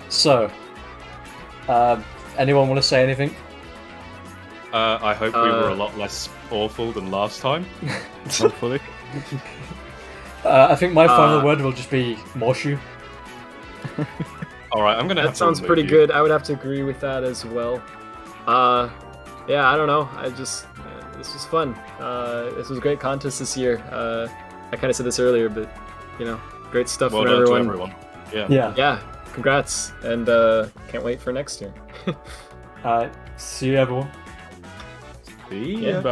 So, anyone want to say anything? I hope we were a lot less awful than last time. Hopefully. I think my final word will just be Morshu. Alright, I'm gonna have That sounds to pretty remove you. good. I would have to agree with that as well. Yeah, I don't know. This was fun. This was a great contest this year. I kind of said this earlier, but you know, great stuff Well from done everyone. to everyone. Yeah. Yeah. Congrats, and can't wait for next year. See you, everyone. See Yeah. ya. Bye.